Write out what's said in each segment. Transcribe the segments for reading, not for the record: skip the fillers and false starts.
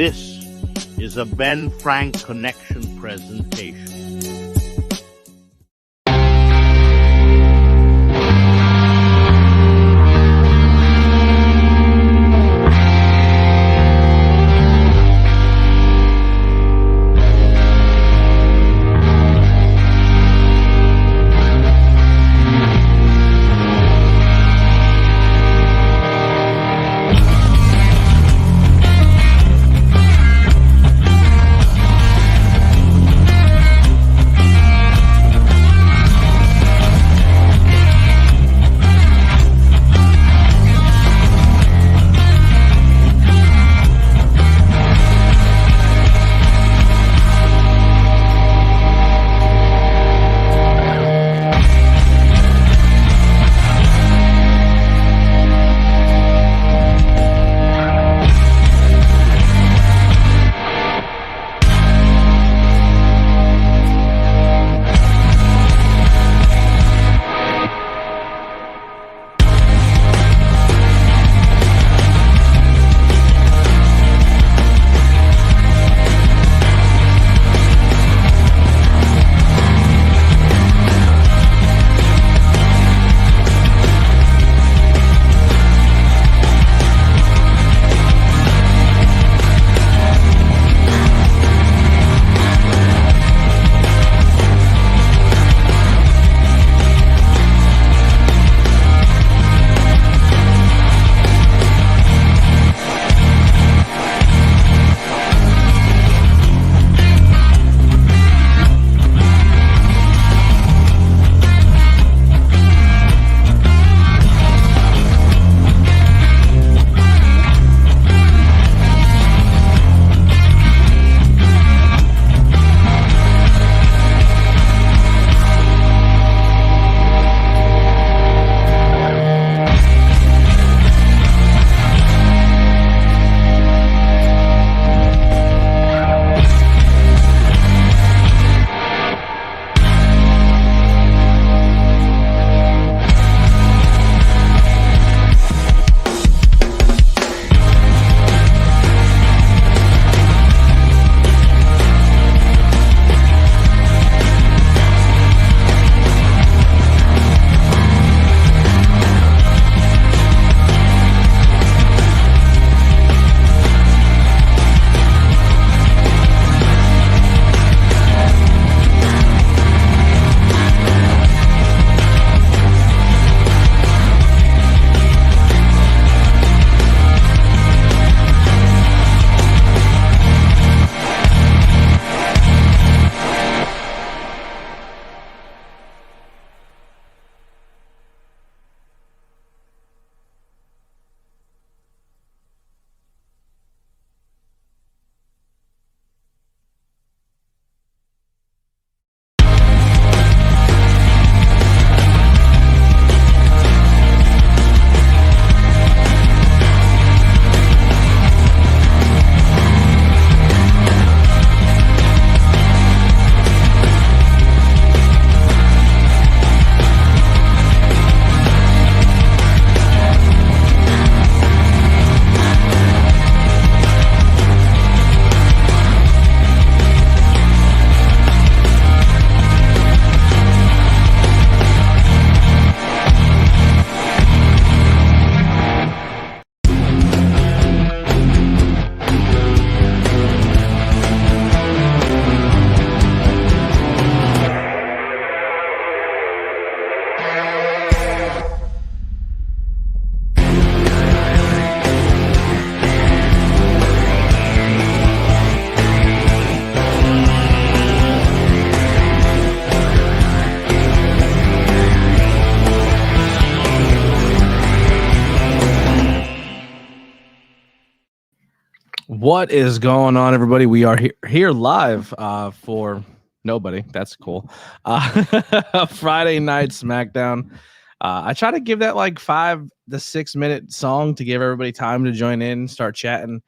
This is a Ben Frank Connection presentation. What is going on, everybody? We are here live for nobody. That's cool. Friday night Smackdown. I try to give that like 5 to 6 minute song to give everybody time to join in, start chatting.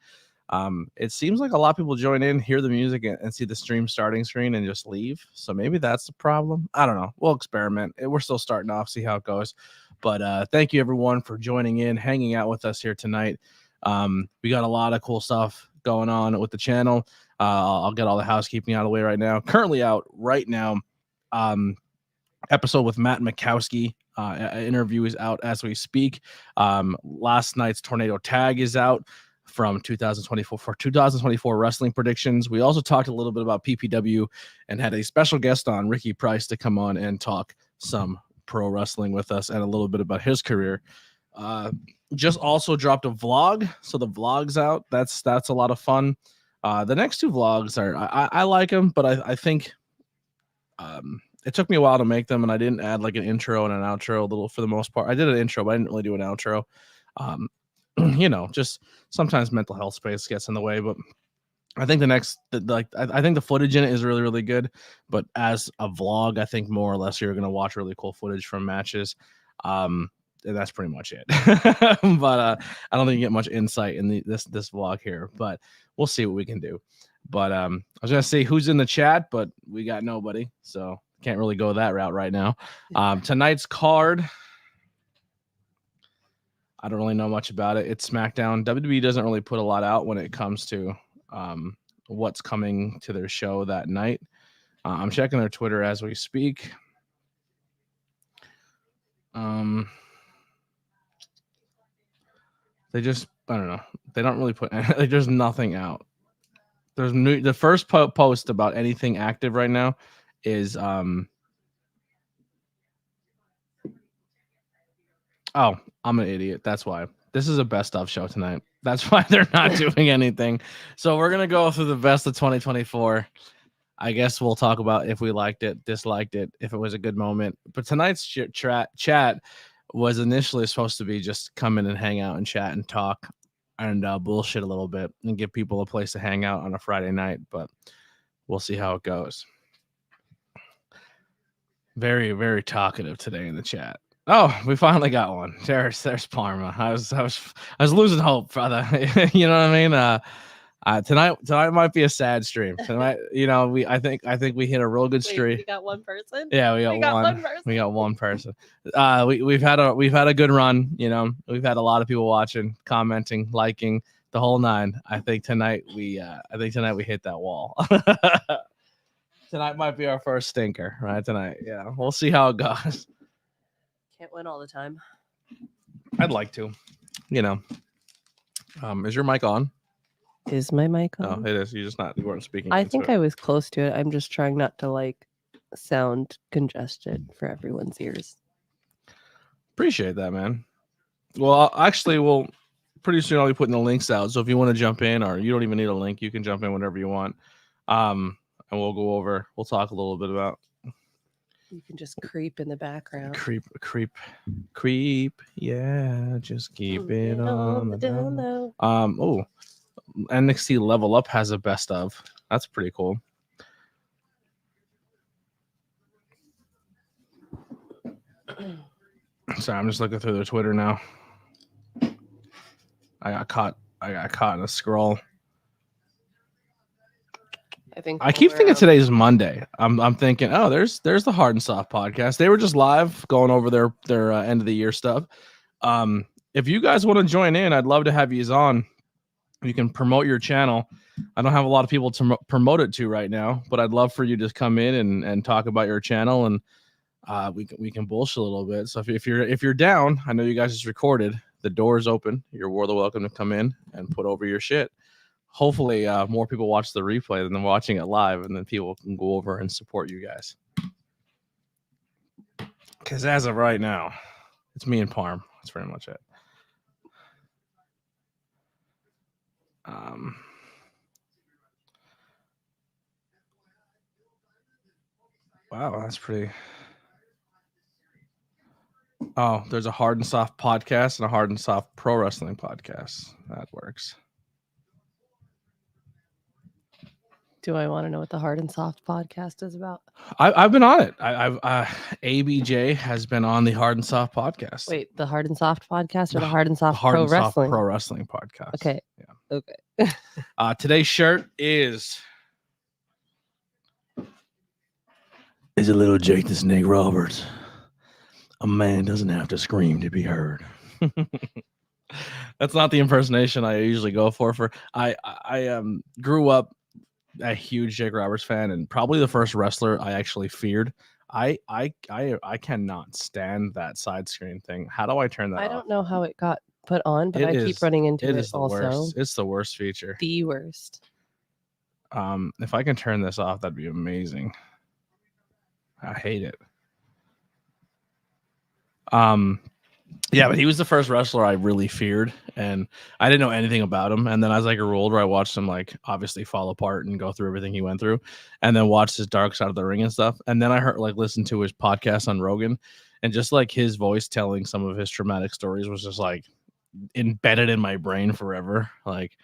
It seems like a lot of people join in, hear the music, and see the stream starting screen and just leave. So maybe that's the problem. I don't know. We'll experiment. We're still starting off, see how it goes. But thank you, everyone, for joining in, hanging out with us here tonight. We got a lot of cool stuff going on with the channel. I'll get all the housekeeping out of the way right now. Currently out right now, episode with Matt Mikowski. Interview is out as we speak. Last night's Tornado Tag is out from 2024 for 2024 wrestling predictions. We also talked a little bit about PPW and had a special guest on, Ricky Price, to come on and talk some pro wrestling with us and a little bit about his career. Just also dropped a vlog, so the vlog's out. That's a lot of fun. The next two vlogs are I like them, but I think it took me a while to make them, and I didn't add like an intro and an outro a little for the most part. I did an intro, but I didn't really do an outro. Just sometimes mental health space gets in the way, but I think I think the footage in it is really, really good. But as a vlog, I think more or less you're going to watch really cool footage from matches. And that's pretty much it. But I don't think you get much insight in this vlog here, but we'll see what we can do. But I was going to say who's in the chat, but we got nobody, so can't really go that route right now. Tonight's card, I don't really know much about it. It's Smackdown. WWE doesn't really put a lot out when it comes to what's coming to their show that night. I'm checking their Twitter as we speak. They just, I don't know. They don't really put, like, there's nothing out. The first post about anything active right now is, oh, I'm an idiot. That's why. This is a best of show tonight. That's why they're not doing anything. So we're going to go through the best of 2024. I guess we'll talk about if we liked it, disliked it, if it was a good moment. But tonight's chat was initially supposed to be just come in and hang out and chat and talk and bullshit a little bit and give people a place to hang out on a Friday night. But we'll see how it goes. Very, very talkative today in the chat. Oh, we finally got one. There's Parma. I was losing hope, brother. You know what I mean? Tonight might be a sad stream. Tonight, I think we hit a real good streak. We got one person. Yeah, we got one person. We got one person. We've had a good run. We've had a lot of people watching, commenting, liking, the whole nine. I think tonight we hit that wall. Tonight might be our first stinker, right? Tonight, yeah. We'll see how it goes. Can't win all the time. I'd like to, Is your mic on? Is my mic on? Oh, it is. You weren't speaking. I think I was close to it. I'm just trying not to sound congested for everyone's ears. Appreciate that, man. Well, actually, pretty soon I'll be putting the links out. So if you want to jump in, or you don't even need a link, you can jump in whenever you want. And we'll talk a little bit about. You can just creep in the background. Creep. Yeah, just keep it on the down low. NXT Level Up has a best of. That's pretty cool. Sorry, I'm just looking through their Twitter now. I got caught in a scroll. I keep thinking today's Monday. I'm thinking, oh, there's the Hard and Soft podcast. They were just live going over their end of the year stuff. If you guys want to join in, I'd love to have you on. You can promote your channel. I don't have a lot of people to promote it to right now, but I'd love for you to come in and talk about your channel, and we can bullshit a little bit. So if you're down, I know you guys just recorded. The door's open. You're more than welcome to come in and put over your shit. Hopefully, more people watch the replay than watching it live, and then people can go over and support you guys. Because as of right now, it's me and Parm. That's pretty much it. Wow, that's pretty. Oh, there's a Hard and Soft podcast and a Hard and Soft pro wrestling podcast. That works. Do I want to know what the Hard and Soft podcast is about? I've been on it. ABJ has been on the Hard and Soft podcast. Wait, the Hard and Soft podcast or the Hard and Soft Hard Pro and Wrestling? Soft Pro Wrestling podcast. Okay. Yeah. Okay. Today's shirt is a little Jake the Snake Roberts. A man doesn't have to scream to be heard. That's not the impersonation I usually go for. I grew up a huge Jake Roberts fan, and probably the first wrestler I actually feared. I cannot stand that side screen thing. How do I turn that I off? don't know how it got put on, but It I is- keep running into It it is the also. worst. It's the worst feature. The worst. If I can turn this off, that'd be amazing. I hate it. Yeah, but he was the first wrestler I really feared, and I didn't know anything about him. And then as I grew older, I watched him like obviously fall apart and go through everything he went through, and then watched his dark side of the ring and stuff. And then I heard listened to his podcast on Rogan, and just like his voice telling some of his traumatic stories was just like embedded in my brain forever. Like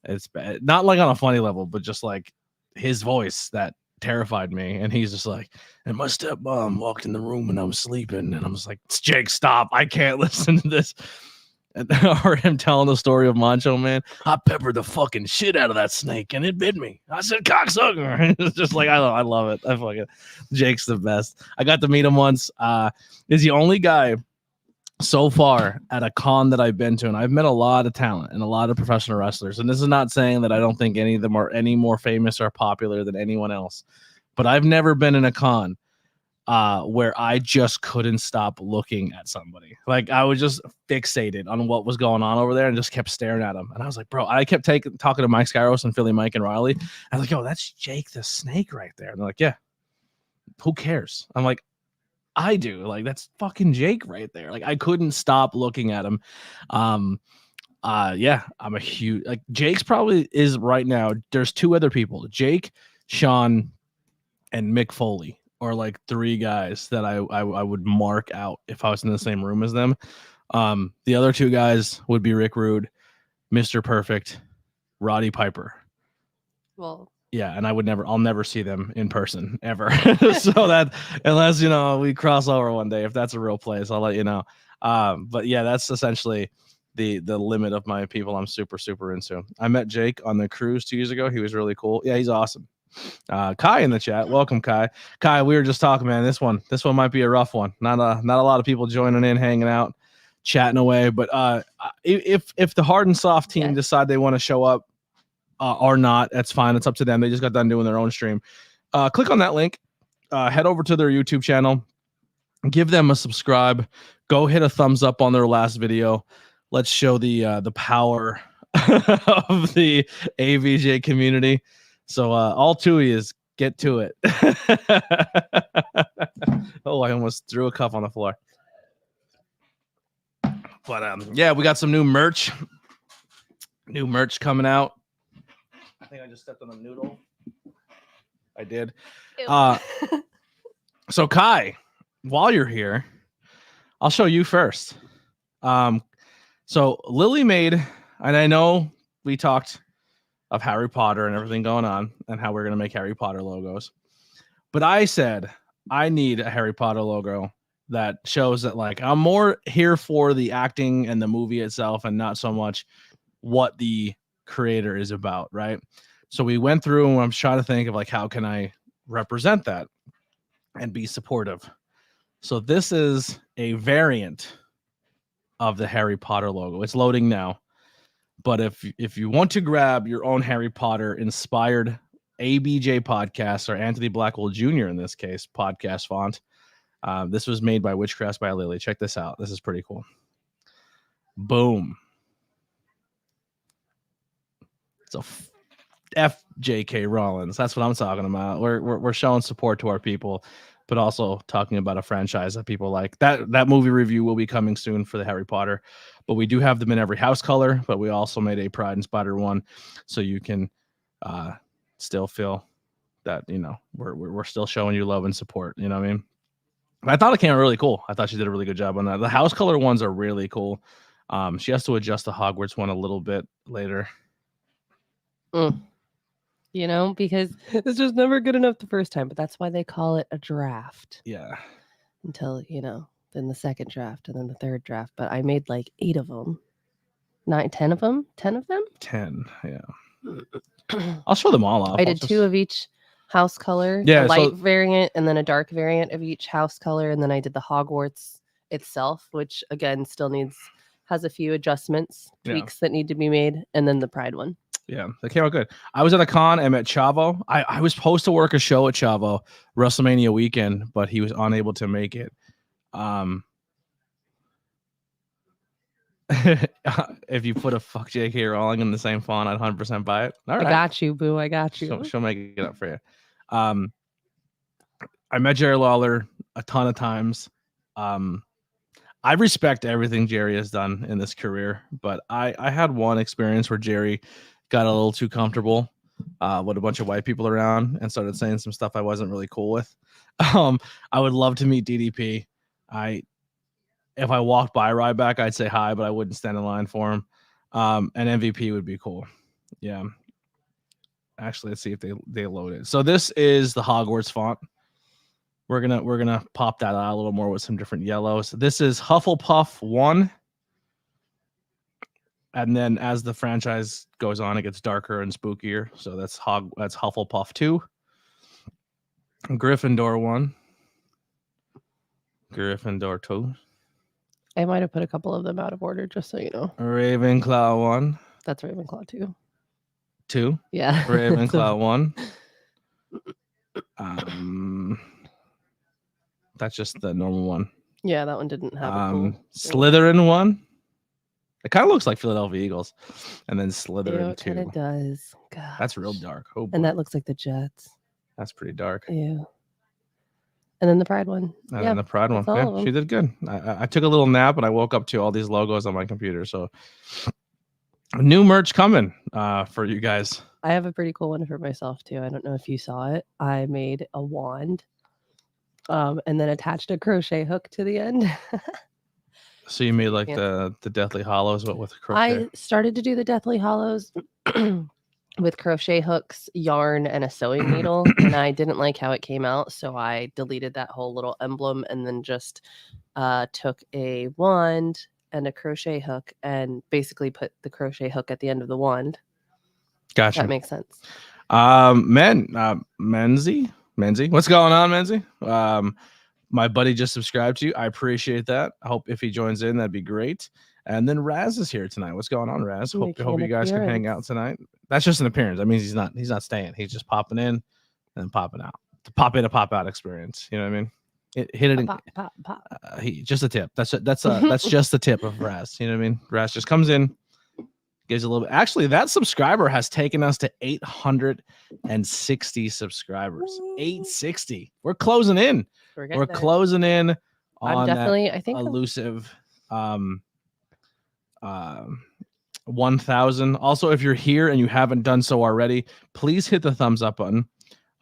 it's bad. Not like on a funny level, but just like his voice that terrified me. And he's just like, and my stepmom walked in the room when I was sleeping, and I was like, Jake, stop, I can't listen to this. And I heard him telling the story of Macho Man. I peppered the fucking shit out of that snake and it bit me. I said, cocksucker. It's just like, I love it. I fucking, Jake's the best. I got to meet him once. He's the only guy so far at a con that I've been to, and I've met a lot of talent and a lot of professional wrestlers. And this is not saying that I don't think any of them are any more famous or popular than anyone else, but I've never been in a con where I just couldn't stop looking at somebody. Like I was just fixated on what was going on over there and just kept staring at him. And I was like, bro, I kept talking to Mike Skyros and Philly Mike and Riley. I was like, yo, that's Jake the Snake right there. And they're like, yeah, who cares? I'm like, I do. Like that's fucking Jake right there. Like I couldn't stop looking at him. Yeah, I'm a huge like Jake's probably is right now. There's two other people, Jake, Sean, and Mick Foley, or like three guys that I would mark out if I was in the same room as them. The other two guys would be Rick Rude, Mr. Perfect, Roddy Piper. Well, yeah, and I'll never see them in person ever. So that unless we cross over one day, if that's a real place, I'll let you know. But yeah, that's essentially the limit of my people I'm super, super into. I met Jake on the cruise 2 years ago. He was really cool. Yeah, he's awesome. Kai in the chat. Welcome, Kai. Kai, we were just talking, man. This one might be a rough one. Not a lot of people joining in, hanging out, chatting away. But if the hard and soft team decide they want to show up or not, that's fine. It's up to them. They just got done doing their own stream. Click on that link. Head over to their YouTube channel. Give them a subscribe. Go hit a thumbs up on their last video. Let's show the power of the ABJ community. So all two of you get to it. Oh, I almost threw a cup on the floor. But yeah, we got some new merch. New merch coming out. I think I just stepped on a noodle. I did. So Kai, while you're here, I'll show you first. So Lily made, and I know we talked of Harry Potter and everything going on and how we're going to make Harry Potter logos. But I said, I need a Harry Potter logo that shows that like I'm more here for the acting and the movie itself and not so much what the creator is about, right? So we went through and I'm trying to think of like how can I represent that and be supportive. So this is a variant of the Harry Potter logo. It's loading now. But if you want to grab your own Harry Potter inspired ABJ podcast, or Anthony Blackwell Jr. in this case, podcast font, this was made by Witchcraft by Lily. Check this out. This is pretty cool. Boom. It's a FJK Rollins. That's what I'm talking about. We're showing support to our people, but also talking about a franchise that people like. That movie review will be coming soon for the Harry Potter, but we do have them in every house color, but we also made a Pride and Spider one, so you can still feel that, we're still showing you love and support. You know what I mean? I thought it came out really cool. I thought she did a really good job on that. The house color ones are really cool. She has to adjust the Hogwarts one a little bit later. Because it's just never good enough the first time, but that's why they call it a draft. Yeah. Until, then the second draft and then the third draft. But I made like 8 of them. 10 of them? 10 of them? 10, yeah. I'll show them all off. I did 2 of each house color. Yeah, a light variant and then a dark variant of each house color. And then I did the Hogwarts itself, which again still needs has a few adjustments, Yeah. tweaks that need to be made, and then the Pride one. Yeah, they came out good. I was at a con and met Chavo. I was supposed to work a show at Chavo WrestleMania weekend, but he was unable to make it. If you put a fuck J.K. Rowling in the same font, I'd 100% buy it. All right. I got you, boo. I got you. She'll make it up for you. I met Jerry Lawler a ton of times. I respect everything Jerry has done in this career, but I had one experience where Jerry got a little too comfortable with a bunch of white people around and started saying some stuff I wasn't really cool with. I would love to meet DDP. If I walked by Ryback, I'd say hi, but I wouldn't stand in line for him. And MVP would be cool. Yeah. Actually, let's see if they load it. So this is the Hogwarts font. We're gonna pop that out a little more with some different yellows. This is Hufflepuff 1. And then as the franchise goes on, it gets darker and spookier. So that's Hufflepuff 2. Gryffindor 1. Gryffindor 2. I might have put a couple of them out of order, just so you know. Ravenclaw 1. That's Ravenclaw 2. 2. Yeah. Ravenclaw 1. That's just the normal one. Yeah, that one didn't have a cool Slytherin 1. It kind of looks like Philadelphia Eagles. And then Slytherin 2. It does. God. That's real dark. Oh, boy. And that looks like the Jets. That's pretty dark. Yeah. And then the Pride one. And then the Pride one. Yeah, she did good. I took a little nap and I woke up to all these logos on my computer. So new merch coming for you guys. I have a pretty cool one for myself too. I don't know if you saw it. I made a wand and then attached a crochet hook to the end. So you made like the Deathly Hollows, but with crochet? I started to do the Deathly Hollows with crochet hooks, yarn, and a sewing needle, and I didn't like how it came out, so I deleted that whole little emblem and then just took a wand and a crochet hook and basically put the crochet hook at the end of the wand. Gotcha. That makes sense. Menzie, what's going on, Menzie? My buddy just subscribed to you. I appreciate that. I hope if he joins in, that'd be great. And then Raz is here tonight. What's going on, Raz? Hope you guys can hang out tonight. That's just an appearance. That means he's not staying. He's just popping in and popping out. The pop in, a pop out experience. You know what I mean? Hit it. Pop. Just a tip. That's just the tip of Raz. You know what I mean? Raz just comes in, gives a little bit. Actually, that subscriber has taken us to 860 subscribers. 860. We're closing in. We're closing in on that elusive 1,000. Also, if you're here and you haven't done so already, please hit the thumbs up button.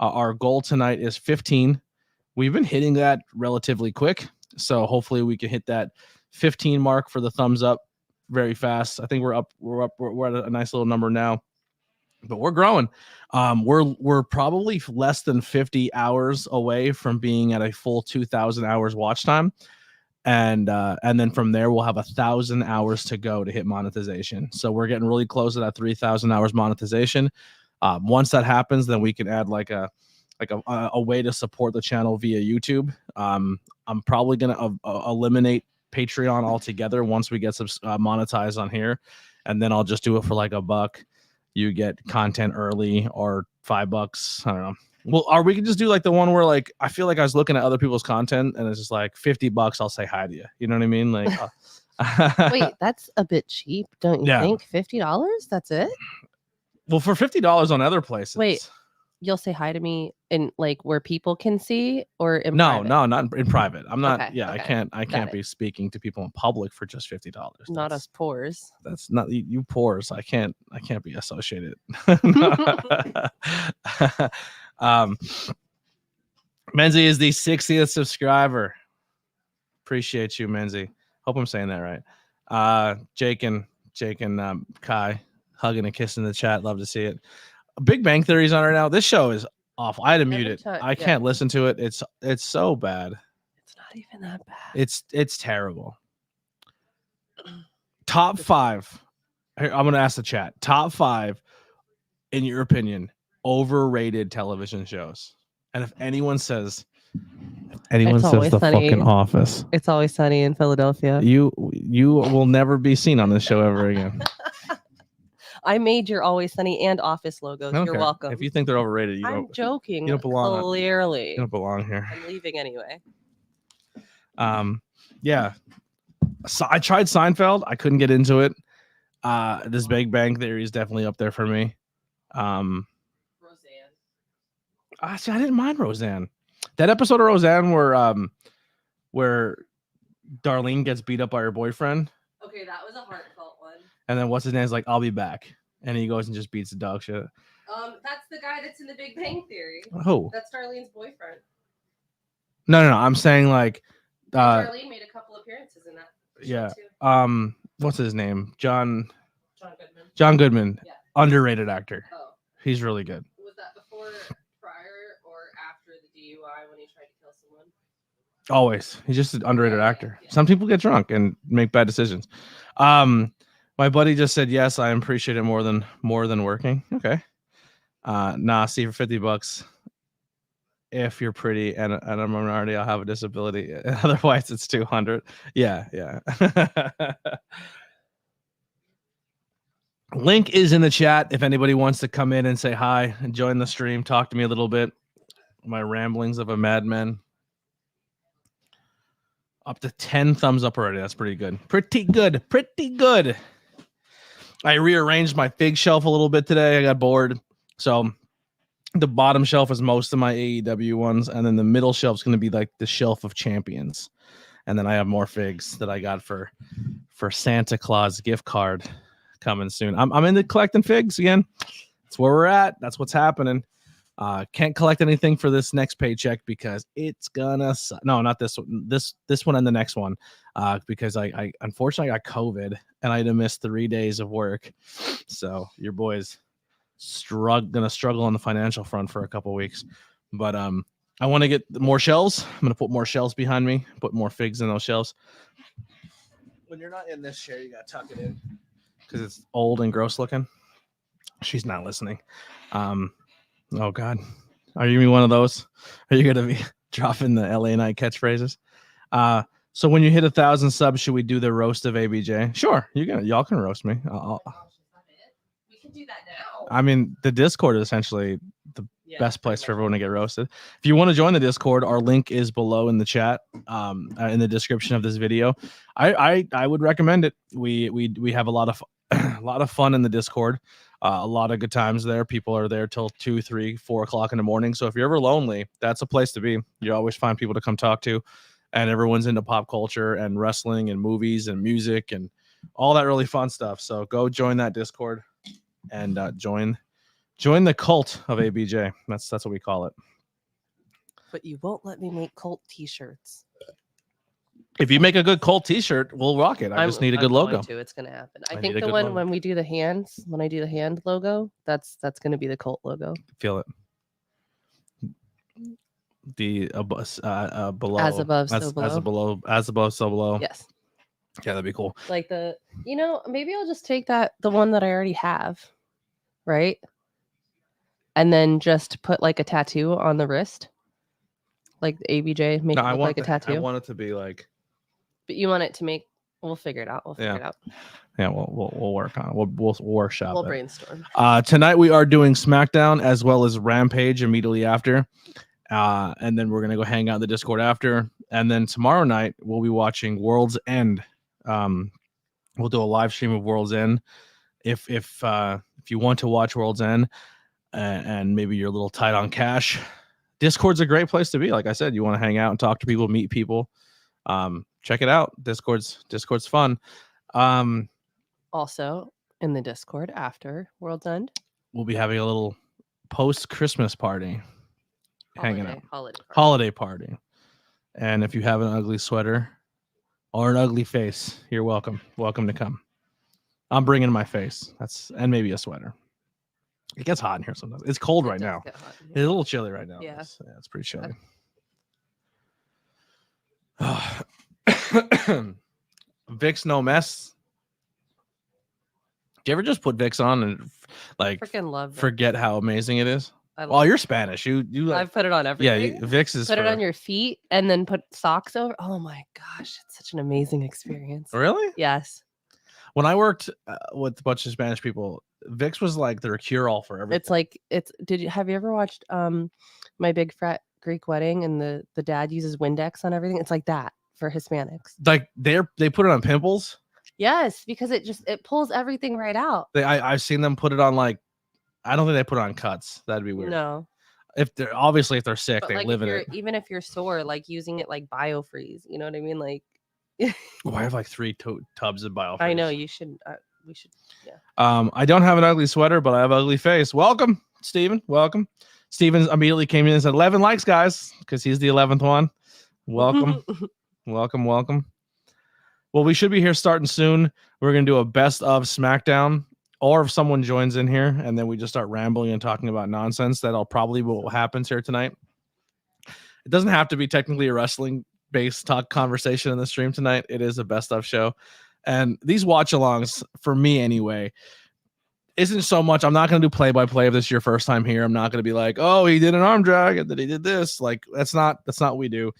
Our goal tonight is 15. We've been hitting that relatively quick, so hopefully we can hit that 15 mark for the thumbs up very fast. I think we're at a nice little number now, but we're growing. We're probably less than 50 hours away from being at a full 2,000 hours watch time. And then from there, we'll have 1,000 hours to go to hit monetization. So we're getting really close to that 3,000 hours monetization. Once that happens, then we can add like a way to support the channel via YouTube. I'm probably going to eliminate Patreon altogether once we get some monetized on here. And then I'll just do it for like $1. You get content early, or $5. I don't know. Well, or we can just do like the one where like I feel like I was looking at other people's content and it's just like $50. I'll say hi to you. You know what I mean? Like, wait, that's a bit cheap, don't you think? $50? That's it? Well, for $50 on other places. Wait, you'll say hi to me in like where people can see, or in private? No, not in private. I'm not. Okay, I can't be speaking to people in public for just $50. Not us poors. That's not you poors. I can't be associated. Menzie is the 60th subscriber. Appreciate you, Menzie. Hope I'm saying that right. Jake and Kai hugging and kissing in the chat. Love to see it. Big Bang Theory's on right now. This show is awful. I had to mute it. I can't listen to it. It's so bad. It's not even that bad. It's terrible. Top 5. Here, I'm gonna ask the chat. Top 5, in your opinion, overrated television shows. And if anyone says Anyone It's says always the sunny. fucking Office. It's always sunny in Philadelphia. You will never be seen on this show ever again. I made your Always Sunny and Office logos. I don't You're care. welcome. If you think they're overrated, you I'm don't. joking. You don't belong. Clearly, You don't belong here. I'm leaving anyway. Yeah. So I tried Seinfeld. I couldn't get into it. This Big Bang Theory is definitely up there for me. Roseanne. See, I didn't mind Roseanne. That episode of Roseanne where Darlene gets beat up by her boyfriend. Okay, that was a heartfelt one. And then what's his name's like, I'll be back. And he goes and just beats the dog shit. That's the guy that's in the Big Bang Theory. Who? That's Darlene's boyfriend. No. I'm saying like Darlene made a couple appearances in that. Yeah. Too. What's his name? John Goodman. John Goodman. Yeah. Underrated actor. Oh. He's really good. Was that before, prior, or after the DUI when he tried to kill someone? Always. He's just an underrated actor. Yeah. Some people get drunk and make bad decisions. My buddy just said yes, I appreciate it more than working. Okay. Nah, see, for $50, if you're pretty and a minority, I'll have a disability. Otherwise it's 200. Yeah. Link is in the chat if anybody wants to come in and say hi and join the stream, talk to me a little bit. My ramblings of a madman. Up to 10 thumbs up already. That's pretty good. Pretty good. I rearranged my fig shelf a little bit today. I got bored. So the bottom shelf is most of my AEW ones. And then the middle shelf is going to be like the shelf of champions. And then I have more figs that I got for Santa Claus gift card coming soon. I'm into collecting figs again. That's where we're at. That's what's happening. Can't collect anything for this next paycheck because it's gonna suck. No, not this one. This one and the next one. Because I unfortunately got COVID and I had to miss 3 days of work. So your boy's gonna struggle on the financial front for a couple weeks. But I want to get more shelves. I'm gonna put more shelves behind me, put more figs in those shelves. When you're not in this chair, you gotta tuck it in because it's old and gross looking. She's not listening. Oh God, are you one of those? Are you gonna be dropping the LA Night catchphrases? So when you hit 1,000 subs, should we do the roast of ABJ? Sure, y'all can roast me. We can do that now. I mean, the Discord is essentially the best place for everyone to get roasted. If you want to join the Discord, our link is below in the chat, in the description of this video. I would recommend it. We have a lot of fun in the Discord. A lot of good times there. People are there till 2, 3, 4 o'clock in the morning. So if you're ever lonely, that's a place to be. You always find people to come talk to, and everyone's into pop culture and wrestling and movies and music and all that really fun stuff. So go join that Discord and join the cult of ABJ. That's what we call it. But you won't let me make cult t-shirts. If you make a good cult t-shirt, we'll rock it. I just need a good logo. It's gonna happen. I I think need a the good one logo. when we do the hands, when I do the hand logo, that's gonna be the cult logo. Feel it. The below. As above, so below. As above, so below. Yes. Yeah, that'd be cool. Like maybe I'll just take the one that I already have, right? And then just put like a tattoo on the wrist. Like the ABJ, make it look like a tattoo. I want it to be like. But you want it to make. We'll figure it out. Yeah, we'll work on it. We'll workshop. We'll it. brainstorm. Tonight we are doing Smackdown as well as Rampage immediately after, and then we're gonna go hang out in the Discord after, and then tomorrow night we'll be watching World's End. We'll do a live stream of World's End. If you want to watch World's End, and maybe you're a little tight on cash, Discord's a great place to be. Like I said, you want to hang out and talk to people, meet people. Check it out. Discord's fun. Also in the Discord after World's End, we'll be having a little post-Christmas party. Hanging out. Holiday party. And if you have an ugly sweater or an ugly face, you're welcome. Welcome to come. I'm bringing my face. And maybe a sweater. It gets hot in here sometimes. It's cold right now. It's a little chilly right now. Yeah. It's pretty chilly. Vicks no mess. Do you ever just put Vicks on and like freaking love forget how amazing it is? Oh, you're Spanish. You like, I've put it on everything. yeah, Vicks is Put it for- on your feet and then put socks over. Oh my gosh, it's such an amazing experience. Really? Yes. When I worked with a bunch of Spanish people, Vicks was like their cure-all for everything. It's like have you ever watched My Big Fat Greek Wedding and the dad uses Windex on everything? It's like that for Hispanics. Like they put it on pimples. Yes, because it pulls everything right out. I've seen them put it on like, I don't think they put it on cuts. That'd be weird. No. If they're sick, But they like live in it. even if you're sore, like using it like biofreeze, you know what I mean? Like I have like 3 tubs of biofreeze. I know you should. We should. Yeah. I don't have an ugly sweater, but I have an ugly face. Welcome, Steven. Welcome. Steven immediately came in and said 11 likes, guys, because he's the 11th one. Welcome. welcome. Well, we should be here starting soon. We're going to do a best of SmackDown, or if someone joins in here and then we just start rambling and talking about nonsense, that'll probably what happens here tonight. It doesn't have to be technically a wrestling based talk conversation in the stream tonight. It is a best of show. And these watch alongs, for me anyway, isn't so much. I'm not going to do play by play if this is your first time here. I'm not going to be like, oh, he did an arm drag and then he did this. Like, that's not what we do.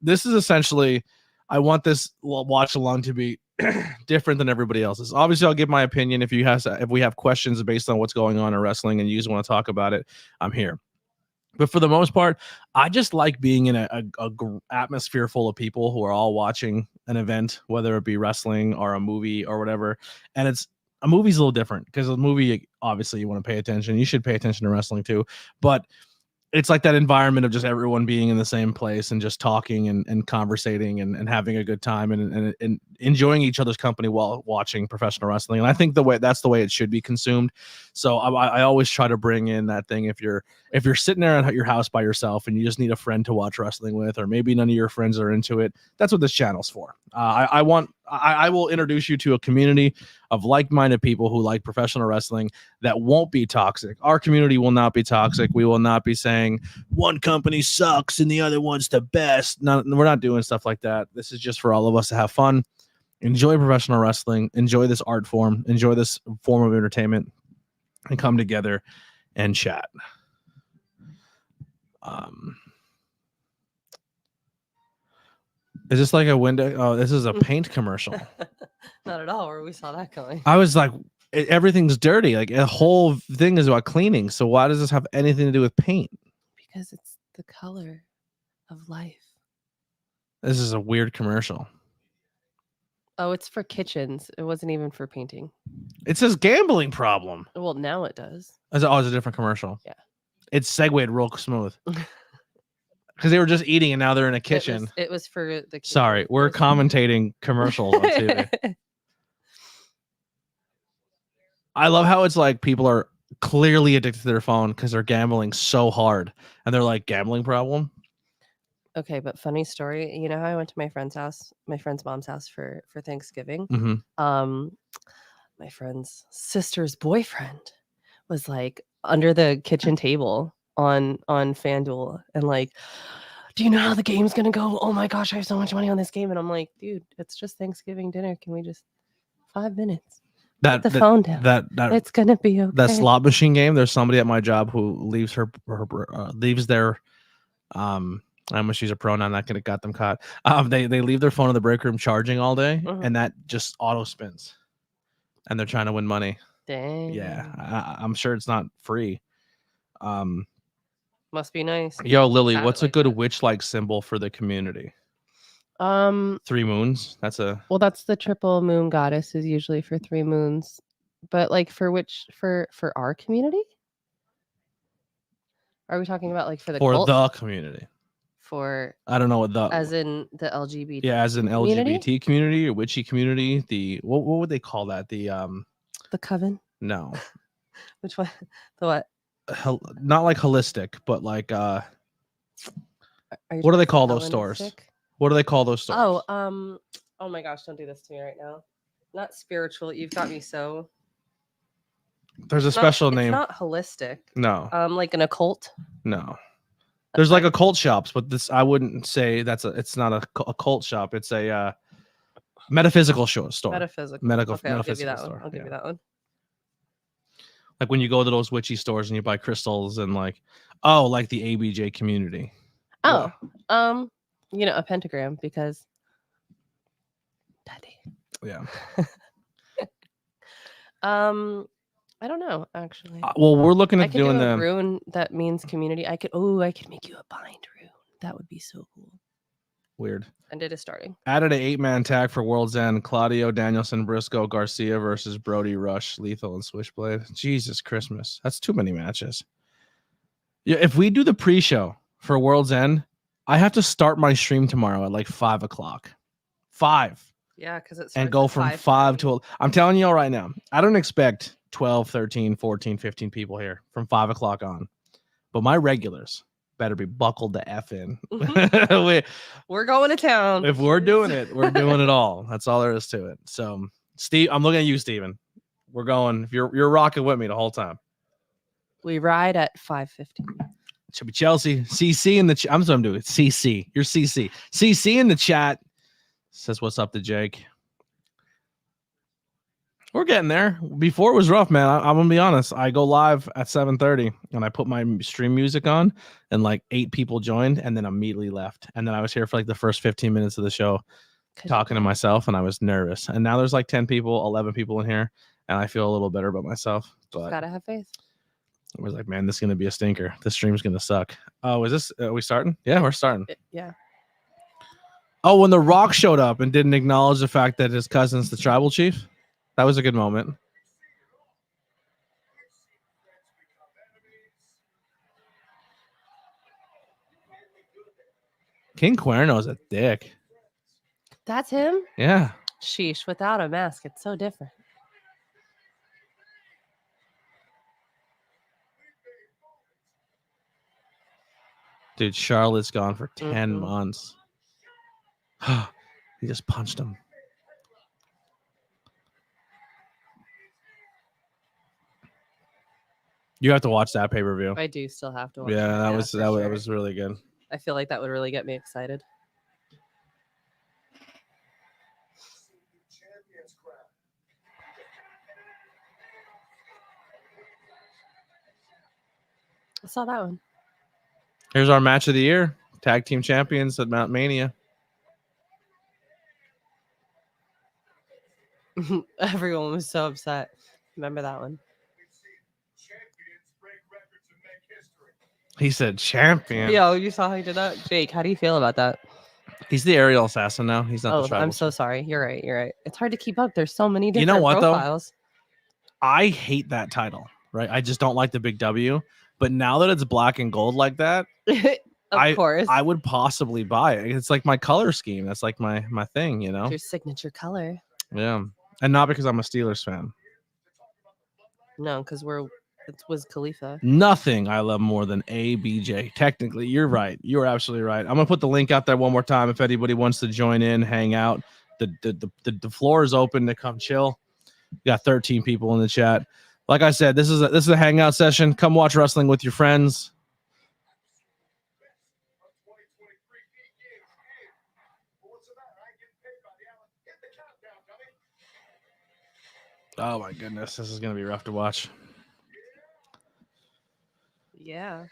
This is essentially, I want this watch along to be different than everybody else's. Obviously, I'll give my opinion if we have questions based on what's going on in wrestling and you just want to talk about it, I'm here. But for the most part, I just like being in a atmosphere full of people who are all watching an event, whether it be wrestling or a movie or whatever. And a movie's a little different because a movie, obviously, you want to pay attention. You should pay attention to wrestling too. But it's like that environment of just everyone being in the same place and just talking and conversating and having a good time and enjoying each other's company while watching professional wrestling. And I think that's the way it should be consumed. So I always try to bring in that thing. If you're sitting there at your house by yourself and you just need a friend to watch wrestling with, or maybe none of your friends are into it, that's what this channel's for. I will introduce you to a community of like-minded people who like professional wrestling that won't be toxic. Our community will not be toxic. We will not be saying one company sucks and the other one's the best. No, we're not doing stuff like that. This is just for all of us to have fun, enjoy professional wrestling, enjoy this art form, enjoy this form of entertainment, and come together and chat. Is this like a window? Oh, this is a paint commercial. Not at all. Where we saw that going. I was like, everything's dirty. Like, the whole thing is about cleaning. So why does this have anything to do with paint? Because it's the color of life. This is a weird commercial. Oh, it's for kitchens. It wasn't even for painting. It says gambling problem. Well, now it does. It's a different commercial. Yeah. It's segued real smooth. Because they were just eating and now they're in a kitchen. It was for the kids. Sorry, we're commentating commercials on TV. I love how it's like people are clearly addicted to their phone because they're gambling so hard. And they're like, gambling problem? Okay, but funny story. You know how I went to my friend's mom's house for Thanksgiving? Mm-hmm. My friend's sister's boyfriend was like under the kitchen table on FanDuel and like, do you know how the game's gonna go? Oh my gosh, I have so much money on this game. And I'm like, dude, it's just Thanksgiving dinner. Can we just 5 minutes? Put the phone down. That it's gonna be okay. That slot machine game. There's somebody at my job who leaves their I'm gonna use a pronoun that could have got them caught. They leave their phone in the break room charging all day, and that just auto spins, and they're trying to win money. Dang. Yeah, I'm sure it's not free. Must be nice. Yo, Lily, what's a good witch-like symbol for the community? 3 moons. That's the triple moon goddess is usually for 3 moons, but like for our community? Are we talking about like for the community? I don't know what as in the LGBT. Yeah, as in LGBT community or witchy community. The what would they call that? The coven? No. Which one? The what? Not like holistic, but like what do they call those stores? What do they call those stores? Oh my gosh, don't do this to me right now. Not spiritual. You've got me so. There's a special name. It's not holistic. No. Like an occult. No. There's like occult shops, but this I wouldn't say it's not a occult shop. It's a metaphysical store. Metaphysical. Metaphysical I'll give you that store. one. I'll give you that one. Like when you go to those witchy stores and you buy crystals and like the ABJ community. Oh, a pentagram because daddy. Yeah. I don't know actually. Well, we're looking I at could doing do a the rune that means community. I could make you a bind rune. That would be so cool. weird. And it is starting. Added an 8-man tag for World's End. Claudio, Danielson, Briscoe, Garcia versus Brody, Rush, Lethal, and Switchblade. Jesus Christmas. That's too many matches. Yeah, if we do the pre-show for World's End, I have to start my stream tomorrow at like 5 o'clock. 5. Yeah, because it's And go from 5 to... I'm telling you all right now, I don't expect 12, 13, 14, 15 people here from 5 o'clock on. But my regulars better be buckled the F in. We're going to town. If we're doing it, we're doing it all. That's all there is to it. So, Steve, I'm looking at you, Steven. We're going. If you're rocking with me the whole time. We ride at 5:15. Should be Chelsea. CC in the chat. I'm doing it. CC. You're CC. CC in the chat says, "What's up to Jake?" We're getting there. Before it was rough, man. I'm gonna be honest. I go live at 7:30 and I put my stream music on, and like 8 people joined, and then immediately left. And then I was here for like the first 15 minutes of the show, talking to myself, and I was nervous. And now there's like 10 people, 11 people in here, and I feel a little better about myself. But gotta have faith. I was like, man, this is gonna be a stinker. This stream's gonna suck. Oh, is this? Are we starting? Yeah, we're starting. Yeah. Oh, when The Rock showed up and didn't acknowledge the fact that his cousin's the tribal chief. That was a good moment. King Cuerno's a dick. That's him? Yeah. Sheesh, without a mask, it's so different. Dude, Charlotte's gone for 10 Mhm. months. He just punched him. You have to watch that pay-per-view. I do still have to watch Yeah, that for was sure. that was really good. I feel like that would really get me excited. I saw that one. Here's our match of the year. Tag team champions at Mount Mania. Everyone was so upset. Remember that one? He said champion. Yo, you saw how he did that? Jake, how do you feel about that? He's the aerial assassin now. He's not the Oh, tribal I'm so chief. sorry. You're right. You're right. It's hard to keep up. There's so many different You know what, though? profiles. I hate that title, right? I just don't like the big W. But now that it's black and gold like that, Of course. I would possibly buy it. It's like my color scheme. That's like my thing, you know? Your signature color. Yeah. And not because I'm a Steelers fan. No, because it was Khalifa. Nothing I love more than ABJ. Technically, you're right. You're absolutely right. I'm gonna put the link out there one more time if anybody wants to join in, hang out. The floor is open to come chill. We got 13 people in the chat. Like I said, this is a hangout session. Come watch wrestling with your friends. Oh my goodness, this is gonna be rough to watch. Yeah.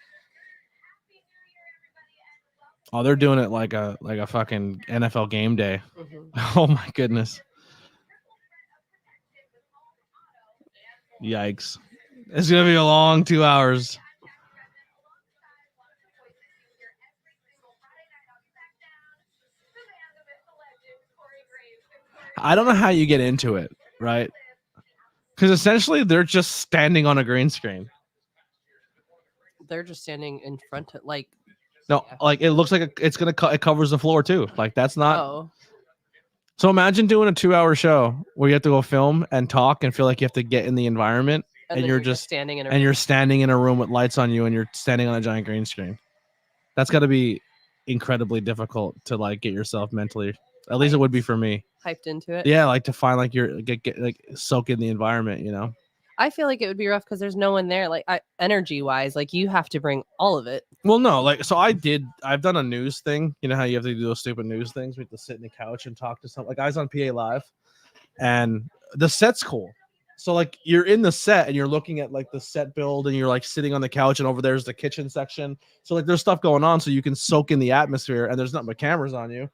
Oh, they're doing it like a fucking NFL game day. Mm-hmm. Oh my goodness. Yikes. It's gonna be a long 2 hours. I don't know how you get into it, right? Because essentially they're just standing on a green screen. They're just standing in front of like. No, Yeah. like it looks like it covers the floor too. Like that's not. Oh. So imagine doing a 2-hour show where you have to go film and talk and feel like you have to get in the environment, and then you're just standing in a and you're standing in a room with lights on you and you're standing on a giant green screen. That's got to be incredibly difficult to like get yourself mentally. At least it would be for me. hyped into it. Yeah, like to find like you're get like soak in the environment, you know. I feel like it would be rough because there's no one there. Like energy wise, like you have to bring all of it. Well, no, like so I've done a news thing. You know how you have to do those stupid news things. We have to sit in the couch and talk to some like guys on PA Live, and the set's cool. So like you're in the set and you're looking at like the set build and you're like sitting on the couch and over there's the kitchen section. So like there's stuff going on so you can soak in the atmosphere and there's nothing but cameras on you.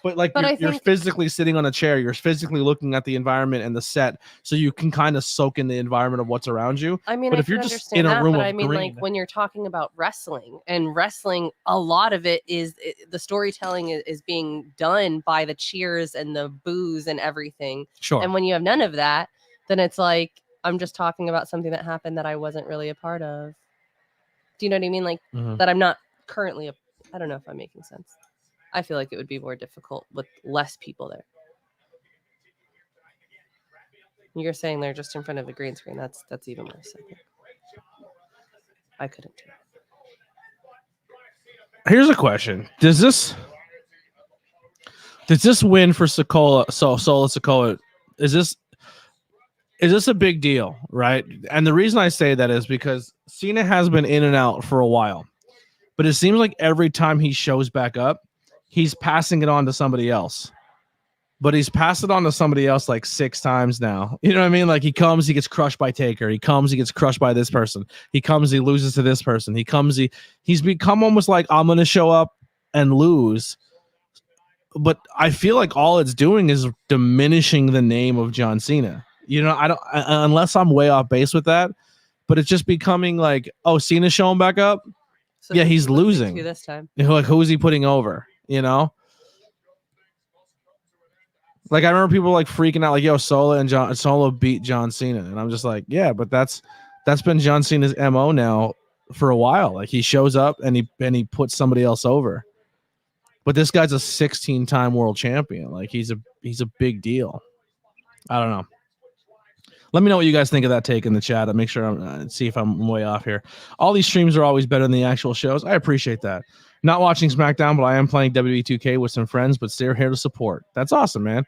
But like you're physically sitting on a chair, you're physically looking at the environment and the set, so you can kind of soak in the environment of what's around you. I mean, but if you're just in a room of green, like when you're talking about wrestling, a lot of it is the storytelling is being done by the cheers and the boos and everything. Sure. And when you have none of that, then it's like I'm just talking about something that happened that I wasn't really a part of. Do you know what I mean? Like that I'm not currently I don't know if I'm making sense. I feel like it would be more difficult with less people there. You're saying they're just in front of the green screen. That's even worse. I couldn't do it. Here's a question: Does this win for Sikoa? Solo Sikoa, is this a big deal, right? And the reason I say that is because Cena has been in and out for a while, but it seems like every time he shows back up, he's passing it on to somebody else. But he's passed it on to somebody else like 6 times now. You know what I mean? Like he comes, he gets crushed by Taker. He comes, he gets crushed by this person. He comes, he loses to this person. He comes, he's become almost like, I'm going to show up and lose. But I feel like all it's doing is diminishing the name of John Cena. You know, I don't, unless I'm way off base with that, but it's just becoming like, oh, Cena's showing back up. So yeah, he's losing this time. Like, who is he putting over? You know, like I remember people like freaking out, like, "Yo, Solo beat John Cena," and I'm just like, "Yeah, but that's been John Cena's MO now for a while. Like he shows up and he puts somebody else over. But this guy's a 16-time world champion. Like he's a big deal. I don't know. Let me know what you guys think of that take in the chat. I'll make sure I'm see if I'm way off here. All these streams are always better than the actual shows. I appreciate that. Not watching SmackDown, but I am playing WWE 2K with some friends, but still here to support. That's awesome, man.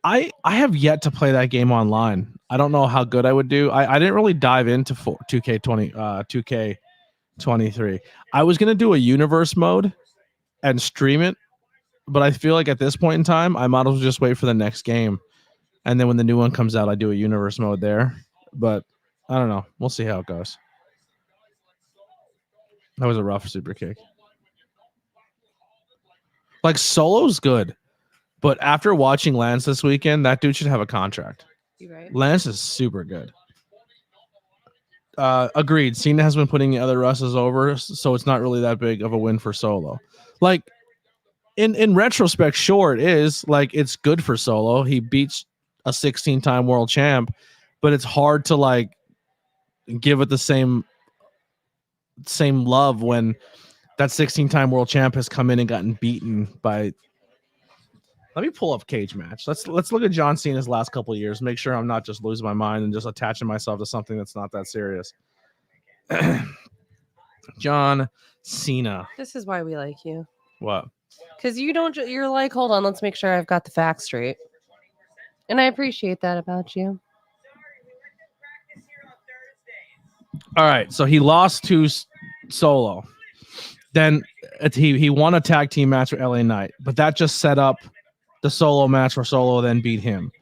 I have yet to play that game online. I don't know how good I would do. I didn't really dive into 2K23. I was going to do a universe mode and stream it, but I feel like at this point in time, I might as well just wait for the next game. And then when the new one comes out, I do a universe mode there. But I don't know. We'll see how it goes. That was a rough super kick. Like Solo's good, but after watching Lance this weekend, that dude should have a contract. You're right. Lance is super good. Agreed. Cena has been putting the other wrestlers over, so it's not really that big of a win for Solo. Like in retrospect, sure it is. Like it's good for Solo. He beats a 16-time world champ, but it's hard to like give it the same love when that 16-time world champ has come in and gotten beaten by. Let me pull up Cage Match. Let's look at John Cena's last couple of years. Make sure I'm not just losing my mind and just attaching myself to something that's not that serious. John Cena. This is why we like you. What? Because you're like, hold on, let's make sure I've got the facts straight. And I appreciate that about you. All right, so he lost to Solo. Then he won a tag team match with LA Knight, but that just set up the Solo match where Solo then beat him.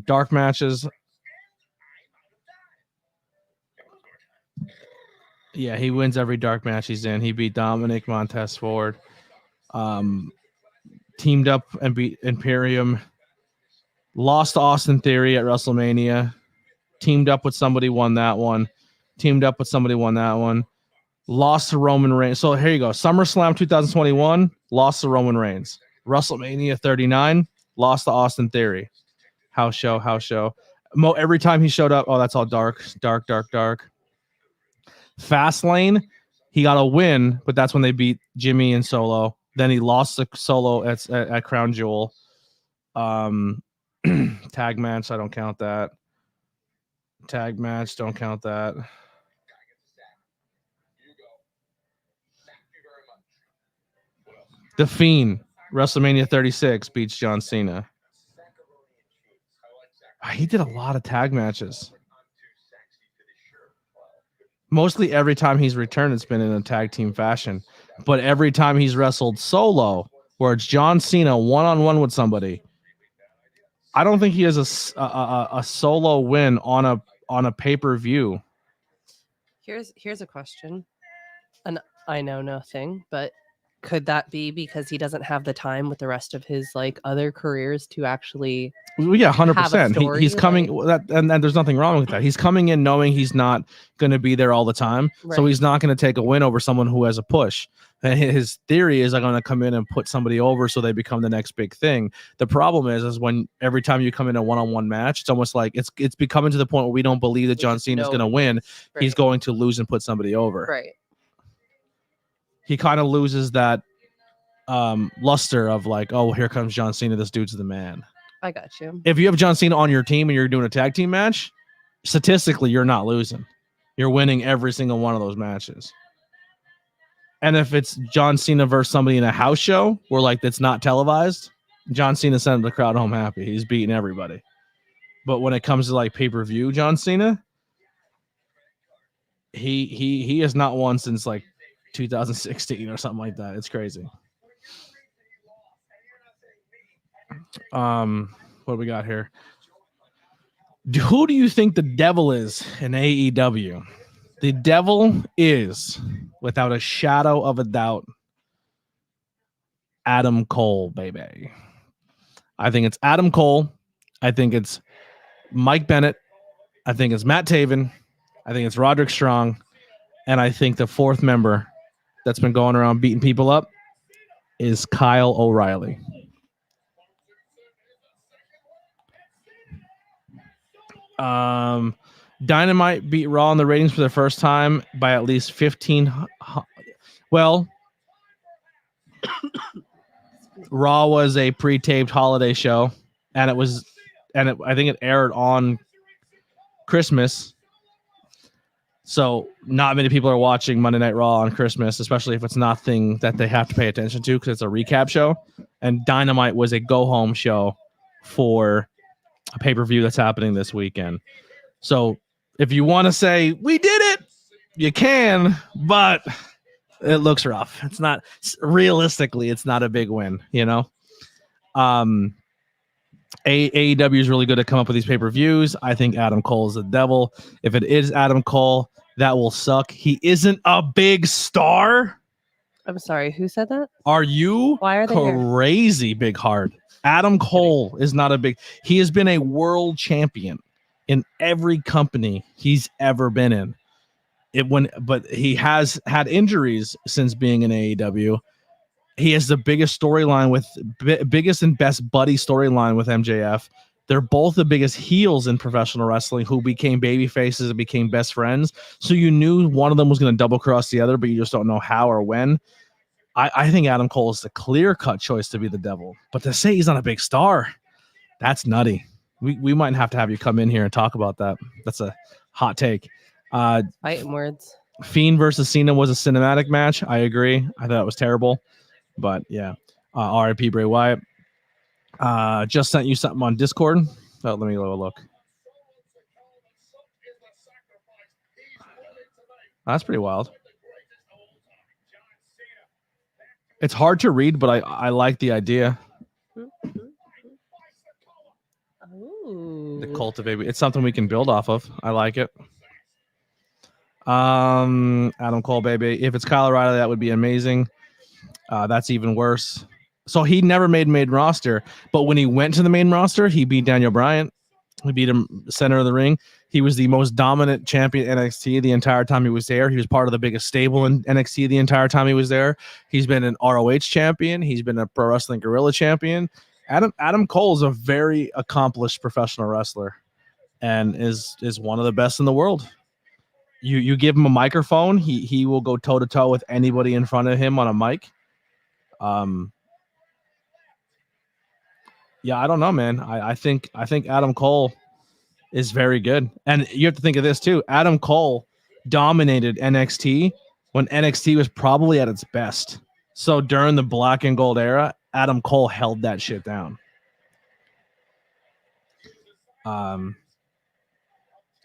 Dark matches. Yeah, he wins every dark match he's in. He beat Dominic Montez Ford. Teamed up and beat Imperium. Lost to Austin Theory at WrestleMania. Teamed up with somebody, won that one. Teamed up with somebody, won that one. Lost to Roman Reigns. So here you go. SummerSlam 2021, lost to Roman Reigns. WrestleMania 39, lost to Austin Theory. House show. Every time he showed up, oh, that's all dark. Fastlane, he got a win, but that's when they beat Jimmy and Solo. Then he lost to Solo at Crown Jewel. Tag match, I don't count that. Tag match, don't count that. The Fiend, WrestleMania 36, beats John Cena. He did a lot of tag matches. Mostly every time he's returned, it's been in a tag team fashion. But every time he's wrestled solo, where it's John Cena one-on-one with somebody, I don't think he has a solo win on a pay-per-view. Here's a question, and I know nothing, but could that be because he doesn't have the time with the rest of his like other careers to actually? Yeah, 100%. story, He's coming and there's nothing wrong with that. He's coming in knowing he's not going to be there all the time, so Right. he's not going to take a win over someone who has a push. And his theory is I'm going to come in and put somebody over so they become the next big thing. The problem is when every time you come in a one-on-one match, it's almost like it's becoming to the point where we don't believe that John Cena is going to win. Right. He's going to lose and put somebody over. Right. He kind of loses that luster of like, oh, here comes John Cena. This dude's the man. I got you. If you have John Cena on your team and you're doing a tag team match, statistically, you're not losing. You're winning every single one of those matches. And if it's John Cena versus somebody in a house show where like it's not televised, John Cena sent the crowd home happy. He's beating everybody. But when it comes to like pay-per-view John Cena, he has not won since like 2016 or something like that. It's crazy. What do we got here? Who do you think the devil is in AEW? The devil is, without a shadow of a doubt, Adam Cole, baby. I think it's Adam Cole. I think it's Mike Bennett. I think it's Matt Taven. I think it's Roderick Strong. And I think the fourth member that's been going around beating people up is Kyle O'Reilly. Dynamite beat Raw in the ratings for the first time by at least 15. Well, Raw was a pre-taped holiday show, and I think it aired on Christmas. So not many people are watching Monday Night Raw on Christmas, especially if it's nothing that they have to pay attention to because it's a recap show. And Dynamite was a go-home show for a pay-per-view that's happening this weekend. So if you want to say we did it, you can, but it looks rough. It's not realistically, it's not a big win, you know. AEW is really good to come up with these pay-per-views. I think Adam Cole is the devil. If it is Adam Cole, that will suck. He isn't a big star. I'm sorry, who said that? Are you Why are they crazy, here? Big heart? Adam Cole is not a big. He has been a world champion in every company he's ever been in. But he has had injuries since being in AEW. He has the biggest storyline with biggest and best buddy storyline with MJF. They're both the biggest heels in professional wrestling who became baby faces and became best friends. So you knew one of them was going to double cross the other, but you just don't know how or when. I think Adam Cole is the clear-cut choice to be the devil. But to say he's not a big star, that's nutty. We might have to have you come in here and talk about that. That's a hot take. Fighting words. Fiend versus Cena was a cinematic match. I agree. I thought it was terrible. But yeah, RIP Bray Wyatt. Just sent you something on Discord. Let me have a look. That's pretty wild. It's hard to read, but I like the idea. Ooh. The cult of baby. It's something we can build off of. I like it. Adam Cole, baby. If it's Kyle O'Reilly, that would be amazing. That's even worse. So he never made main roster, but when he went to the main roster, he beat Daniel Bryan. He beat him center of the ring. He was the most dominant champion in NXT the entire time he was there. He was part of the biggest stable in NXT the entire time he was there. He's been an ROH champion. He's been a Pro Wrestling Guerrilla champion. Adam Cole is a very accomplished professional wrestler and is one of the best in the world. You give him a microphone, he will go toe to toe with anybody in front of him on a mic. Yeah, I don't know, man. I think Adam Cole is very good. And you have to think of this too. Adam Cole dominated NXT when NXT was probably at its best. So during the black and gold era, Adam Cole held that shit down.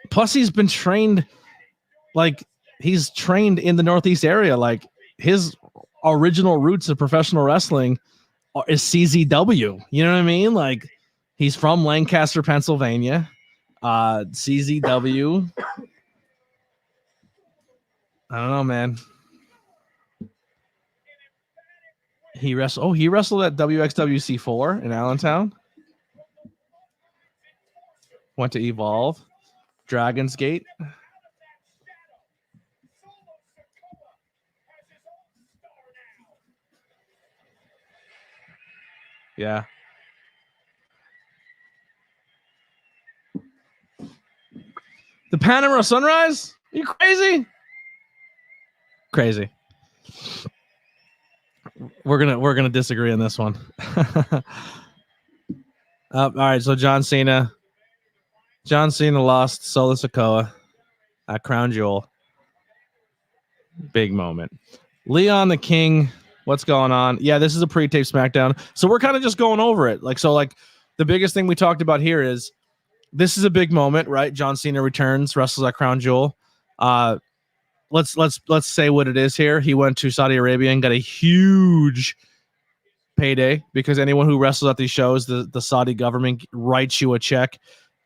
Plus he's been trained, like he's trained in the Northeast area. Like his original roots of professional wrestling is CZW. You know what I mean? Like He's from Lancaster, Pennsylvania. CZW. I don't know, man. He wrestled at WXWC4 in Allentown. Went to Evolve. Dragon's Gate. Yeah. The Panama Sunrise? Are you crazy? Crazy. We're gonna disagree on this one. All right, so John Cena lost Solo Sikoa at Crown Jewel. Big moment. Leon the King, what's going on? Yeah, this is a pre-tape SmackDown, so we're kind of just going over it. Like the biggest thing we talked about here is this is a big moment, right? John Cena returns, wrestles at Crown Jewel. Let's say what it is here. He went to Saudi Arabia and got a huge payday because anyone who wrestles at these shows, the Saudi government writes you a check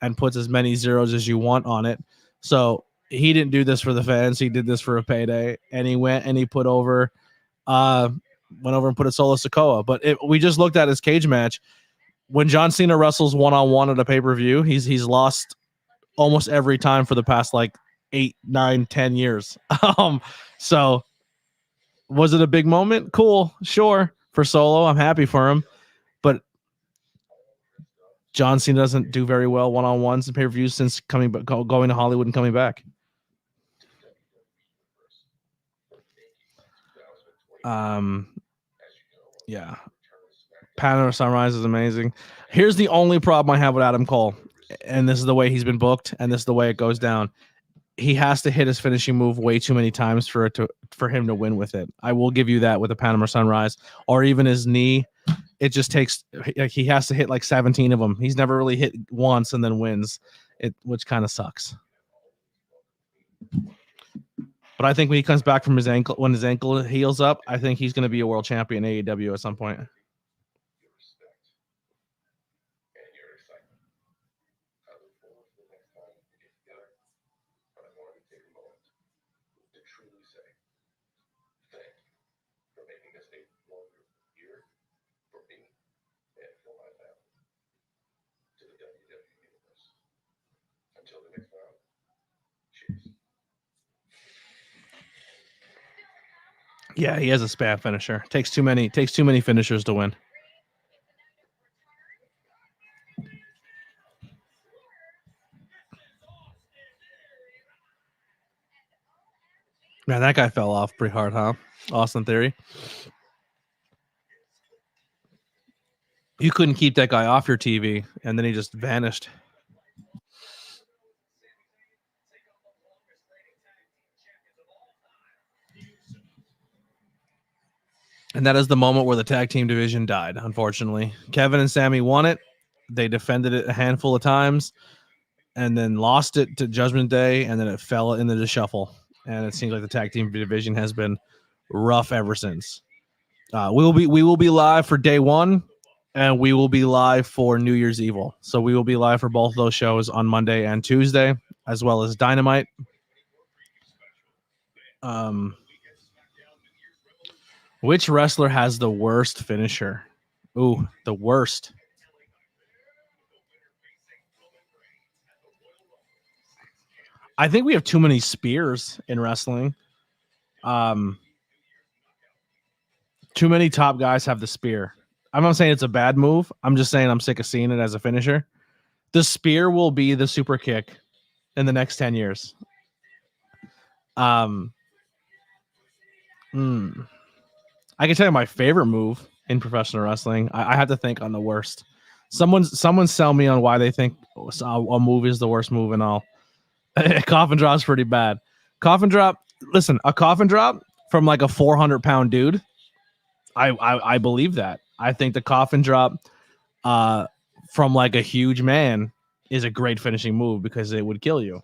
and puts as many zeros as you want on it. So he didn't do this for the fans. He did this for a payday, and he went and he went over and put a Solo Sikoa. But we just looked at his cage match. When John Cena wrestles one-on-one at a pay-per-view, he's lost almost every time for the past 8, 9, 10 years. So was it a big moment? Cool, sure. For Solo, I'm happy for him. But John Cena doesn't do very well one-on-ones and pay-per-views since going to Hollywood and coming back. Yeah. Panama Sunrise is amazing. Here's the only problem I have with Adam Cole, and this is the way he's been booked, and this is the way it goes down. He has to hit his finishing move way too many times for him to win with it. I will give you that with the Panama Sunrise, or even his knee. It just takes he has to hit 17 of them. He's never really hit once and then wins it, which kind of sucks. But I think when he comes back from when his ankle heals up, I think he's going to be a world champion in AEW at some point. Yeah, he has a spam finisher. Takes too many finishers to win. Man, that guy fell off pretty hard, huh? Austin Theory. You couldn't keep that guy off your TV, and then he just vanished. And that is the moment where the tag team division died, unfortunately. Kevin and Sammy won it. They defended it a handful of times and then lost it to Judgment Day, and then it fell into the shuffle. And it seems like the tag team division has been rough ever since. We will be live for day one, and we will be live for New Year's Evil. So we will be live for both those shows on Monday and Tuesday, as well as Dynamite. Which wrestler has the worst finisher? Ooh, the worst. I think we have too many spears in wrestling. Too many top guys have the spear. I'm not saying it's a bad move. I'm just saying I'm sick of seeing it as a finisher. The spear will be the super kick in the next 10 years. I can tell you my favorite move in professional wrestling. I have to think on the worst. Someone sell me on why they think a move is the worst move and all. Coffin drop is pretty bad. Coffin drop. Listen, a coffin drop from a 400-pound dude. I believe that. I think the coffin drop from a huge man is a great finishing move because it would kill you.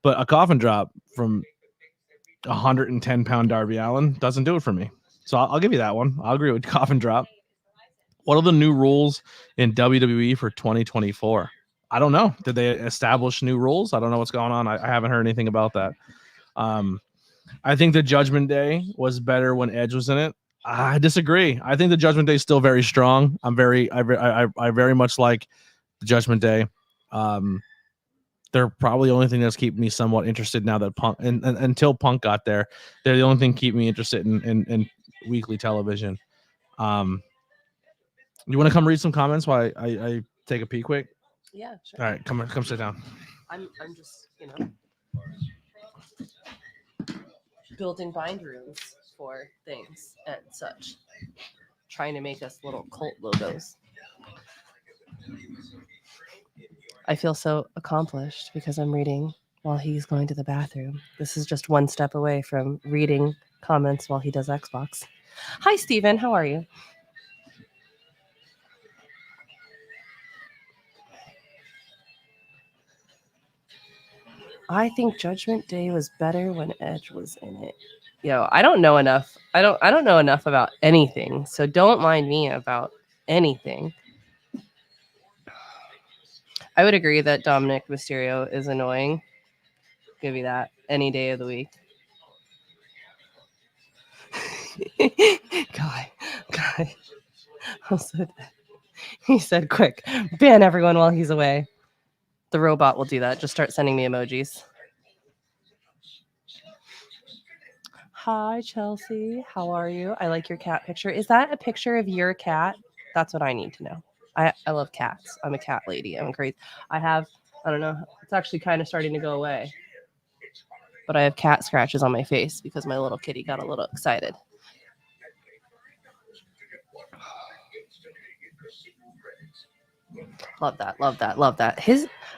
But a coffin drop from 110-pound Darby Allin doesn't do it for me. So I'll give you that one. I'll agree with coffin drop. What are the new rules in WWE for 2024? I don't know. Did they establish new rules? I don't know what's going on. I haven't heard anything about that. I think the Judgment Day was better when Edge was in it. I disagree. I think the Judgment Day is still very strong. I very much like the Judgment Day. They're probably the only thing that's keeping me somewhat interested now that Punk and until Punk got there, they're the only thing keep me interested in weekly television. You want to come read some comments while I take a pee quick? Yeah, sure. All right, come sit down. I'm just, building bind rooms for things and such. Trying to make us little cult logos. I feel so accomplished because I'm reading while he's going to the bathroom. This is just one step away from reading comments while he does Xbox. Hi, Steven. How are you? I think Judgment Day was better when Edge was in it. Yo, I don't know enough. I don't know enough about anything, so don't mind me about anything. I would agree that Dominic Mysterio is annoying. Give you that any day of the week. Guy. I'm so dead. He said, quick, ban everyone while he's away. The robot will do that. Just start sending me emojis. Hi, Chelsea. How are you? I like your cat picture. Is that a picture of your cat? That's what I need to know. I love cats. I'm a cat lady. I'm crazy. I don't know. It's actually kind of starting to go away. But I have cat scratches on my face because my little kitty got a little excited. Love that.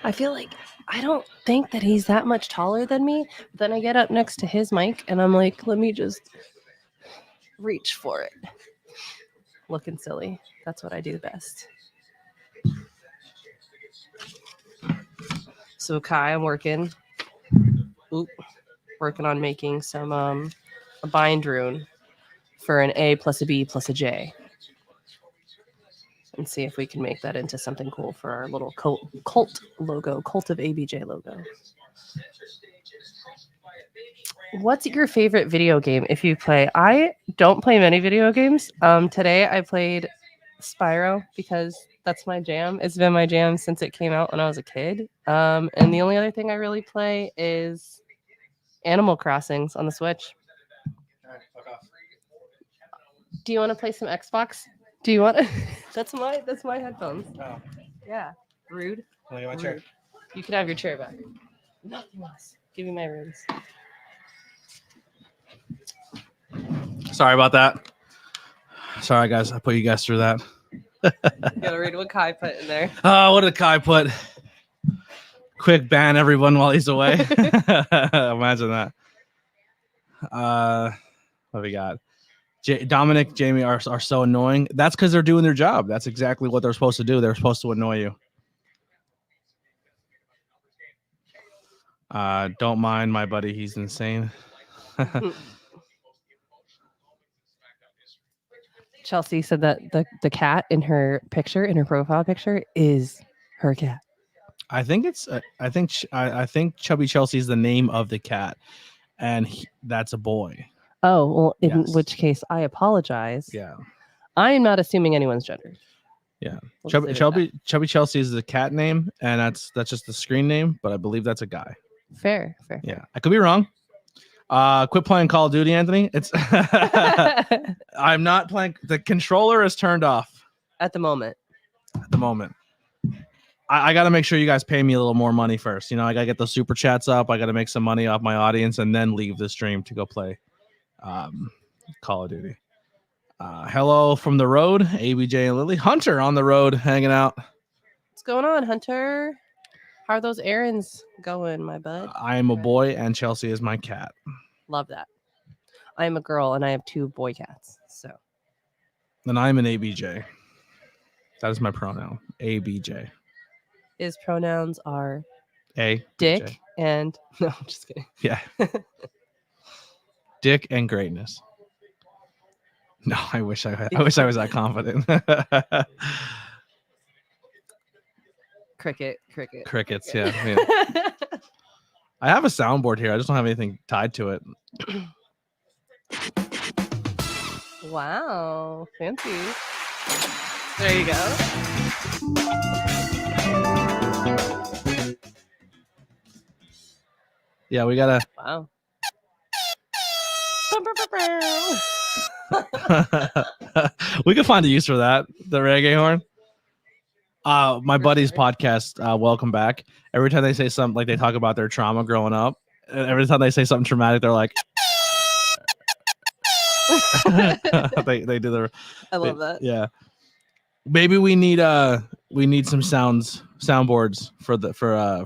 I feel like I don't think that he's that much taller than me. But then I get up next to his mic and I'm like, let me just reach for it. Looking silly. That's what I do best. So Kai, I'm working on making some a bind rune for an A plus a B plus a J. And see if we can make that into something cool for our little cult logo, Cult of ABJ logo. What's your favorite video game if you play? I don't play many video games. Today I played Spyro because that's my jam. It's been my jam since it came out when I was a kid. And the only other thing I really play is Animal Crossings on the Switch. All right, fuck off. Do you want to play some Xbox? Do you want to? That's my headphones. Oh. Yeah. Rude. Can I get my chair? You can have your chair back. Nothing else. Give me my rooms. Sorry about that. Sorry, guys. I put you guys through that. You gotta read what Kai put in there. Oh, what did Kai put? Quick ban everyone while he's away. Imagine that. What we got? Dominic, Jamie are so annoying. That's because they're doing their job. That's exactly what they're supposed to do. They're supposed to annoy you. Don't mind my buddy. He's insane. Chelsea said that the cat in her picture, in her profile picture, is her cat. I think I think Chubby Chelsea is the name of the cat, and that's a boy. Oh, well, in which case I apologize. Yeah. I am not assuming anyone's gender. Yeah. Chubby Chelsea is the cat name, and that's just the screen name, but I believe that's a guy. Fair. Yeah. I could be wrong. Quit playing Call of Duty, Anthony. It's I'm not playing. The controller is turned off. At the moment. I got to make sure you guys pay me a little more money first. You know, I got to get those super chats up. I got to make some money off my audience and then leave the stream to go play Call of Duty. Hello from the road, ABJ and Lily. Hunter on the road hanging out. What's going on, Hunter? How are those errands going, my bud? I am a boy and Chelsea is my cat. Love that. I am a girl and I have 2 boy cats. So. Then I'm an ABJ. That is my pronoun. ABJ. His pronouns are A, dick BJ. and no, I'm just kidding. Yeah. Dick and greatness. No, I wish I was that confident. Cricket. Crickets, yeah. I have a soundboard here. I just don't have anything tied to it. Wow, fancy. There you go. Yeah, we gotta. Wow. We could find a use for that. The reggae horn. My buddy's podcast, Welcome Back. Every time they say something, like they talk about their trauma growing up, and every time they say something traumatic, they're like, they do their. I love that. Yeah. Maybe we need some soundboards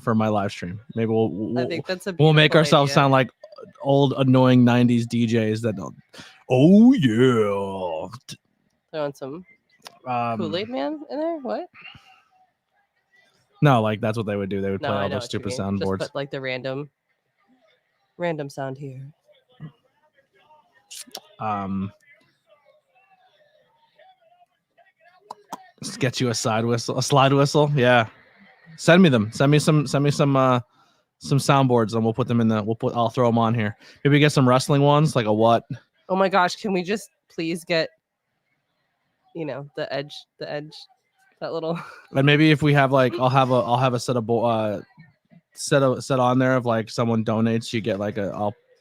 for my live stream. Maybe I think that's a we'll make ourselves idea. sound like old annoying 90s DJs that don't. Oh yeah. Throwing some Kool-Aid Man in there. What? No, like that's what they would do. They would play I all know those what you stupid mean. soundboards. Just put like the random sound here. Let's get you a slide whistle. Yeah. Send me them. Send me some soundboards and we'll put them in I'll throw them on here. Maybe get some wrestling ones, like a what? Oh my gosh, can we just please get the edge, that little. And maybe if we have like I'll have a set of set on there of like someone donates, you get like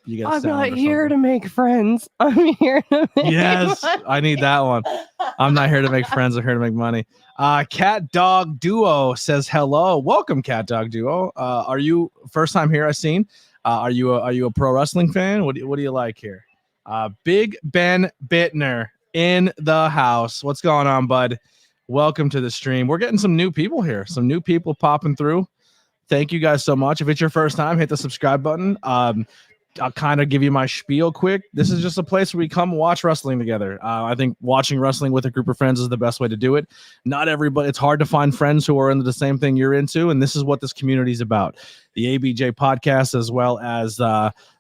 you get a I'm sound not or here something. to make friends. I'm here to make Yes, money. I need that one. I'm not here to make friends. I'm here to make money. Cat Dog Duo says hello. Welcome, Cat Dog Duo. Are you first time here? I've seen. Are you a pro wrestling fan? What do you like here? Big Ben Bittner in the house. What's going on, bud? Welcome to the stream. We're getting some new people here. Some new people popping through. Thank you guys so much. If it's your first time, hit the subscribe button. I'll kind of give you my spiel quick. This is just a place where we come watch wrestling together. I think watching wrestling with a group of friends is the best way to do it. Not everybody, it's hard to find friends who are into the same thing you're into, and this is what this community is about. The ABJ podcast, as well as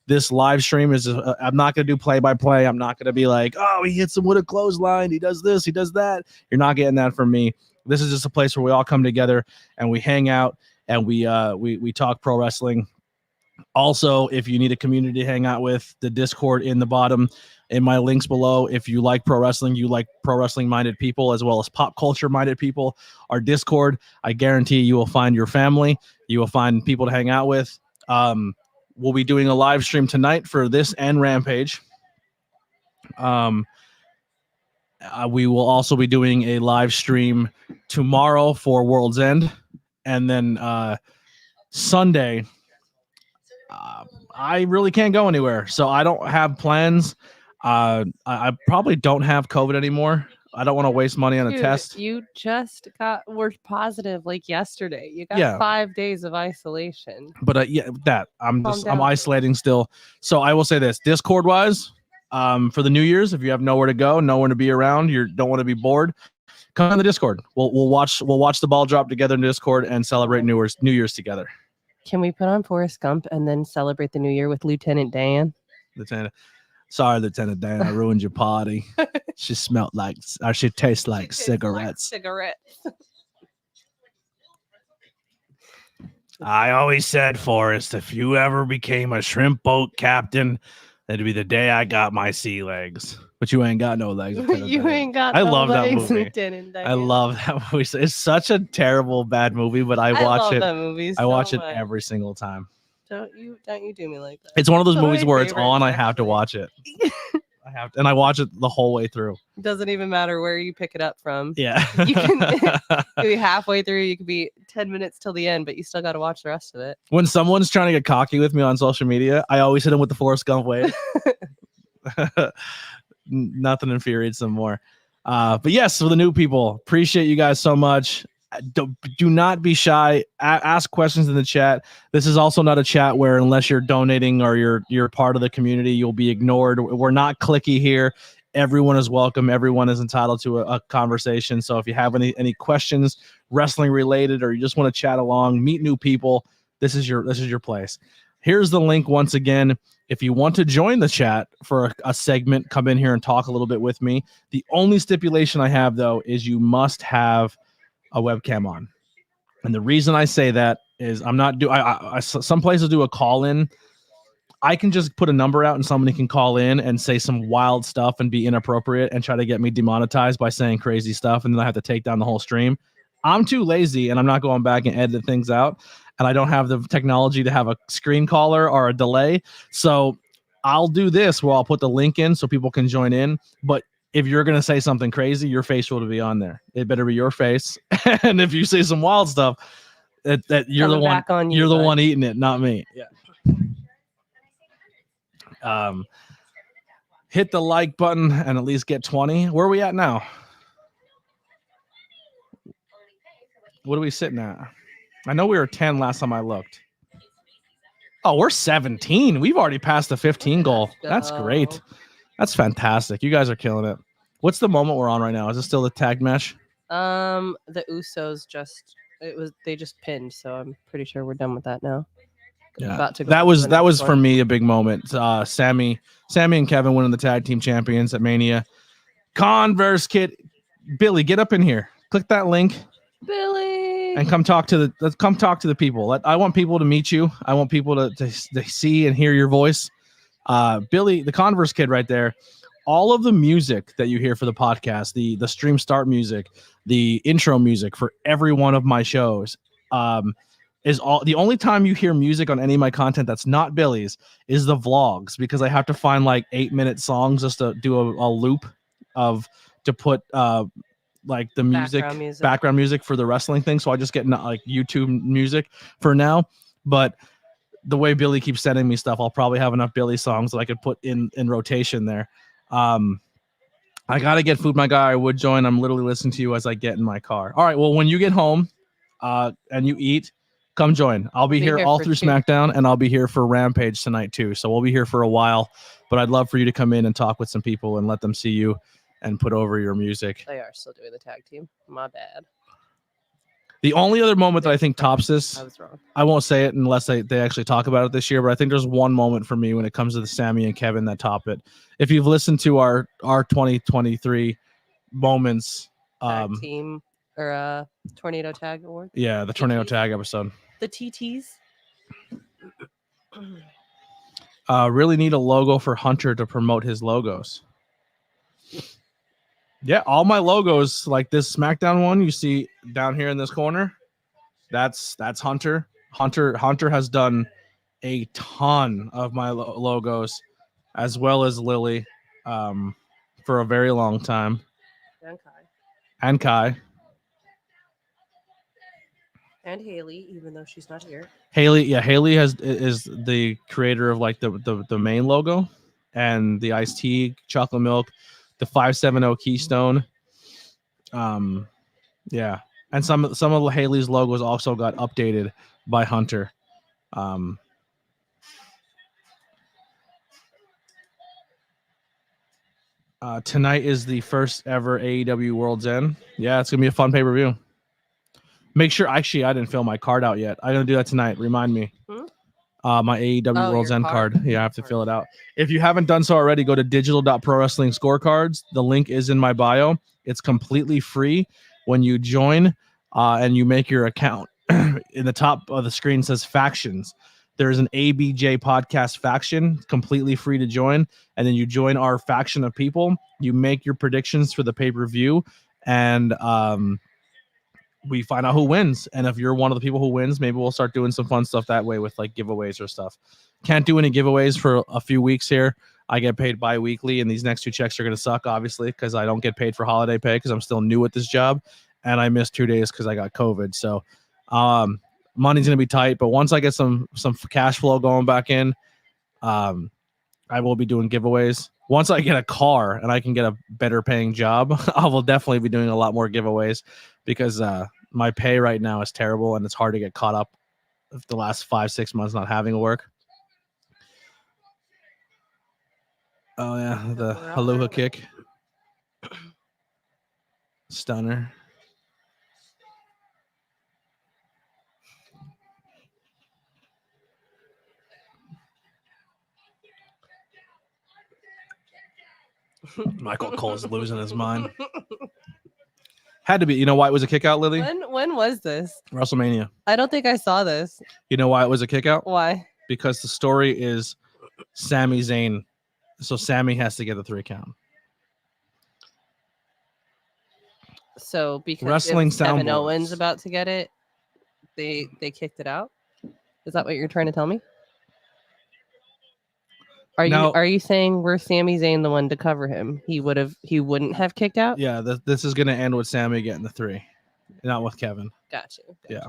this live stream, is I'm not going to do play-by-play. I'm not going to be like, oh, he hits him with a clothesline. He does this. He does that. You're not getting that from me. This is just a place where we all come together and we hang out and we talk pro wrestling. Also, if you need a community to hang out with, the Discord in the bottom, in my links below. If you like pro wrestling, you like pro wrestling minded people as well as pop culture minded people. Our Discord, I guarantee you will find your family. You will find people to hang out with. We'll be doing a live stream tonight for this and Rampage. We will also be doing a live stream tomorrow for World's End, and then Sunday. I really can't go anywhere, so I don't have plans. I probably don't have COVID anymore. I don't want to waste money on a test. You just were positive like yesterday. You got 5 days of isolation. But I'm isolating still. So I will say this: Discord wise, for the New Year's, if you have nowhere to go, nowhere to be around, you don't want to be bored, come on the Discord. We'll watch the ball drop together in Discord and celebrate New Year's together. Can we put on Forrest Gump and then celebrate the New Year with Lieutenant Dan? Sorry, Lieutenant Dan, I ruined your party. She tastes like cigarettes. I always said, Forrest, if you ever became a shrimp boat captain, it'd be the day I got my sea legs. But you ain't got no legs. You ain't got. I love that movie. Lieutenant Dan. I love that movie. It's such a terrible, bad movie, but I watch it. That movie I watch it every single time. Don't you do me like that. It's one of those movies where it's on. I have to watch it. And I watch it the whole way through. It doesn't even matter where you pick it up from. Yeah. You can be halfway through. You could be 10 minutes till the end, but you still got to watch the rest of it. When someone's trying to get cocky with me on social media, I always hit them with the Forrest Gump wave. Nothing infuriates them more. But yes, for the new people, appreciate you guys so much. Do not be shy. Ask questions in the chat. This is also not a chat where unless you're donating or you're part of the community, you'll be ignored. We're not cliquey here. Everyone is welcome. Everyone is entitled to a conversation. So if you have any questions, wrestling related, or you just want to chat along, meet new people, this is your place. Here's the link once again. If you want to join the chat for a segment, come in here and talk a little bit with me. The only stipulation I have, though, is you must have a webcam on. And the reason I say that is I'm not some places do a call in. I can just put a number out and somebody can call in and say some wild stuff and be inappropriate and try to get me demonetized by saying crazy stuff. And then I have to take down the whole stream. I'm too lazy and I'm not going back and edit things out. And I don't have the technology to have a screen caller or a delay. So I'll do this where I'll put the link in so people can join in. But if you're going to say something crazy, your face will be on there. It better be your face. And if you say some wild stuff, that you're the one, you're the one eating it, not me. Yeah. Hit the like button and at least get 20. Where are we at now? What are we sitting at? I know we were 10 last time I looked. Oh, we're 17. We've already passed the 15 goal. That's great. That's fantastic. You guys are killing it. What's the moment we're on right now? Is it still the tag match? The Usos they just pinned, so I'm pretty sure we're done with that now. Yeah, that was for me a big moment. Sammy and Kevin winning the tag team champions at Mania. Converse Kid, Billy, get up in here. Click that link, Billy, and come talk to the people. I want people to meet you. I want people to see and hear your voice. Billy, the Converse Kid, right there. All of the music that you hear for the podcast, the stream start music, the intro music for every one of my shows. Is all the only time you hear music on any of my content that's not Billy's is the vlogs, because I have to find like 8-minute songs just to do a loop to put like the background music for the wrestling thing. So I just get like YouTube music for now. But the way Billy keeps sending me stuff, I'll probably have enough Billy songs that I could put in rotation there. I gotta get food, my guy. I would join. I'm literally listening to you as I get in my car. All right. Well, when you get home and you eat, come join. I'll be here all through SmackDown, and I'll be here for Rampage tonight too. So we'll be here for a while, but I'd love for you to come in and talk with some people and let them see you and put over your music. They are still doing the tag team. My bad. The only other moment that I think tops this, I was wrong. I won't say it unless they actually talk about it this year, but I think there's one moment for me when it comes to the Sammy and Kevin that top it. If you've listened to our 2023 moments, tag team or Tornado Tag Award. Yeah, the Tornado Tag episode. The TTs. Really need a logo for Hunter to promote his logos. Yeah, all my logos, like this SmackDown one you see down here in this corner, that's Hunter. Hunter has done a ton of my logos, as well as Lily, for a very long time. And Kai. And Haley, even though she's not here. Haley is the creator of like the main logo and the iced tea, chocolate milk, the 570 Keystone. Yeah. And some of Haley's logos also got updated by Hunter. Tonight is the first ever AEW World's End. Yeah, it's gonna be a fun pay-per-view. Make sure, actually, I didn't fill my card out yet. I'm gonna do that tonight. Remind me. My AEW World's End card. Yeah, I have to fill it out. If you haven't done so already, go to digital.pro-wrestling scorecards. The link is in my bio. It's completely free. When you join and you make your account, in the top of the screen says factions. There's an ABJ podcast faction, completely free to join. And then you join our faction of people. You make your predictions for the pay-per-view. And we find out who wins. And if you're one of the people who wins, maybe we'll start doing some fun stuff that way with like giveaways or stuff. Can't do any giveaways for a few weeks here. I get paid bi-weekly, and these next 2 checks are going to suck, obviously, because I don't get paid for holiday pay because I'm still new at this job. And I missed 2 days because I got COVID. So money's going to be tight. But once I get some cash flow going back in, I will be doing giveaways. Once I get a car and I can get a better paying job, I will definitely be doing a lot more giveaways, because my pay right now is terrible and it's hard to get caught up the last 5-6 months not having work. Oh yeah, the Aloha kick. Stunner. Michael Cole's losing his mind. Had to be. You know why it was a kick out, Lily? When was this? WrestleMania. I don't think I saw this. You know why it was a kick out? Why? Because the story is Sami Zayn. So Sami has to get a 3 count. So because Wrestling Kevin soundboards. Owens about to get it, they kicked it out. Is that what you're trying to tell me? Are you saying we're Sami Zayn the one to cover him? He wouldn't have kicked out? Yeah, this is gonna end with Sami getting the 3, not with Kevin. Gotcha. Yeah.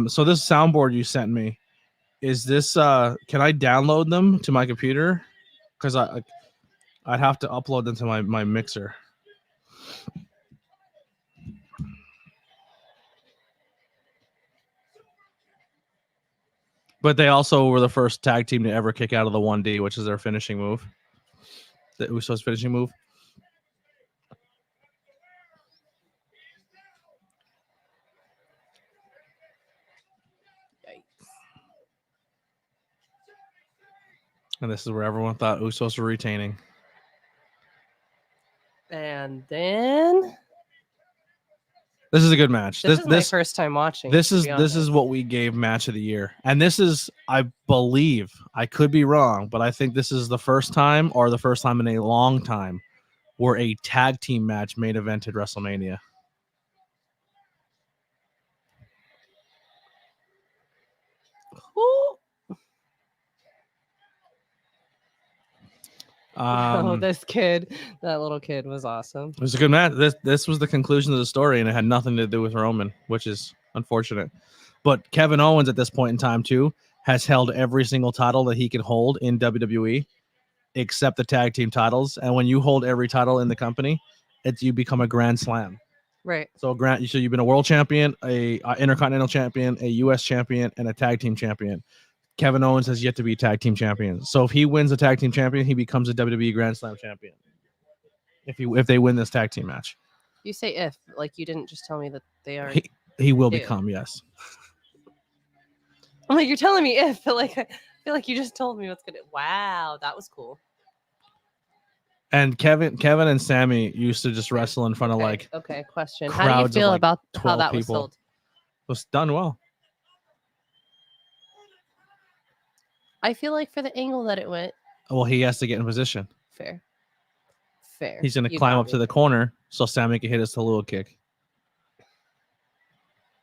So this soundboard you sent me, is this can I download them to my computer? Because I'd have to upload them to my mixer. But they also were the first tag team to ever kick out of the 1D, which is their finishing move. The Usos' finishing move. Yikes. And this is where everyone thought Usos were retaining. And then This is a good match. this is my first time watching. This to is be honest. what we gave match of the year. And this is, I believe, I could be wrong, but I think this is the first time or the first time in a long time where a tag team match main evented WrestleMania. Ooh. That little kid was awesome. It was a good match. This was the conclusion of the story, and it had nothing to do with Roman, which is unfortunate. But Kevin Owens at this point in time too has held every single title that he can hold in WWE, except the tag team titles. And when you hold every title in the company, you become a Grand Slam. Right. So you've been a world champion, a intercontinental champion, a U.S. champion, and a tag team champion. Kevin Owens has yet to be tag team champion. So if he wins a tag team champion, he becomes a WWE Grand Slam champion. If they win this tag team match. You say if, like you didn't just tell me that they are. He will become, yes. I'm like, you're telling me if, but like I feel like you just told me what's gonna. Wow, that was cool. And Kevin and Sami used to just wrestle in front of Okay, question. How do you crowds of, feel like, about how 12 that was people. sold? It was done well. I feel like for the angle that it went, Well, he has to get in position. fair. He's going to You climb got up me. to the corner so Sami can hit his Tallulah kick.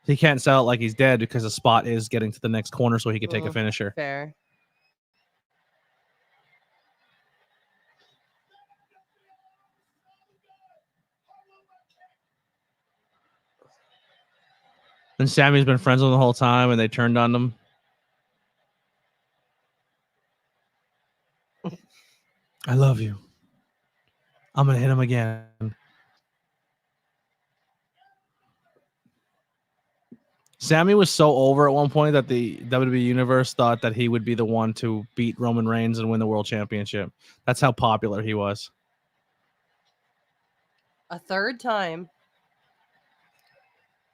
He can't sell it like he's dead because the spot is getting to the next corner so he can take a finisher. Fair. And Sami's been friends with him the whole time, and they turned on him. I love you. I'm going to hit him again. Sami was so over at one point that the WWE Universe thought that he would be the one to beat Roman Reigns and win the World Championship. That's how popular he was. A third time.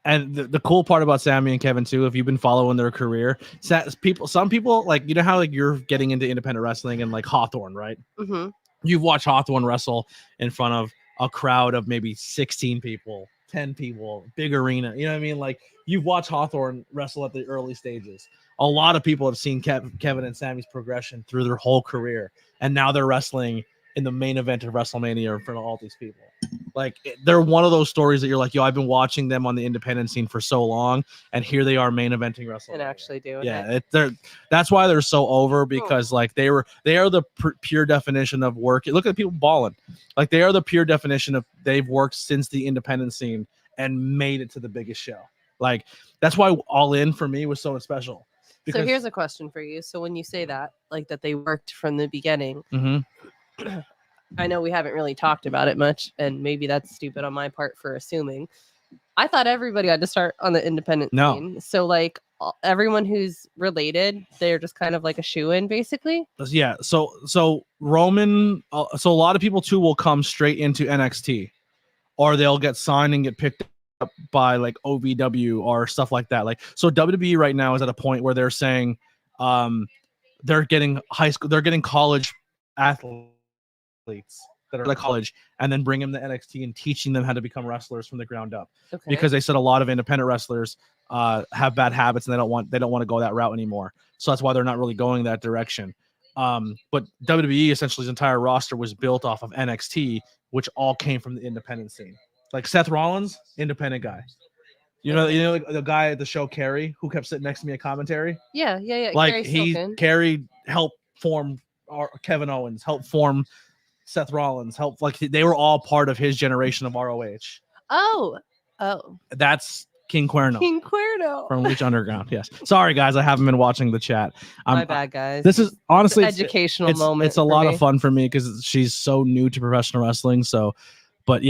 And the cool part about Sami and Kevin too, if you've been following their career, some people like, you know how like you're getting into independent wrestling and like Hawthorne, right? Mm-hmm. You've watched Hawthorne wrestle in front of a crowd of maybe 16 people, 10 people, big arena. You know what I mean? Like you've watched Hawthorne wrestle at the early stages. A lot of people have seen Kevin and Sami's progression through their whole career, and now they're wrestling in the main event of WrestleMania in front of all these people. Like they're one of those stories that you're like, yo, I've been watching them on the independent scene for so long, and here they are main eventing WrestleMania. And actually doing it. That's why they're so over, because like they are the pure definition of work. Look at people balling. Like they are the pure definition of they've worked since the independent scene and made it to the biggest show. Like that's why All In for me was so special. So here's a question for you. So when you say that, like that they worked from the beginning, I know we haven't really talked about it much, and maybe that's stupid on my part for assuming. I thought everybody had to start on the independent scene. So everyone who's related, they're just kind of like a shoe-in, basically. Yeah. So Roman. So a lot of people too will come straight into NXT, or they'll get signed and get picked up by like OVW or stuff like that. Like so, WWE right now is at a point where they're saying, they're getting college athletes that are at college, and then bring them to NXT and teaching them how to become wrestlers from the ground up. Okay. Because they said a lot of independent wrestlers have bad habits and they don't want to go that route anymore. So that's why they're not really going that direction. But WWE essentially's entire roster was built off of NXT, which all came from the independent scene. Like Seth Rollins, independent guy. You know like the guy at the show, Kerry, who kept sitting next to me at commentary. Yeah. Like Kerry helped form Kevin Owens, helped form Seth Rollins, they were all part of his generation of ROH. Oh, that's King Cuerno. King Cuerno From Lucha Underground. Yes. Sorry, guys, I haven't been watching the chat. My bad, guys. This is honestly it's educational moment. It's a lot of fun for me because she's so new to professional wrestling. So, but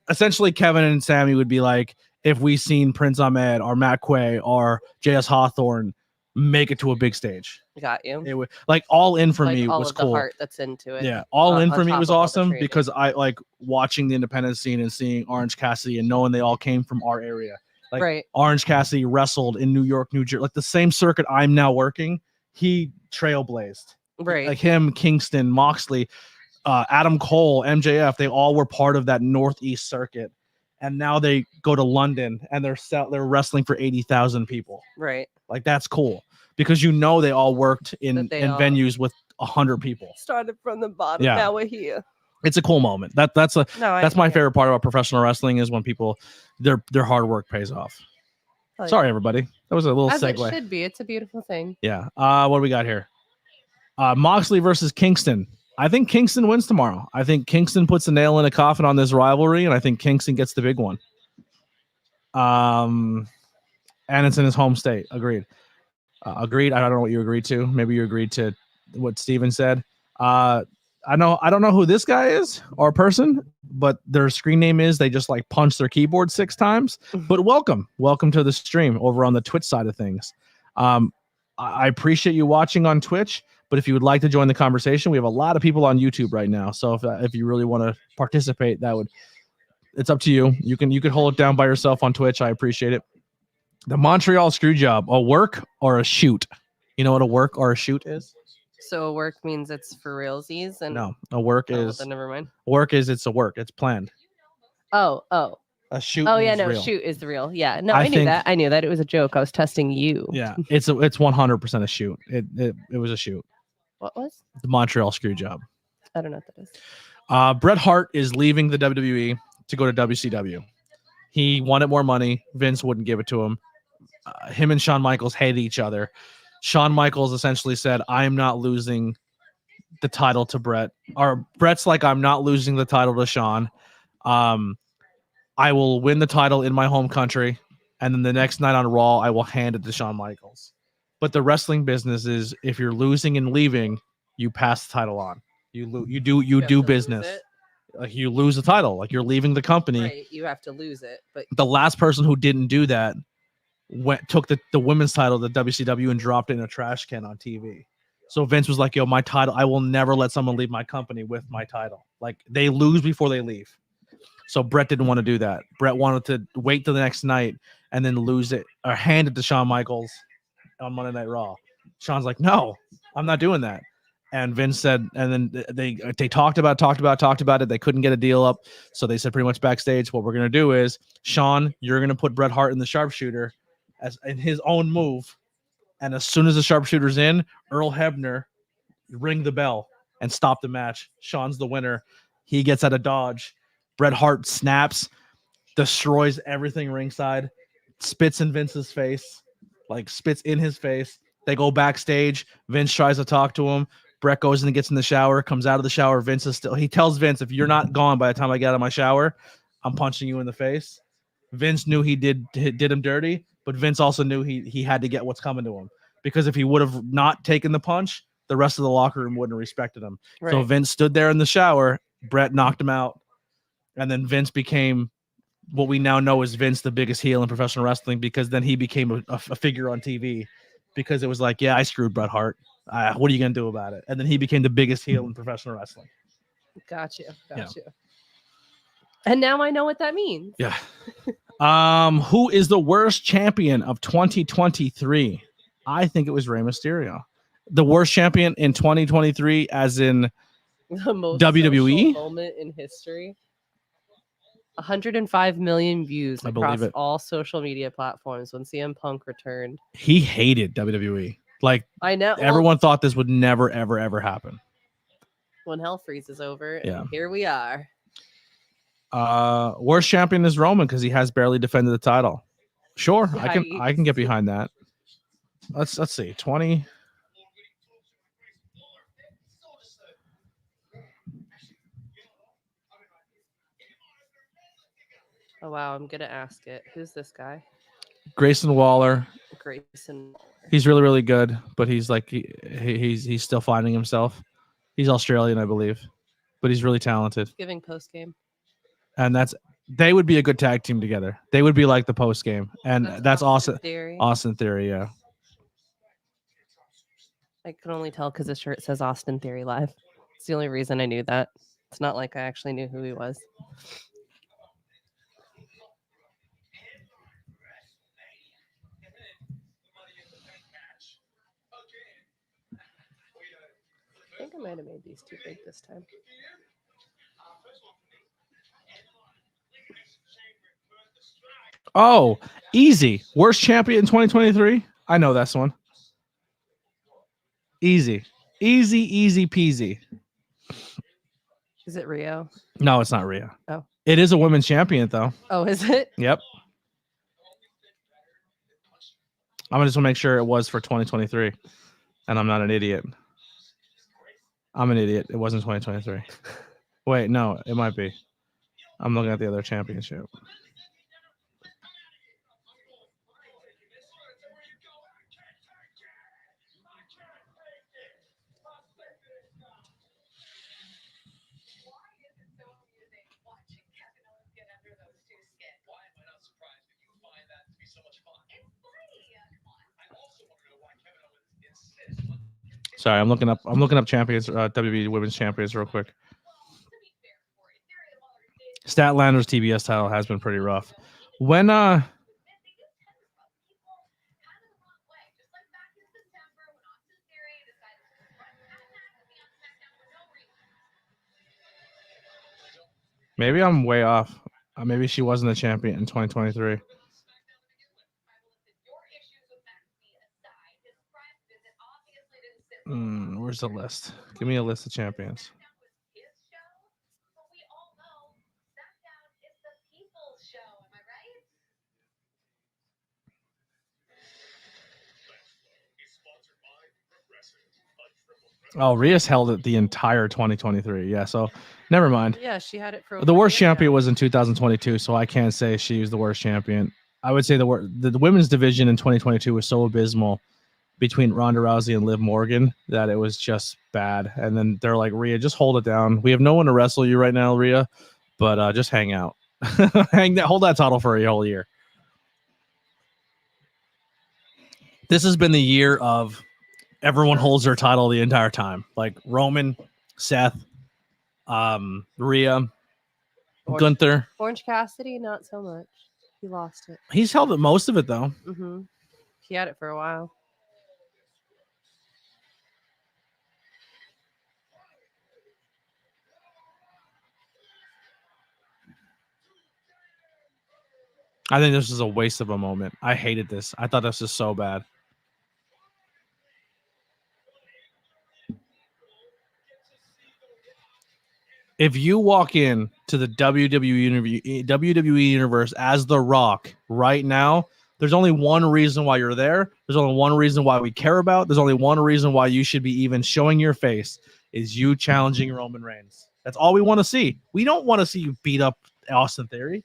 essentially, Kevin and Sammy would be like, if we seen Prince Ahmed or Matt Quay or J.S. Hawthorne make it to a big stage. Got you. It would All In for like me all was of cool. The heart that's into it. Yeah, All In for me was awesome the because I like watching the independent scene and seeing Orange Cassidy and knowing they all came from our area. Like right. Orange Cassidy wrestled in New York, New Jersey, like the same circuit I'm now working. He trailblazed. Right. Like him, Kingston, Moxley, Adam Cole, MJF. They all were part of that Northeast circuit, and now they go to London and they're wrestling for 80,000 people. Right. Like that's cool because they all worked in venues with 100 people. Started from the bottom. Yeah. Now we're here. It's a cool moment. That's my favorite part about professional wrestling is when people their hard work pays off. Oh, Sorry, everybody. That was a little As segue. It should be. It's a beautiful thing. Yeah. What do we got here? Moxley versus Kingston. I think Kingston wins tomorrow. I think Kingston puts a nail in a coffin on this rivalry, and I think Kingston gets the big one. And it's in his home state. Agreed. Agreed. I don't know what you agreed to. Maybe you agreed to what Steven said. I don't know who this guy is or person, but their screen name is they just like punch their keyboard 6 times. But welcome to the stream over on the Twitch side of things. I appreciate you watching on Twitch, but if you would like to join the conversation, we have a lot of people on YouTube right now. So if you really want to participate, it's up to you. You can hold it down by yourself on Twitch. I appreciate it. The Montreal Screwjob, a work or a shoot? You know what a work or a shoot is? So a work means it's for realsies, and no, a work is. Then never mind. Work is it's a work. It's planned. Oh. A shoot. Oh yeah, no, real. Shoot is the real. Yeah, no, I knew that. I knew that it was a joke. I was testing you. Yeah, it's 100% a shoot. It was a shoot. What was? The Montreal Screwjob. I don't know what that is. Bret Hart is leaving the WWE to go to WCW. He wanted more money. Vince wouldn't give it to him. Him and Shawn Michaels hated each other. Shawn Michaels essentially said, I'm not losing the title to Bret. Or Bret's like, I'm not losing the title to Shawn. I will win the title in my home country. And then the next night on Raw, I will hand it to Shawn Michaels. But the wrestling business is if you're losing and leaving, you pass the title on. You do business. Like you lose the title. Like you're leaving the company. Right, you have to lose it. But the last person who didn't do that took the women's title to WCW and dropped it in a trash can on TV. So Vince was like, yo, my title, I will never let someone leave my company with my title. Like they lose before they leave. So Bret didn't want to do that. Bret wanted to wait till the next night and then lose it or hand it to Shawn Michaels on Monday Night Raw. Shawn's like, no, I'm not doing that. And Vince said, and then they talked about it. They couldn't get a deal up. So they said pretty much backstage, what we're going to do is, Shawn, you're going to put Bret Hart in the sharpshooter as in his own move. And as soon as the sharpshooter's in, Earl Hebner ring the bell and stop the match. Shawn's the winner. He gets out of dodge. Bret Hart snaps, destroys everything ringside, spits in Vince's face, like spits in his face. They go backstage. Vince tries to talk to him. Bret goes in and gets in the shower, comes out of the shower. Vince is still, he tells Vince, if you're not gone by the time I get out of my shower, I'm punching you in the face. Vince knew he did him dirty, but Vince also knew he had to get what's coming to him, because if he would have not taken the punch, the rest of the locker room wouldn't have respected him. Right. So Vince stood there in the shower. Bret knocked him out. And then Vince became what we now know as Vince, the biggest heel in professional wrestling, because then he became a figure on TV, because it was like, yeah, I screwed Bret Hart. What are you going to do about it? And then he became the biggest heel in professional wrestling. Gotcha. Yeah. And now I know what that means. Yeah. Who is the worst champion of 2023? I think it was Rey Mysterio. The worst champion in 2023, as in The most WWE? social moment in history. 105 million views I across believe it. all social media platforms when CM Punk returned. He hated WWE. Like, I know. everyone thought this would never, ever, ever happen. When hell freezes over, Yeah. and here we are. Worst champion is Roman because he has barely defended the title. Sure, I can get behind that. Let's see. 20. Oh wow, I'm gonna ask it. Who's this guy? Grayson Waller. Grayson. He's really, really good, but he's like he's still finding himself. He's Australian, I believe, but he's really talented. Giving post game. And they would be a good tag team together. They would be like the post game, and that's awesome. Austin Theory, yeah. I can only tell because his shirt says Austin Theory Live. It's the only reason I knew that. It's not like I actually knew who he was. I think I might have made these too big this time. Oh, easy. Worst champion in 2023? I know this one. Easy peasy. Is it Rio? No, it's not Rhea. Oh. It is a women's champion, though. Oh, is it? Yep. I'm just want to make sure it was for 2023, and I'm not an idiot. I'm an idiot. It wasn't 2023. Wait, no, it might be. I'm looking at the other championship. Sorry, I'm looking up champions, WWE Women's Champions real quick. Statlander's TBS title has been pretty rough. When maybe I'm way off. Maybe she wasn't a champion in 2023. Where's the list? Give me a list of champions. Oh, Rhea's held it the entire 2023. Yeah, so never mind. Yeah, she had it for The worst champion was in 2022, so I can't say she was the worst champion. I would say the women's division in 2022 was so abysmal between Ronda Rousey and Liv Morgan that it was just bad. And then they're like, Rhea, just hold it down. We have no one to wrestle you right now, Rhea, but just hang out. Hold that title for a whole year. This has been the year of everyone holds their title the entire time. Like Roman, Seth, Rhea, Gunther. Orange Cassidy, not so much. He lost it. He's held it most of it, though. Mm-hmm. He had it for a while. I think this is a waste of a moment. I hated this. I thought this was so bad. If you walk in to the WWE universe as The Rock right now, there's only one reason why you're there. There's only one reason why we care about. There's only one reason why you should be even showing your face is you challenging Roman Reigns. That's all we want to see. We don't want to see you beat up Austin Theory.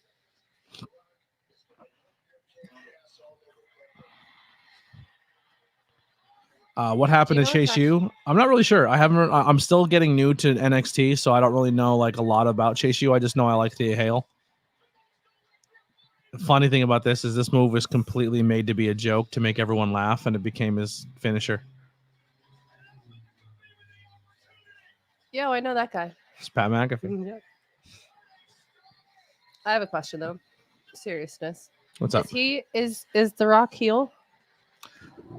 What happened to Chase U? I'm not really sure. I'm still getting new to NXT, so I don't really know like a lot about Chase U. I just know I like Thea Hale. The funny thing about this is this move was completely made to be a joke to make everyone laugh, and it became his finisher. Yeah, I know that guy. It's Pat McAfee. Yeah. I have a question though. Seriousness. What's up? Is The Rock heel?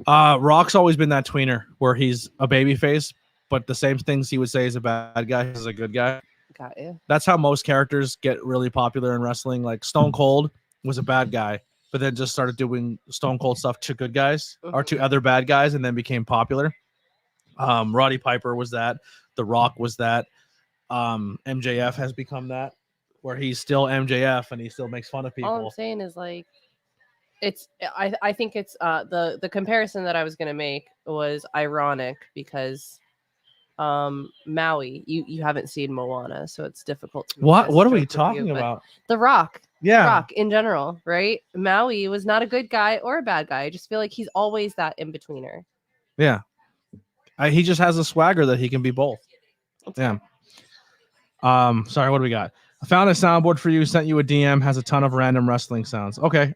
Rock's always been that tweener where he's a babyface, but the same things he would say is a bad guy is a good guy. Got you. That's how most characters get really popular in wrestling. Like Stone Cold was a bad guy, but then just started doing Stone Cold stuff to good guys or to other bad guys, and then became popular. Roddy Piper was that. The Rock was that. MJF has become that, where he's still MJF and he still makes fun of people. All I'm saying is like, I think it's the comparison that I was gonna make was ironic because Maui, you haven't seen Moana, so it's difficult to What are we joke with talking you, but about? The Rock. Yeah. Rock in general, right? Maui was not a good guy or a bad guy. I just feel like he's always that in-betweener. Yeah. He just has a swagger that he can be both. Yeah. Sorry, what do we got? I found a soundboard for you, sent you a DM, has a ton of random wrestling sounds. Okay.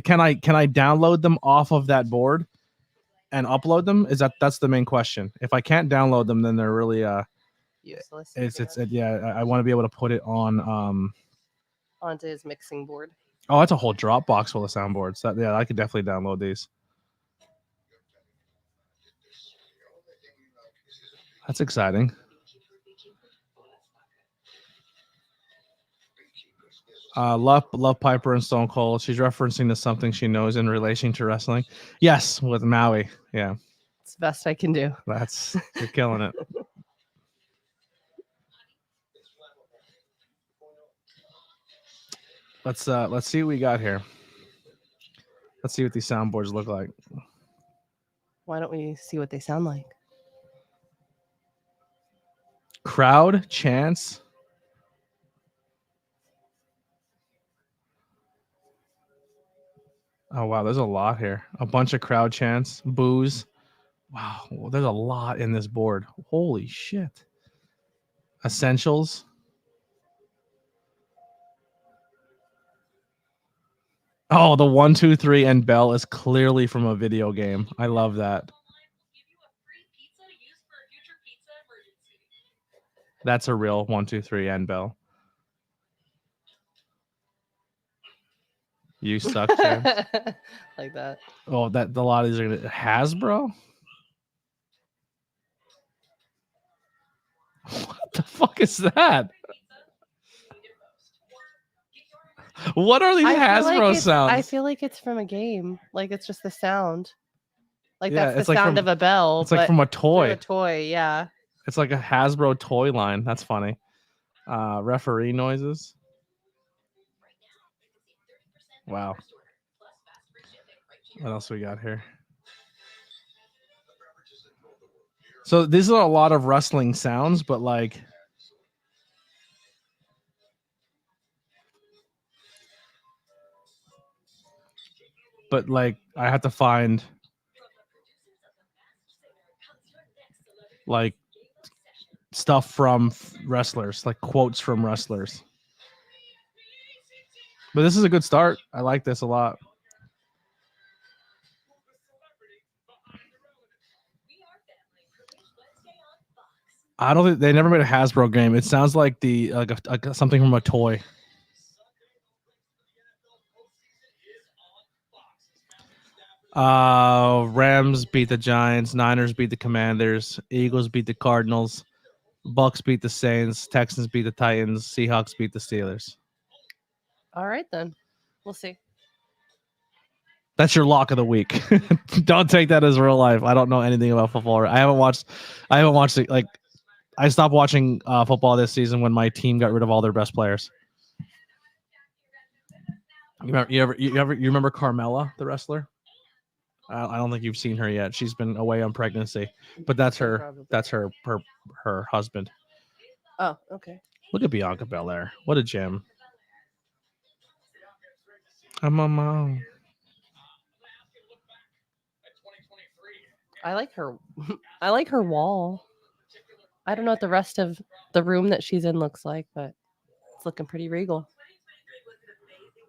Can I download them off of that board and upload them? That's the main question. If I can't download them, then they're really Useless. I want to be able to put it on onto his mixing board. Oh, that's a whole Dropbox full of soundboards. I could definitely download these. That's exciting. Love Piper and Stone Cold. She's referencing to something she knows in relation to wrestling. Yes, with Maui. Yeah, it's the best I can do. You're killing it. Let's see what we got here. Let's see what these soundboards look like. Why don't we see what they sound like? Crowd chants. Oh, wow. There's a lot here. A bunch of crowd chants, boos. Wow. There's a lot in this board. Holy shit. Essentials. Oh, the 1, 2, 3 and bell is clearly from a video game. I love that. That's a real 1, 2, 3 and bell. You suck, James. Like that. Oh, a lot of these are gonna Hasbro. What the fuck is that? What are these Hasbro sounds? I feel like it's from a game. Like it's just the sound. Like Yeah, that's the it's like sound from- of a bell. It's like from a toy. A toy, yeah. It's like a Hasbro toy line. That's funny. Referee noises. Wow. What else we got here? So these are a lot of wrestling sounds, but like I have to find like stuff from wrestlers, like quotes from wrestlers. But this is a good start. I like this a lot. I don't think they never made a Hasbro game. It sounds like something from a toy. Rams beat the Giants, Niners beat the Commanders, Eagles beat the Cardinals, Bucks beat the Saints, Texans beat the Titans, Seahawks beat the Steelers. All right then. We'll see. That's your lock of the week. Don't take that as real life. I don't know anything about football. I haven't watched it. Like I stopped watching football this season when my team got rid of all their best players. You remember Carmella, the wrestler? I don't think you've seen her yet. She's been away on pregnancy, but that's her husband. Oh, okay. Look at Bianca Belair. What a gem. I'm a mom. I like her. I like her wall. I don't know what the rest of the room that she's in looks like, but it's looking pretty regal.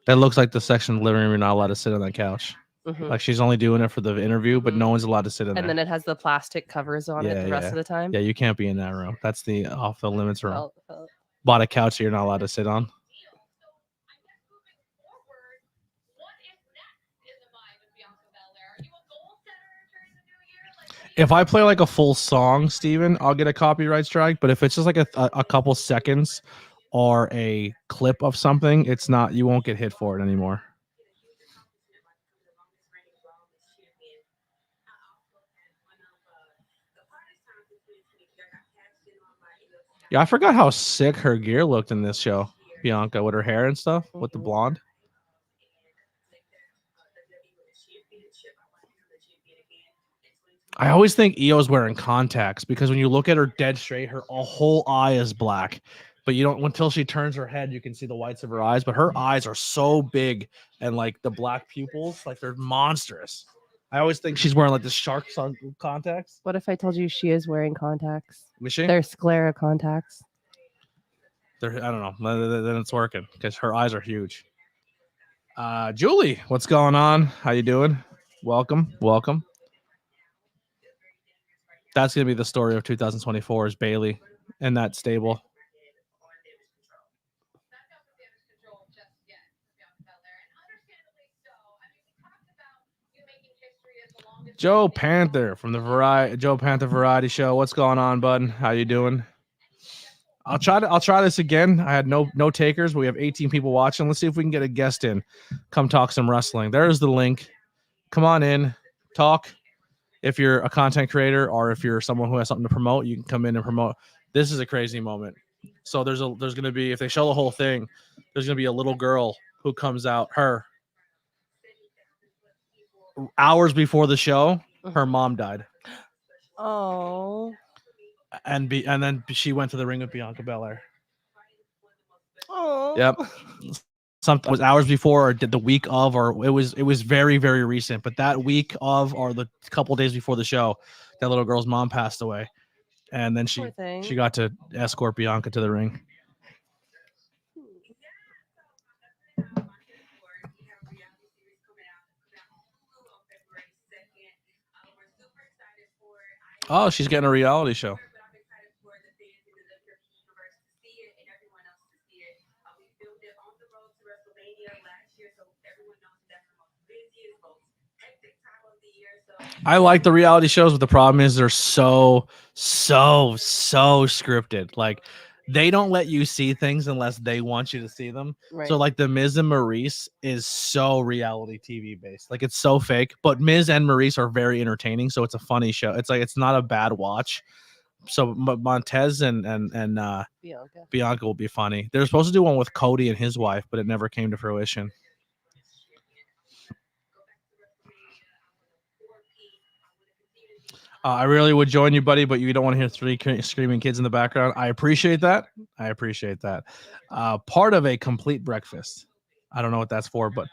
That looks like the section of the living room you're not allowed to sit on that couch. Mm-hmm. Like she's only doing it for the interview, but no one's allowed to sit in there. And then it has the plastic covers on it the rest of the time. Yeah, you can't be in that room. That's the off the limits room. Bought a couch that you're not allowed to sit on. If I play like a full song, Steven, I'll get a copyright strike. But if it's just like a couple seconds or a clip of something, it's not. You won't get hit for it anymore. Yeah, I forgot how sick her gear looked in this show, Bianca, with her hair and stuff, with the blonde. I always think Io's wearing contacts because when you look at her dead straight, her whole eye is black. But you don't until she turns her head, you can see the whites of her eyes. But her eyes are so big and like the black pupils, like they're monstrous. I always think she's wearing like the shark contacts. What if I told you she is wearing contacts? Was she? They're sclera contacts. I don't know. Then it's working because her eyes are huge. Julie, what's going on? How you doing? Welcome. That's gonna be the story of 2024 is Bailey in that stable. Joe Panther from the Joe Panther Variety Show. What's going on, bud? How you doing? I'll try this again. I had no takers, but we have 18 people watching. Let's see if we can get a guest in. Come talk some wrestling. There's the link. Come on in. Talk. If you're a content creator or if you're someone who has something to promote, you can come in and promote. This is a crazy moment. So there's going to be, if they show the whole thing, there's going to be a little girl who comes out, her hours before the show, her mom died. Oh. And then she went to the ring with Bianca Belair. Oh. Yep. Something was hours before or the week of, or it was very, very recent. But that week of or the couple days before the show, that little girl's mom passed away. And then she got to escort Bianca to the ring. Oh, she's getting a reality show. I like the reality shows, but the problem is they're so scripted. Like they don't let you see things unless they want you to see them. Right. So like the Miz and Maurice is so reality TV based. Like it's so fake, but Miz and Maurice are very entertaining. So it's a funny show. It's like, it's not a bad watch. So Montez and Bianca will be funny. They're supposed to do one with Cody and his wife, but it never came to fruition. I really would join you, buddy, but you don't want to hear 3 screaming kids in the background. I appreciate that. Part of a complete breakfast. I don't know what that's for, but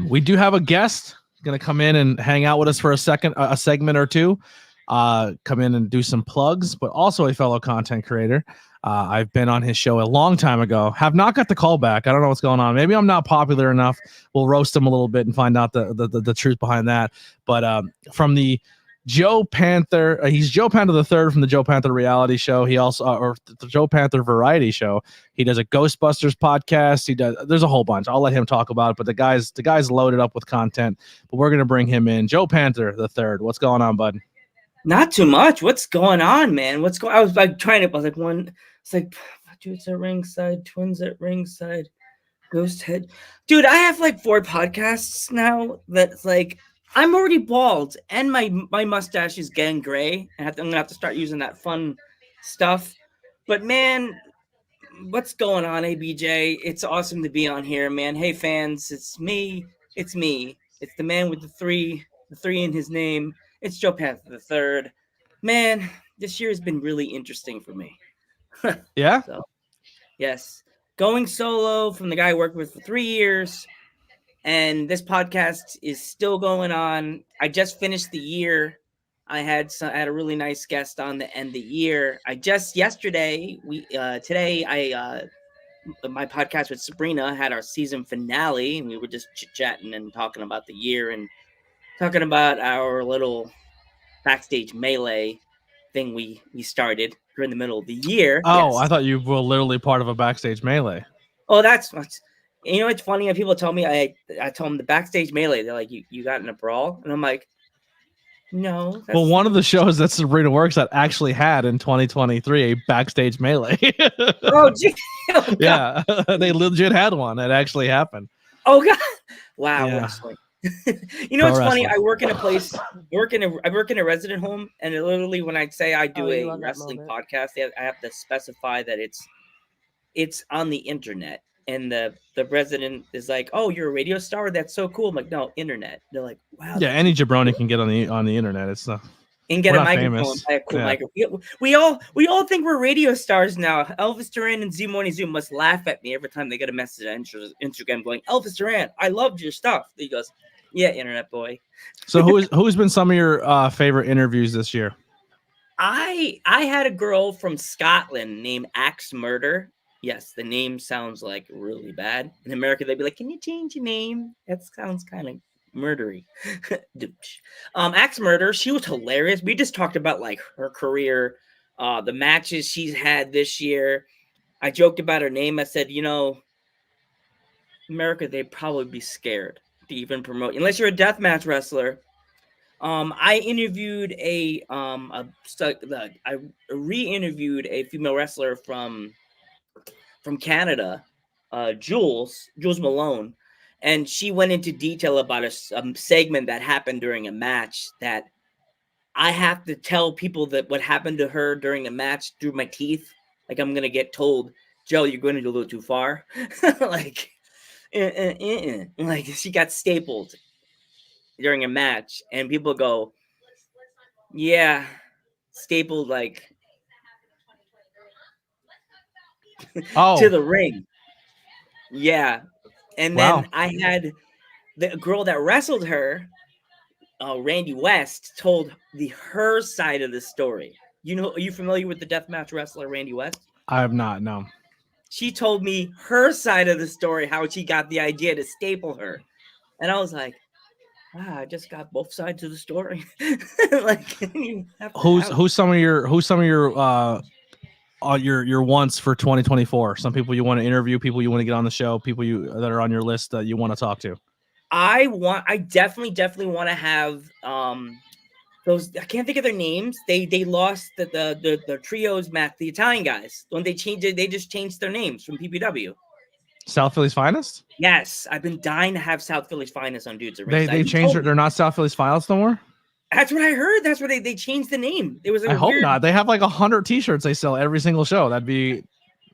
we do have a guest going to come in and hang out with us for a segment or two. Come in and do some plugs, but also a fellow content creator. I've been on his show a long time ago. Have not got the call back. I don't know what's going on. Maybe I'm not popular enough. We'll roast him a little bit and find out the truth behind that. But from the Joe Panther, he's Joe Panther the Third from the Joe Panther Reality Show. He also, or the Joe Panther Variety Show. He does a Ghostbusters podcast. There's a whole bunch. I'll let him talk about it. But the guy's loaded up with content. But we're gonna bring him in. Joe Panther the Third. What's going on, bud? Not too much. What's going on, man? I was like trying to. I was like one. It's like dudes at ringside, twins at ringside, ghost head. Dude, I have like 4 podcasts now. That's like. I'm already bald, and my mustache is getting gray. I'm gonna have to start using that fun stuff. But man, what's going on, ABJ? It's awesome to be on here, man. Hey fans, it's me. It's the man with the three in his name. It's Joe Panther the Third. Man, this year has been really interesting for me. Yeah. So, yes, going solo from the guy I worked with for 3 years. And this podcast is still going on. I just finished the year. I had a really nice guest on the end of the year. My podcast with Sabrina had our season finale, and we were just chit-chatting and talking about the year and talking about our little backstage melee thing we started during the middle of the year. Oh, yes. I thought you were literally part of a backstage melee. Oh, that's you know, it's funny when people tell me I told them the backstage melee. They're like, you got in a brawl, and I'm like, No. Well, one of the shows that Sabrina works at actually had in 2023 a backstage melee. Oh, gee. Oh, God. Yeah, they legit had one. It actually happened. Oh, God. Wow. Yeah. Wrestling. You know, Pro it's funny. wrestling. I work in a place. I work in a resident home, and literally, when I say I do Oh, you a love that wrestling moment. podcast, I have to specify that it's on the internet. And the resident is like, "Oh, you're a radio star? That's so cool." I'm like, "No, internet." They're like, "Wow." Yeah, any jabroni can get on the internet. It's And get we're a not microphone, famous. buy a cool Yeah. microphone. We all think we're radio stars now. Elvis Duran and Z Morning Zoom must laugh at me every time they get a message on Instagram going, "Elvis Duran, I loved your stuff." He goes, "Yeah, internet boy." So who's been some of your favorite interviews this year? I had a girl from Scotland named Axe Murder. Yes, the name sounds like really bad. In America, they'd be like, "Can you change your name?" That sounds kind of murdery. Axe Murder, she was hilarious. We just talked about like her career, the matches she's had this year. I joked about her name. I said, America, they'd probably be scared to even promote, unless you're a deathmatch wrestler. I interviewed I re-interviewed a female wrestler from Canada, Jules Malone, and she went into detail about a segment that happened during a match that I have to tell people that what happened to her during the match through my teeth. Like I'm gonna get told, "Joe, you're going to go a little too far." Like, like she got stapled during a match, and people go, "Yeah, stapled like to the ring." Yeah, and Wow. then I had the girl that wrestled her, Randy West, told her side of the story. Are you familiar with the deathmatch wrestler Randy West? I have not. No. She told me her side of the story, how she got the idea to staple her, and I was like, "Wow, I just got both sides of the story." Like, Who's some of your your wants for 2024? Some people you want to interview, people you want to get on the show, people that are on your list that you want to talk to. I definitely want to have those. I can't think of their names. They lost the trios match, the Italian guys. When they changed it, they just changed their names from PPW. South Philly's Finest? Yes, I've been dying to have South Philly's Finest on Dudes. They changed it. They're not South Philly's Finest no more? That's what I heard. That's where they changed the name. It was I hope not. They have like 100 t-shirts they sell every single show. That'd be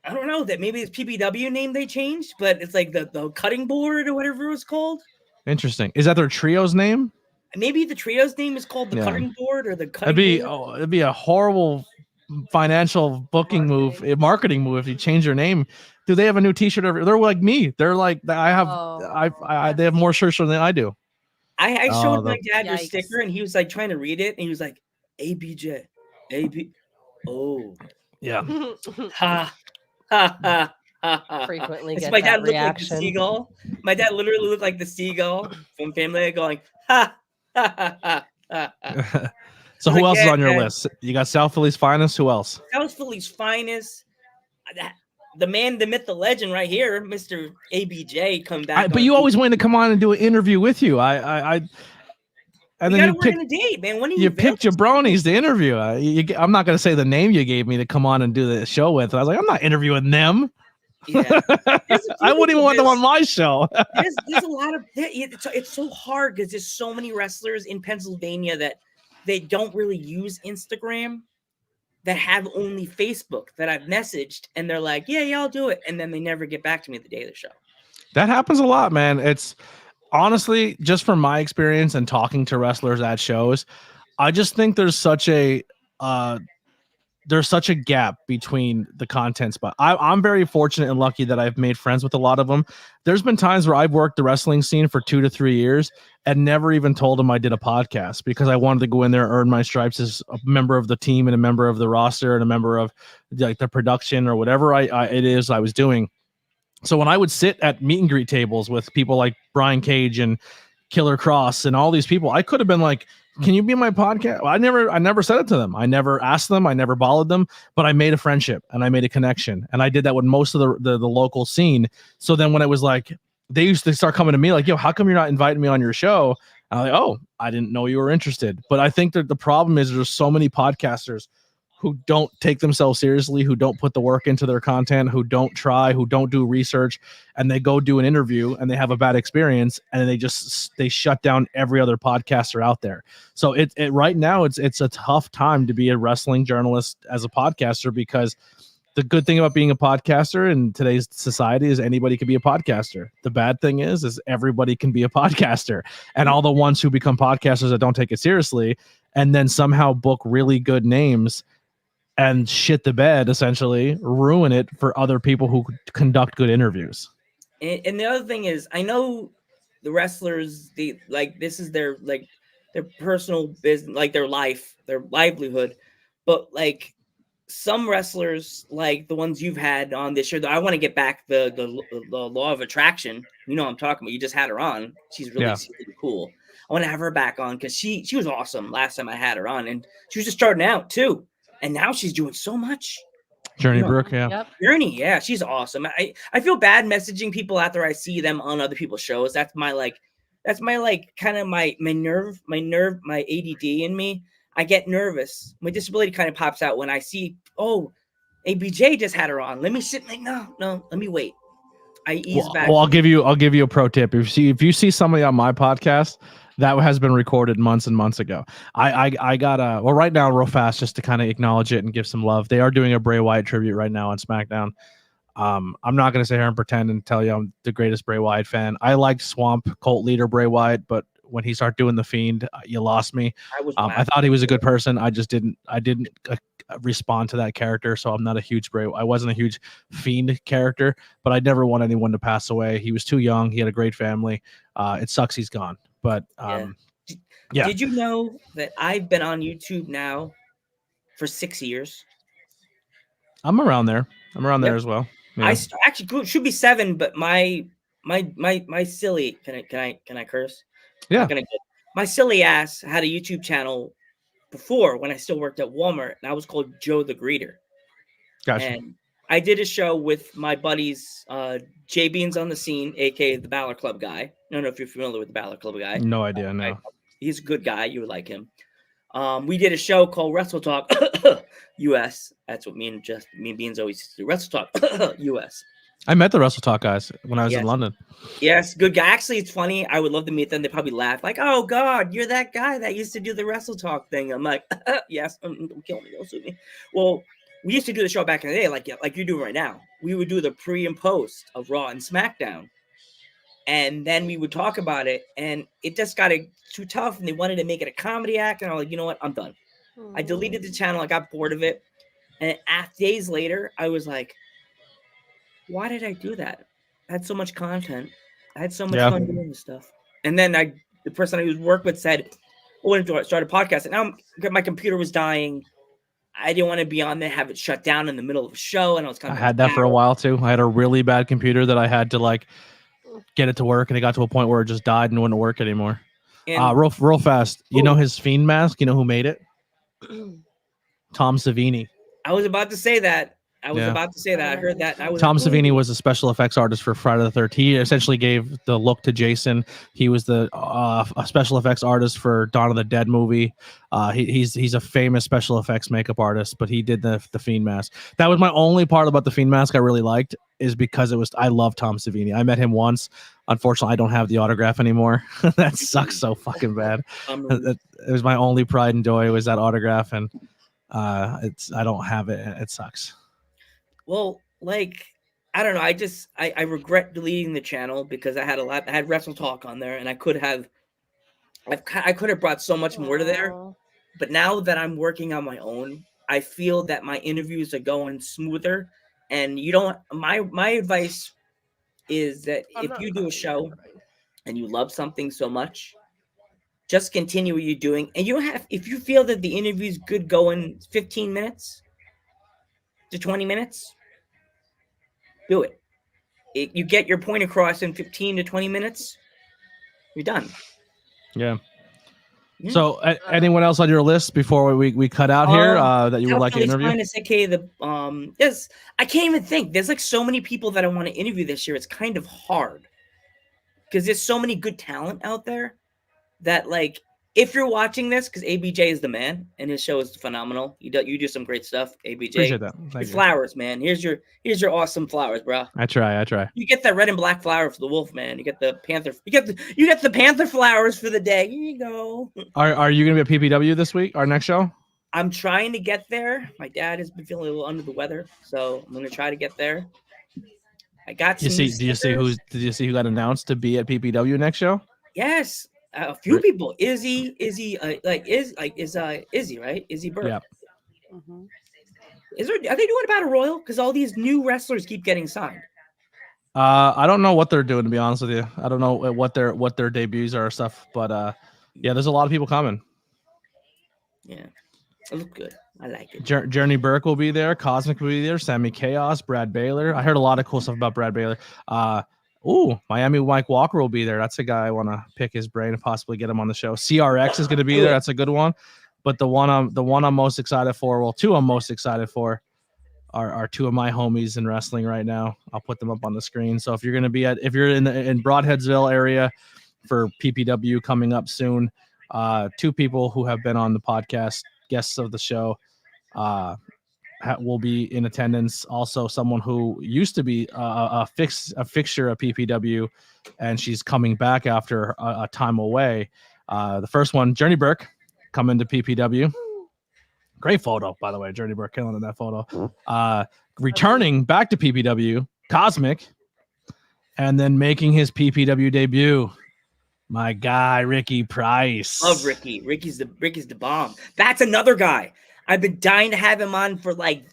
I don't know, that maybe it's PPW name they changed, but it's like the cutting board or whatever it was called. interesting. Is that their trio's name? Maybe the trio's name is called the cutting board or the cutting board. It'd be a horrible financial marketing move if you change your name. Do they have a new t-shirt they're like me. They're like they have more shirts than I do. I showed my dad your sticker and he was like trying to read it and he was like, ABJ. Oh. Yeah. Ha ha ha ha. Frequently It's get my that dad looked reaction. like the seagull. My dad literally looked like the seagull from Family going, ha ha ha ha. So who else is on your list? You got South Philly's Finest. Who else? South Philly's Finest. The man, the myth, the legend, right here, Mr. ABJ, come back. But you always wanted to come on and do an interview with you. And then you picked a date, man. When you picked jabronis to interview. I'm not going to say the name you gave me to come on and do the show with. I was like, I'm not interviewing them. Yeah. I wouldn't even want them on my show. there's a lot of it's so hard because there's so many wrestlers in Pennsylvania that they don't really use Instagram, that have only Facebook, that I've messaged and they're like, yeah, I'll do it. And then they never get back to me at the day of the show. That happens a lot, man. It's honestly, just from my experience and talking to wrestlers at shows, I just think there's such a gap between the contents. But I'm very fortunate and lucky that I've made friends with a lot of them. There's been times where I've worked the wrestling scene for 2 to 3 years and never even told them I did a podcast because I wanted to go in there and earn my stripes as a member of the team and a member of the roster and a member of like the production or whatever it is I was doing. So when I would sit at meet and greet tables with people like Brian Cage and Killer Cross and all these people, I could have been like, can you be my podcast? Well, I never said it to them. I never asked them. I never bothered them, but I made a friendship and I made a connection. And I did that with most of the local scene. So then when it was like, they used to start coming to me like, yo, how come you're not inviting me on your show? I'm like, oh, I didn't know you were interested. But I think that the problem is there's so many podcasters who don't take themselves seriously, who don't put the work into their content, who don't try, who don't do research, and they go do an interview and they have a bad experience, and they shut down every other podcaster out there. So it right now it's a tough time to be a wrestling journalist as a podcaster, because the good thing about being a podcaster in today's society is anybody can be a podcaster. The bad thing is everybody can be a podcaster, and all the ones who become podcasters that don't take it seriously and then somehow book really good names and shit the bed, essentially ruin it for other people who conduct good interviews. And the other thing is, I know the wrestlers, this is their personal business, like their life, their livelihood, but like some wrestlers, like the ones you've had on this show, I want to get back the law of attraction. You know what I'm talking about. You just had her on. She's really cool. I want to have her back on because she was awesome last time I had her on, and she was just starting out too, and now she's doing so much. Journey Brooke, Journey, yeah, she's awesome. I feel bad messaging people after I see them on other people's shows. That's my kind of my nerve, my ADD in me. I get nervous. My disability kind of pops out when I see, oh, ABJ just had her on. Let me sit. Like, no, let me wait. I ease back. Well, I'll give you a pro tip. If you see somebody on my podcast that has been recorded months and months ago, I got right now, real fast, just to kind of acknowledge it and give some love. They are doing a Bray Wyatt tribute right now on Smackdown. I'm not going to sit here and pretend and tell you I'm the greatest Bray Wyatt fan. I liked Swamp Cult leader Bray Wyatt, but when he started doing the Fiend, you lost me. I thought he was a good person. I didn't respond to that character, so I'm not a huge Bray. I wasn't a huge Fiend character, but I never want anyone to pass away. He was too young. He had a great family. It sucks he's gone. But yeah. Did you know that I've been on YouTube now for 6 years? I'm around there. There as well. Yeah. I actually should be 7, but my silly can I curse? Yeah. My silly ass had a YouTube channel before when I still worked at Walmart, and I was called Joe the Greeter. Gotcha. And I did a show with my buddies, Jay Beans on the Scene, aka the Balor Club guy. I don't know if you're familiar with the Balor Club guy. No idea. No. He's a good guy. You would like him. We did a show called Wrestle Talk US. That's what me and Beans always used to do. Wrestle Talk US. I met the Wrestle Talk guys when I was in London. Yes, good guy. Actually, it's funny. I would love to meet them. They probably laugh like, "Oh God, you're that guy that used to do the Wrestle Talk thing." I'm like, "Yes, don't kill me, don't sue me." Well, we used to do the show back in the day, like you're doing right now. We would do the pre and post of Raw and SmackDown, and then we would talk about it. And it just got too tough, and they wanted to make it a comedy act. And I'm like, you know what? I'm done. I deleted the channel. I got bored of it, and days later, I was like, why did I do that? I had so much content. I had so much fun doing this stuff. And then the person I was work with said, "Oh, I want to start a podcast." And now my computer was dying. I didn't want to be on there, have it shut down in the middle of a show. And I was I had that for a while too. I had a really bad computer that I had to get it to work, and it got to a point where it just died and wouldn't work anymore. And real fast. You know his Fiend mask? You know who made it? Tom Savini. I was about to say that. I heard that. Tom Savini was a special effects artist for Friday the 13th. He essentially gave the look to Jason. He was the a special effects artist for Dawn of the Dead movie. He's a famous special effects makeup artist, but he did the Fiend mask. That was my only part about the Fiend mask I really liked, is because I love Tom Savini. I met him once. Unfortunately, I don't have the autograph anymore. That sucks so fucking bad. It was my only pride and joy, was that autograph, and I don't have it. It sucks. Well, I don't know. I regret deleting the channel because I had Wrestle Talk on there, and I could have brought so much more to there. But now that I'm working on my own, I feel that my interviews are going smoother. And my advice is that if you do a show and you love something so much, just continue what you're doing. And if you feel that the interview is good going 15 minutes to 20 minutes, do it. You get your point across in 15 to 20 minutes, you're done. Yeah. So anyone else on your list before we cut out here that you would like to interview? Yes, I can't even think. There's so many people that I want to interview this year. It's kind of hard because there's so many good talent out there. that like if you're watching this, because ABJ is the man and his show is phenomenal. You do some great stuff, ABJ. Appreciate that. Thank you. Flowers, man. Here's your awesome flowers, bro. I try. You get that red and black flower for the wolf, man. You get the panther. You get the panther flowers for the day. Here you go. Are you gonna be at PPW this week? Our next show? I'm trying to get there. My dad has been feeling a little under the weather, so I'm gonna try to get there. I got. Did you see who got announced to be at PPW next show? Yes, a few people. Izzy, right? Izzy Burke. Yeah. Mhm. Are they doing a battle royal? Because all these new wrestlers keep getting signed. I don't know what they're doing, to be honest with you. I don't know what their debuts are or stuff, but yeah, there's a lot of people coming. Yeah, it looked good. I like it. Journey Burke will be there. Cosmic will be there. Sammy Chaos, Brad Baylor. I heard a lot of cool stuff about Brad Baylor. Miami Mike Walker will be there. That's a guy I want to pick his brain and possibly get him on the show. CRX is going to be there. That's a good one. But the one I'm most excited for, well, two I'm most excited for are two of my homies in wrestling right now. I'll put them up on the screen. So if you're in Broadheadsville area for PPW coming up soon, two people who have been on the podcast, guests of the show, will be in attendance. Also, someone who used to be a fixture at PPW, and she's coming back after a time away. The first one, Journey Burke, coming to PPW. Great photo, by the way. Journey Burke killing in that photo. Returning back to PPW, Cosmic, and then making his PPW debut, my guy Ricky Price. Love Ricky. Ricky's the bomb. That's another guy. I've been dying to have him on for like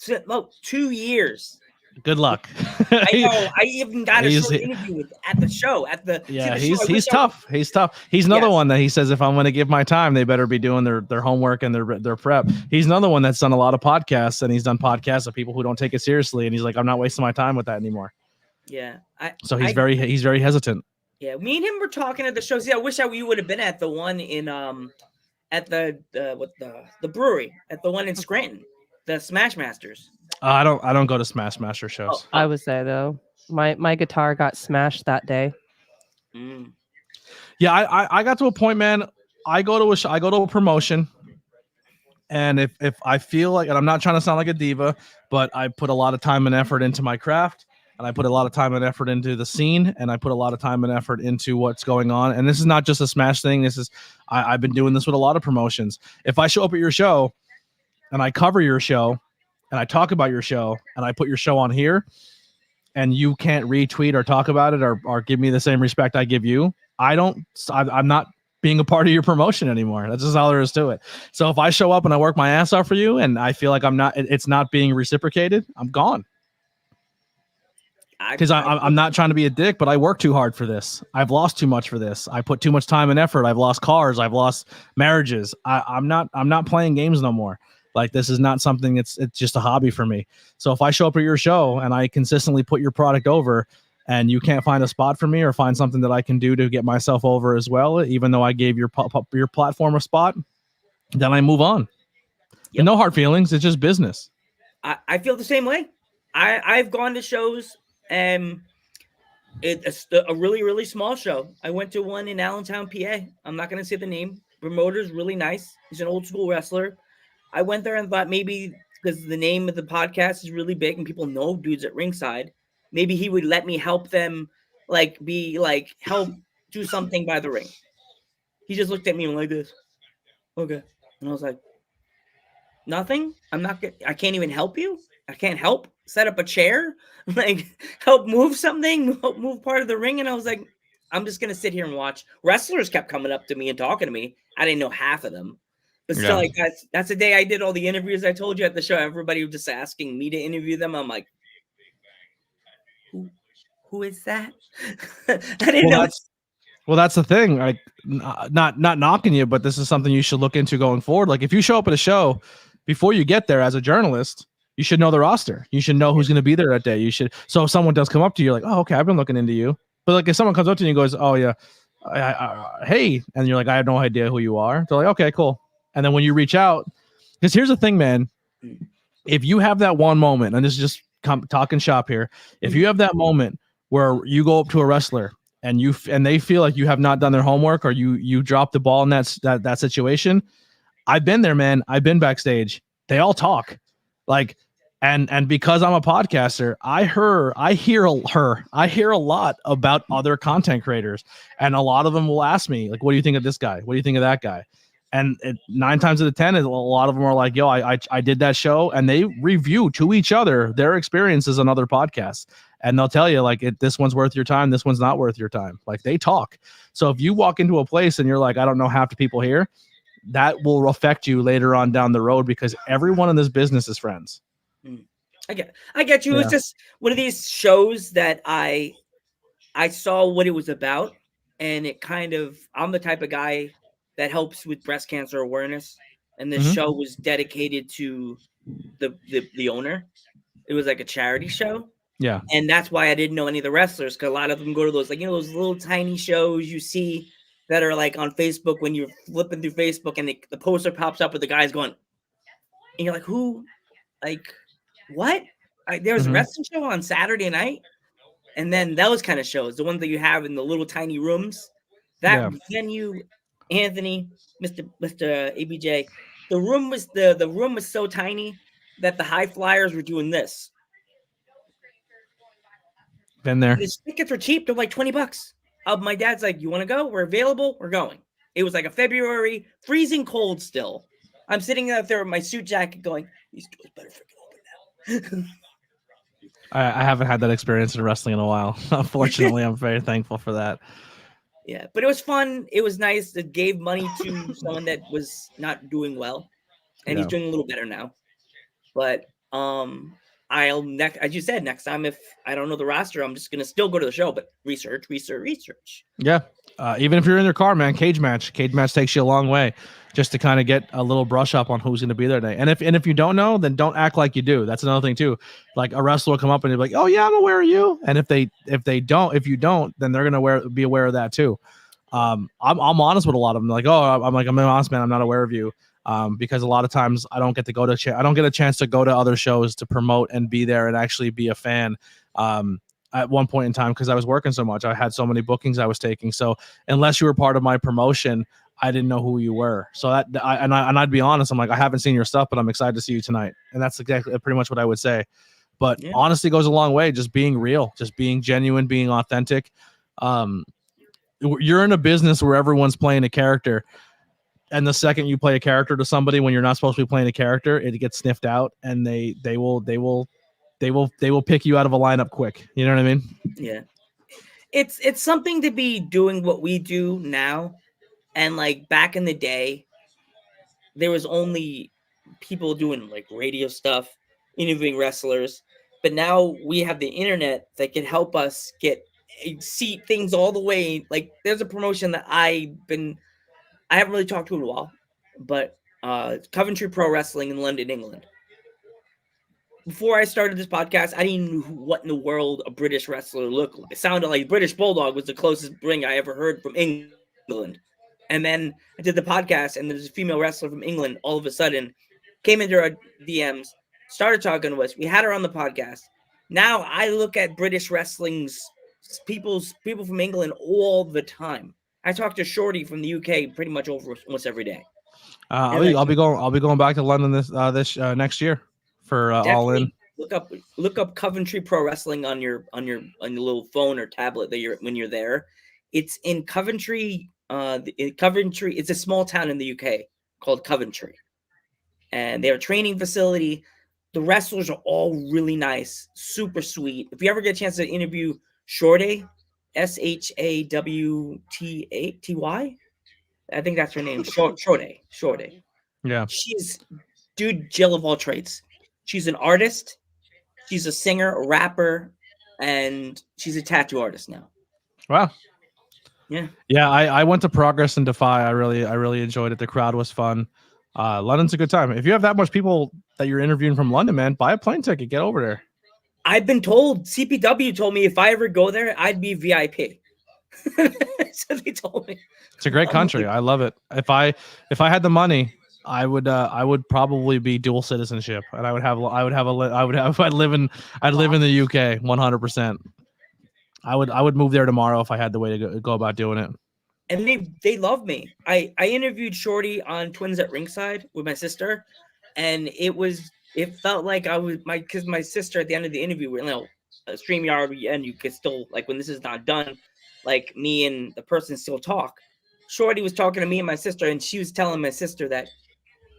2 years. Good luck. I know. I even got a short interview at the show. He's tough. He's tough. He's another one that he says, if I'm going to give my time, they better be doing their homework and their prep. He's another one that's done a lot of podcasts, and he's done podcasts of people who don't take it seriously. And he's like, I'm not wasting my time with that anymore. Yeah. He's very hesitant. Yeah. Me and him were talking at the show. See, I wish we would have been at the one in at the brewery, at the one in Scranton, the Smash Masters. I don't go to Smash Master shows. I was there though. My guitar got smashed that day. Mm. Yeah, I got to a point, man. I go to a promotion, and if I feel like, and I'm not trying to sound like a diva, but I put a lot of time and effort into my craft, and I put a lot of time and effort into the scene, and I put a lot of time and effort into what's going on. And this is not just a Smash thing. This is I've been doing this with a lot of promotions. If I show up at your show, and I cover your show, and I talk about your show, and I put your show on here, and you can't retweet or talk about it or give me the same respect I give you, I'm not being a part of your promotion anymore. That's just all there is to it. So if I show up and I work my ass off for you, and I feel like it's not being reciprocated, I'm gone. Because I'm not trying to be a dick, but I work too hard for this. I've lost too much for this. I put too much time and effort. I've lost cars. I've lost marriages. I'm not playing games no more. Like, this is not something it's just a hobby for me. So if I show up at your show and I consistently put your product over, and you can't find a spot for me or find something that I can do to get myself over as well, even though I gave your platform a spot, then I move on. Yep. And no hard feelings. It's just business. I feel the same way. I've gone to shows, and it's a really, really small show. I went to one in Allentown, PA. I'm not going to say the name. Promoter's really nice. He's an old school wrestler. I went there and thought maybe because the name of the podcast is really big and people know dudes at ringside, maybe he would let me help them, help do something by the ring. He just looked at me like this. Okay. And I was like, nothing? I can't even help you? I can't help set up a chair? Help move something? Help move part of the ring? And I was like, I'm just going to sit here and watch. Wrestlers kept coming up to me and talking to me. I didn't know half of them. But still, that's the day I did all the interviews I told you at the show. Everybody was just asking me to interview them. I'm like, who is that? I didn't know. Well, that's the thing. Like, not knocking you, but this is something you should look into going forward. Like, if you show up at a show, before you get there as a journalist, you should know the roster. You should know who's going to be there that day. You should. So if someone does come up to you, you're like, oh, okay, I've been looking into you. But like, if someone comes up to you and goes, oh yeah, hey, and you're like, I have no idea who you are. They're like, okay, cool. And then when you reach out, because here's the thing, man, if you have that one moment, and this is just talking shop here, if you have that moment where you go up to a wrestler and they feel like you have not done their homework or you dropped the ball in that situation. I've been there, man. I've been backstage. They all talk, like, and because I'm a podcaster, I hear a lot about other content creators, and a lot of them will ask me, like, what do you think of this guy? What do you think of that guy? And 9 times out of 10, a lot of them are like, yo, I did that show, and they review to each other their experiences on other podcasts. And they'll tell you, like, this one's worth your time, this one's not worth your time. Like, they talk. So if you walk into a place and you're like, I don't know half the people here, that will affect you later on down the road, because everyone in this business is friends. I get you. Yeah. It's just one of these shows that I saw what it was about, and it kind of, I'm the type of guy that helps with breast cancer awareness, and this show was dedicated to the owner. It was like a charity show. Yeah. And that's why I didn't know any of the wrestlers, because a lot of them go to those, like, you know, those little tiny shows you see that are like on Facebook when you're flipping through Facebook and the poster pops up with the guys going, and you're like, who, like, what? There was a wrestling show on Saturday night, and then those kind of shows, the ones that you have in the little tiny rooms, that venue, Anthony, Mr. ABJ, the room was so tiny that the high flyers were doing this. Been there. The tickets were cheap. They're like $20. My dad's like, you want to go? We're available. We're going. It was like a February, freezing cold still. I'm sitting out there with my suit jacket going, these doors better freaking open now. I haven't had that experience in wrestling in a while. Unfortunately, I'm very thankful for that. Yeah, but it was fun. It was nice. It gave money to someone that was not doing well, and he's doing a little better now. But as you said, next time, if I don't know the roster, I'm just gonna still go to the show, but research. Yeah, even if you're in your car, man, cage match takes you a long way, just to kind of get a little brush up on who's gonna be there today. And if you don't know, then don't act like you do. That's another thing too. Like, a wrestler will come up and they're like, oh yeah, I'm aware of you. And if you don't, then they're gonna be aware of that too. I'm honest with a lot of them. Like, I'm an honest man. I'm not aware of you. Because a lot of times I don't get to I don't get a chance to go to other shows to promote and be there and actually be a fan. At one point in time, because I was working so much, I had so many bookings I was taking. So unless you were part of my promotion, I didn't know who you were. So I'd be honest. I'm like, I haven't seen your stuff, but I'm excited to see you tonight. And that's exactly pretty much what I would say. But honesty goes a long way. Just being real, just being genuine, being authentic. You're in a business where everyone's playing a character. And the second you play a character to somebody when you're not supposed to be playing a character, it gets sniffed out, and they will pick you out of a lineup quick. You know what I mean? Yeah. It's something to be doing what we do now. And like back in the day, there was only people doing like radio stuff, interviewing wrestlers. But now we have the internet that can help us see things all the way. Like, there's a promotion that I haven't really talked to in a while, but Coventry Pro Wrestling in London, England. Before I started this podcast, I didn't know what in the world a British wrestler looked like. It sounded like British Bulldog was the closest ring I ever heard from England. And then I did the podcast, and there's a female wrestler from England all of a sudden came into our DMs, started talking to us. We had her on the podcast. Now I look at British wrestling's people from England all the time. I talk to Shorty from the UK pretty much almost every day. I'll be going back to London this next year for All In. Look up Coventry Pro Wrestling on your little phone or tablet when you're there. It's in Coventry. Coventry. It's a small town in the UK called Coventry, and they have a training facility. The wrestlers are all really nice, super sweet. If you ever get a chance to interview Shorty, Shawty, I think that's her name. Shorty. Yeah. She's Jill of all trades. She's an artist. She's a singer, a rapper, and she's a tattoo artist now. Wow. Yeah. I went to Progress and Defy. I really enjoyed it. The crowd was fun. London's a good time. If you have that much people that you're interviewing from London, man, buy a plane ticket, get over there. I've been told, CPW told me if I ever go there, I'd be VIP. So they told me. It's a great country. I love it. If I had the money, I would probably be dual citizenship, and I'd live in the UK 100%. I would move there tomorrow if I had the way to go about doing it. And they love me. I interviewed Shorty on Twins at Ringside with my sister, and it felt like I was because my sister at the end of the interview, a StreamYard, and you could still, like, when this is not done, like, me and the person still talk. Shorty was talking to me and my sister, and she was telling my sister that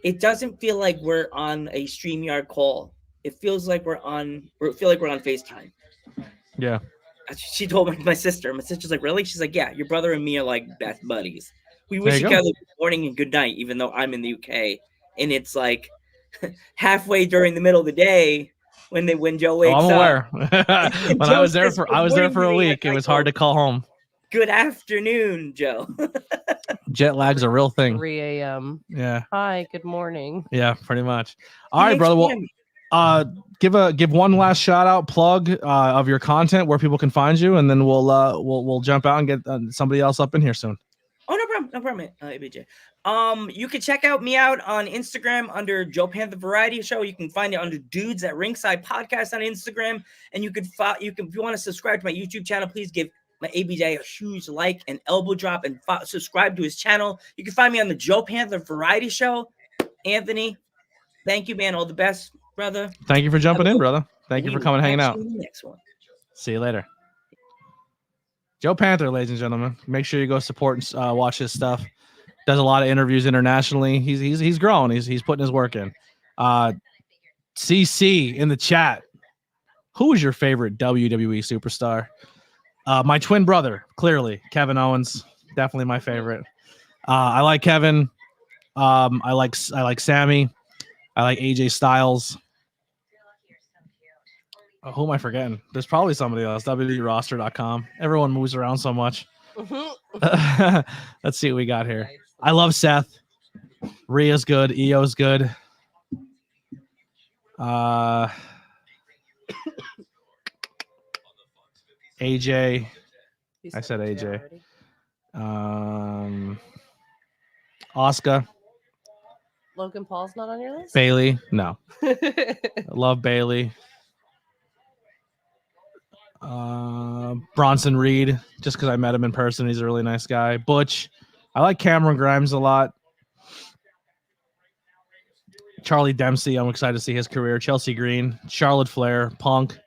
it doesn't feel like we're on a StreamYard call. It feels like we're on FaceTime. Yeah. She told my sister. My sister's like, really? She's like, yeah, your brother and me are like best buddies. We wish each other good morning and good night, even though I'm in the UK. And it's like halfway during the middle of the day when Joe wakes up. I'm aware. When I was there for a week, it was hard to call home. Good afternoon, Joe. Jet lag's a real thing. 3 a.m. Yeah. Hi, good morning. Yeah, pretty much. All right, brother. Well, give one last shout out plug of your content where people can find you, and then we'll jump out and get somebody else up in here soon. Oh, no problem, ABJ. You can check me out on Instagram under Joe Panther Variety Show. You can find it under Dudes at Ringside Podcast on Instagram, and if you want to subscribe to my YouTube channel, please give my ABJ a huge like and elbow drop and subscribe to his channel. You can find me on the Joe Panther Variety Show. Anthony, thank you, man. All the best, brother. Thank you for jumping in, brother. Thank you for coming and hanging out. Next one. See you later. Joe Panther, ladies and gentlemen. Make sure you go support and watch his stuff. Does a lot of interviews internationally. He's grown. He's putting his work in. CC in the chat. Who is your favorite WWE superstar? My twin brother, clearly. Kevin Owens. Definitely my favorite. I like Kevin. I like Sammy. I like AJ Styles. Who am I forgetting? There's probably somebody else. WWEroster.com. Everyone moves around so much. Let's see what we got here. I love Seth. Rhea's good. Io's good. AJ. I said AJ. Asuka. Logan Paul's not on your list? Bailey. No. I love Bailey. Bronson Reed, just because I met him in person. He's a really nice guy. Butch. I like Cameron Grimes a lot. Charlie Dempsey. I'm excited to see his career. Chelsea Green. Charlotte Flair. Punk.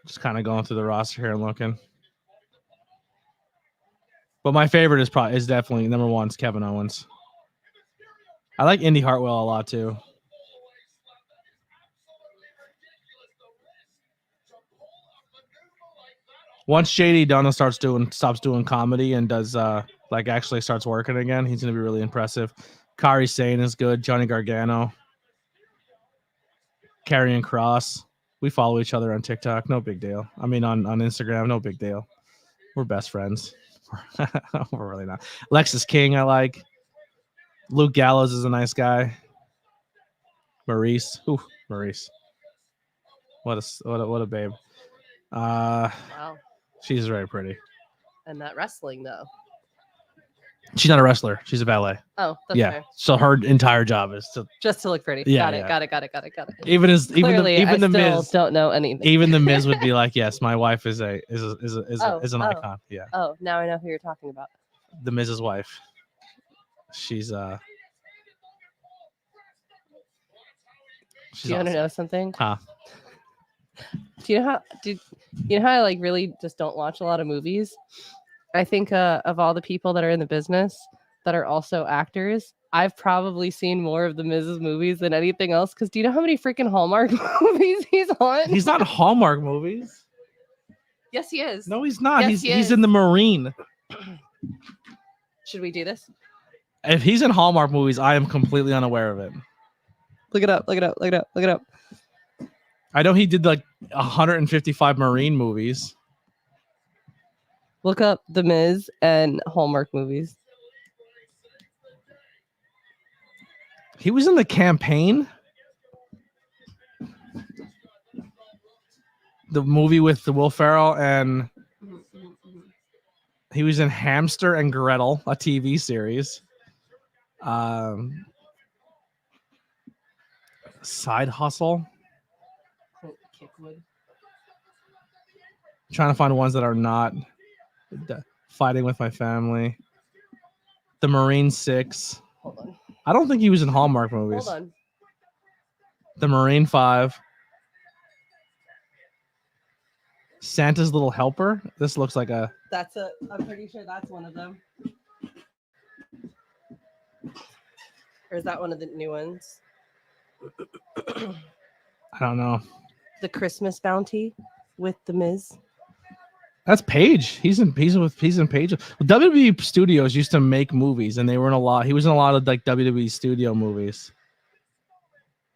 Just kind of going through the roster here and looking. But my favorite is definitely number one is Kevin Owens. I like Indy Hartwell a lot too. Once JD Dunn stops doing comedy and does actually starts working again, he's gonna be really impressive. Kairi Sane is good. Johnny Gargano. Karrion Kross. We follow each other on TikTok. No big deal. I mean on Instagram, no big deal. We're best friends. We're really not. Lexus King, I like. Luke Gallows is a nice guy. Maurice. Ooh, Maurice. What a babe. Wow. She's very pretty. And that wrestling though. She's not a wrestler. She's a ballet. Oh, that's yeah. fair. So her entire job is to just to look pretty. Yeah, Got it. Even the Miz don't know anything. Even the Miz would be like, yes, my wife is an icon. Yeah. Oh, now I know who you're talking about. The Miz's wife. She's Do you want to know something? Huh? Do you know how I like really just don't watch a lot of movies? I think of all the people that are in the business that are also actors, I've probably seen more of the Miz's movies than anything else. Because do you know how many freaking Hallmark movies he's on? He's not Hallmark movies. Yes, he is. No, he's not. Yes, he's in the Marine. Should we do this? If he's in Hallmark movies, I am completely unaware of it. Look it up. I know he did like 155 Marine movies. Look up The Miz and Hallmark movies. He was in The Campaign. The movie with the Will Ferrell, and he was in Hamster and Gretel, a TV series. Side Hustle. Trying to find ones that are not fighting with my family. The Marine 6. Hold on. I don't think he was in Hallmark movies. Hold on. The Marine 5. Santa's Little Helper. This looks like a... I'm pretty sure that's one of them. Or is that one of the new ones? I don't know. The Christmas Bounty with The Miz. That's Paige. He's in Paige. WWE Studios used to make movies, and they were in a lot. He was in a lot of like WWE studio movies.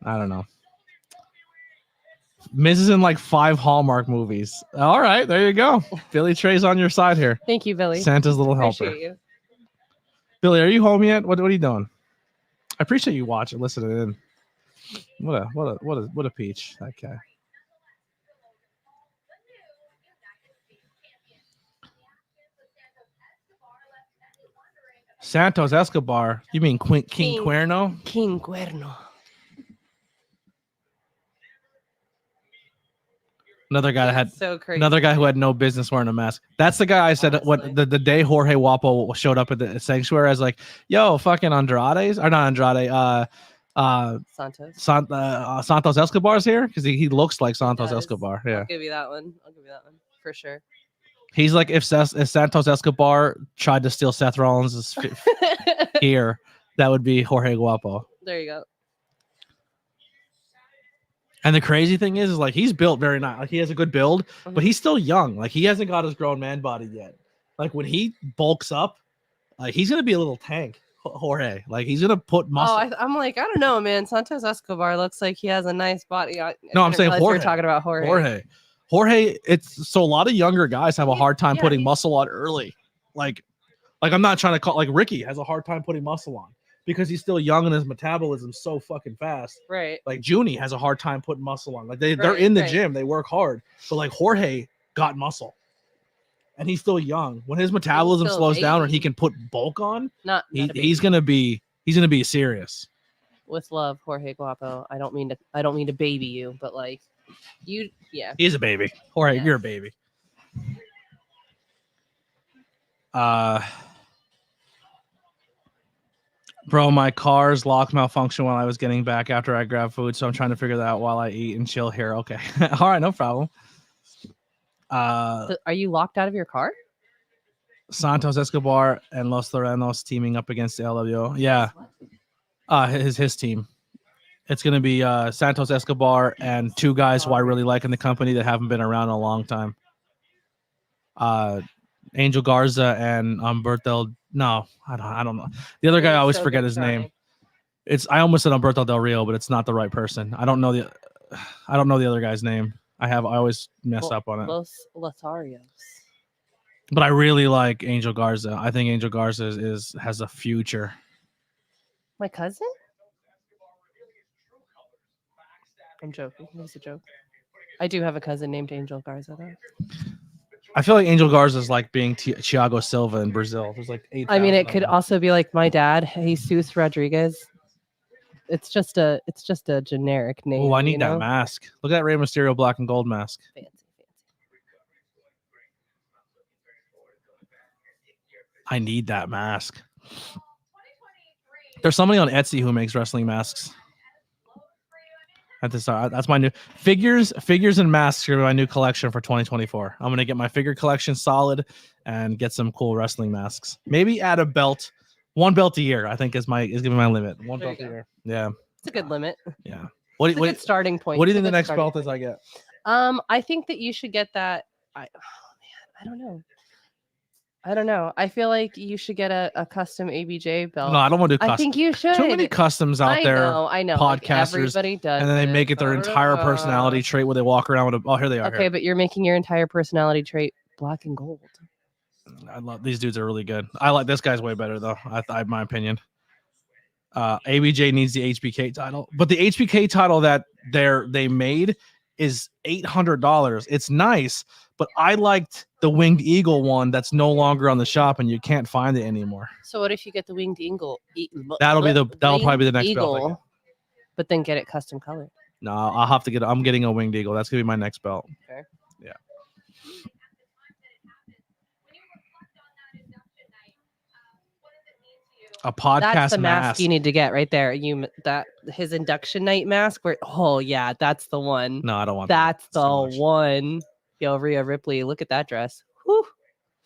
I don't know. Miz is in like 5 Hallmark movies. All right, there you go. Billy Trey's on your side here. Thank you, Billy. Santa's Little Helper. Appreciate you. Billy, are you home yet? What are you doing? I appreciate you watching, listening in. What a peach, that guy. Santos Escobar. You mean King Cuerno? King Cuerno. Another guy that had so crazy. Another guy who had no business wearing a mask. That's the guy I said what the day Jorge Wapo showed up at the sanctuary. I was like, "Yo, fucking Andrade's or not Andrade? Santos Escobar's here because he looks like Santos Escobar. Yeah, I'll give you that one for sure. He's like if Santos Escobar tried to steal Seth Rollins' here, that would be Jorge Guapo. There you go. And the crazy thing is like he's built very nice. Like he has a good build, but he's still young. Like he hasn't got his grown man body yet. Like when he bulks up, he's gonna be a little tank, Jorge. Like he's gonna put muscle. Oh, I'm like, I don't know, man. Santos Escobar looks like he has a nice body. No, I'm saying Jorge. We're talking about Jorge. Jorge. It's so a lot of younger guys have a hard time putting muscle on early. Like I'm not trying to call like Ricky has a hard time putting muscle on. Because he's still young and his metabolism's so fucking fast. Right. Like Junie has a hard time putting muscle on. Like they're in the gym, they work hard. But like Jorge got muscle. And he's still young. When his metabolism slows down and he can put bulk on, he's gonna be serious. With love, Jorge Guapo. I don't mean to baby you, but like you He's a baby. Jorge, you're a baby. Bro, my car's lock malfunctioned while I was getting back after I grabbed food, so I'm trying to figure that out while I eat and chill here. Okay. All right, no problem. Are you locked out of your car? Santos Escobar and Los Lorenos teaming up against the LWO. Yeah. His team. It's going to be Santos Escobar and 2 guys who I really like in the company that haven't been around in a long time. Angel Garza and Humberto. No, I don't know. The other guy, I always forget his name. I almost said Humberto Del Rio, but it's not the right person. I don't know the other guy's name. I always mess up on it. Los Lotharios. But I really like Angel Garza. I think Angel Garza has a future. My cousin? I'm joking. It was a joke. I do have a cousin named Angel Garza, though. I feel like Angel Garza is like being Thiago Silva in Brazil. There's like 8. I mean, it could also be like my dad, Jesus Rodriguez. It's just a generic name. Oh, I need that mask. Look at that Rey Mysterio black and gold mask. Fancy. I need that mask. There's somebody on Etsy who makes wrestling masks. That's my new figures and masks are my new collection for 2024. I'm gonna get my figure collection solid and get some cool wrestling masks. Maybe add a belt, 1 belt a year. I think is gonna be my limit. 1 belt a year. Yeah, it's a good limit. Yeah. What good starting point? What do you think the next belt is I get? I think that you should get that. I don't know. I feel like you should get a custom ABJ belt. No, I don't want to do custom. I think you should. Too many customs out there. I know. Podcasters. Like everybody does. And then they make it their entire personality trait where they walk around with here they are. Okay, but you're making your entire personality trait black and gold. I love these dudes are really good. I like this guy's way better though. I my opinion. ABJ needs the HBK title, but the HBK title that they made is $800. It's nice, but I liked the Winged Eagle one that's no longer on the shop and you can't find it anymore. So what if you get the Winged Eagle? That'll probably be the next Eagle, belt. but then get it custom colored. No, I'll have to get. I'm getting a Winged Eagle. That's gonna be my next belt. Fair. Yeah. A podcast That's the mask mask. you need to get right there. His induction night mask. Where that's the one. No, I don't want That's that. the one. Yo, Rhea Ripley, look at that dress. Whew.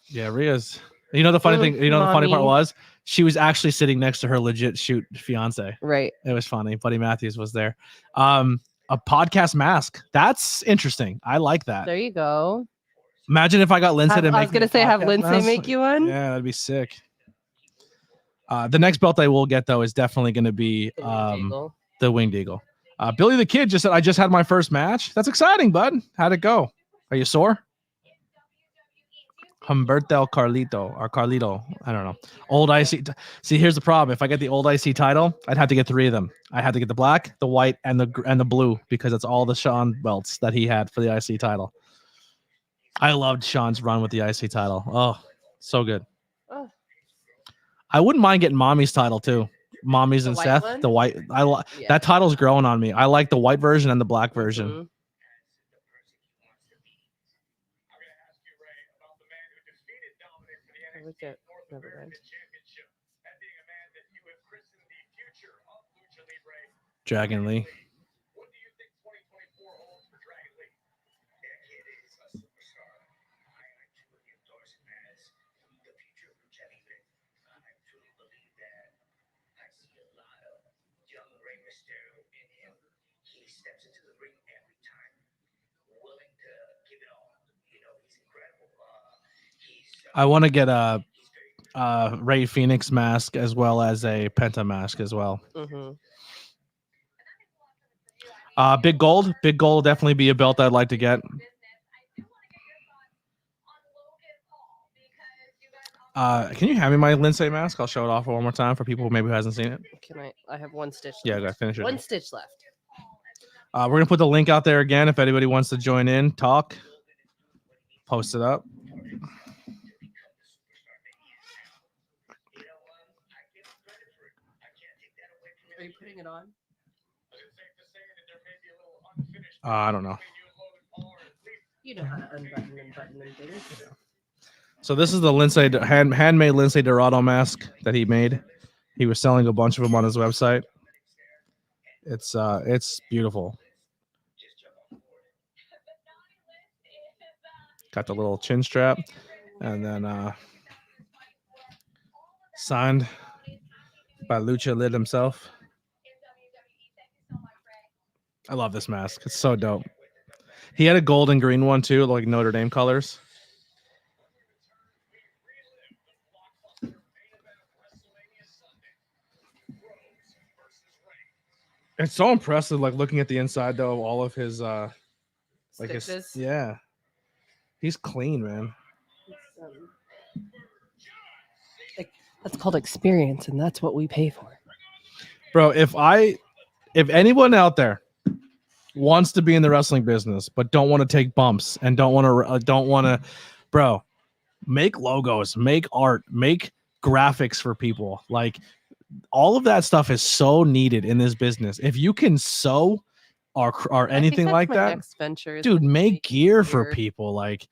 Yeah, Rhea's. You know the funny thing. You know the funny part Mommy. was she was actually sitting next to her legit shoot fiance. Right. It was funny. Buddy Matthews was there. A podcast mask. That's interesting. I like that. There you go. Imagine if I got Lindsay to make. I was gonna say, have podcast Lindsay mask. make you one. Yeah, that'd be sick. The next belt I will get though is definitely going to be the Winged Eagle. Billy the Kid just said, "I just had my first match." That's exciting, bud. How'd it go? Are you sore? Humberto Carlito. I don't know. Old IC. See, here's the problem. If I get the old IC title, I'd have to get 3 of them. I'd have to get the black, the white, and the blue because it's all the Sean belts that he had for the IC title. I loved Sean's run with the IC title. Oh, so good. Oh. I wouldn't mind getting Mommy's title too. Mommy's The and white Seth. one? The white. Yeah. That title's growing on me. I like the white version and the black version. Mhm. I look at- never mind. Dragon Lee. I want to get a Ray Phoenix mask as well as a Penta mask as well. Mhm. Big Gold will definitely be a belt I'd like to get. Can you hand me my Lindsay mask? I'll show it off one more time for people who maybe hasn't seen it. Can I have one stitch. Yeah, left. gotta finish it. One stitch left. We're gonna put the link out there again if anybody wants to join in, talk, post it up. Are you putting it on? I don't know. You know how to unbutton and button and things. So this is the Lindsay handmade Lindsay Dorado mask that he made. He was selling a bunch of them on his website. It's beautiful. Got the little chin strap, and then signed by Lucha Lid himself. I love this mask. It's so dope. He had a gold and green one too, like Notre Dame colors. It's so impressive, like looking at the inside though of all of his like his, Stitches? yeah. He's clean, man. That's called experience, and that's what we pay for. Bro, if anyone out there wants to be in the wrestling business but don't want to take bumps and don't want to bro, make logos, make art, make graphics for people. Like all of that stuff is so needed in this business. If you can sew or anything like that, Next venture is dude, gonna make be gear for people. Like,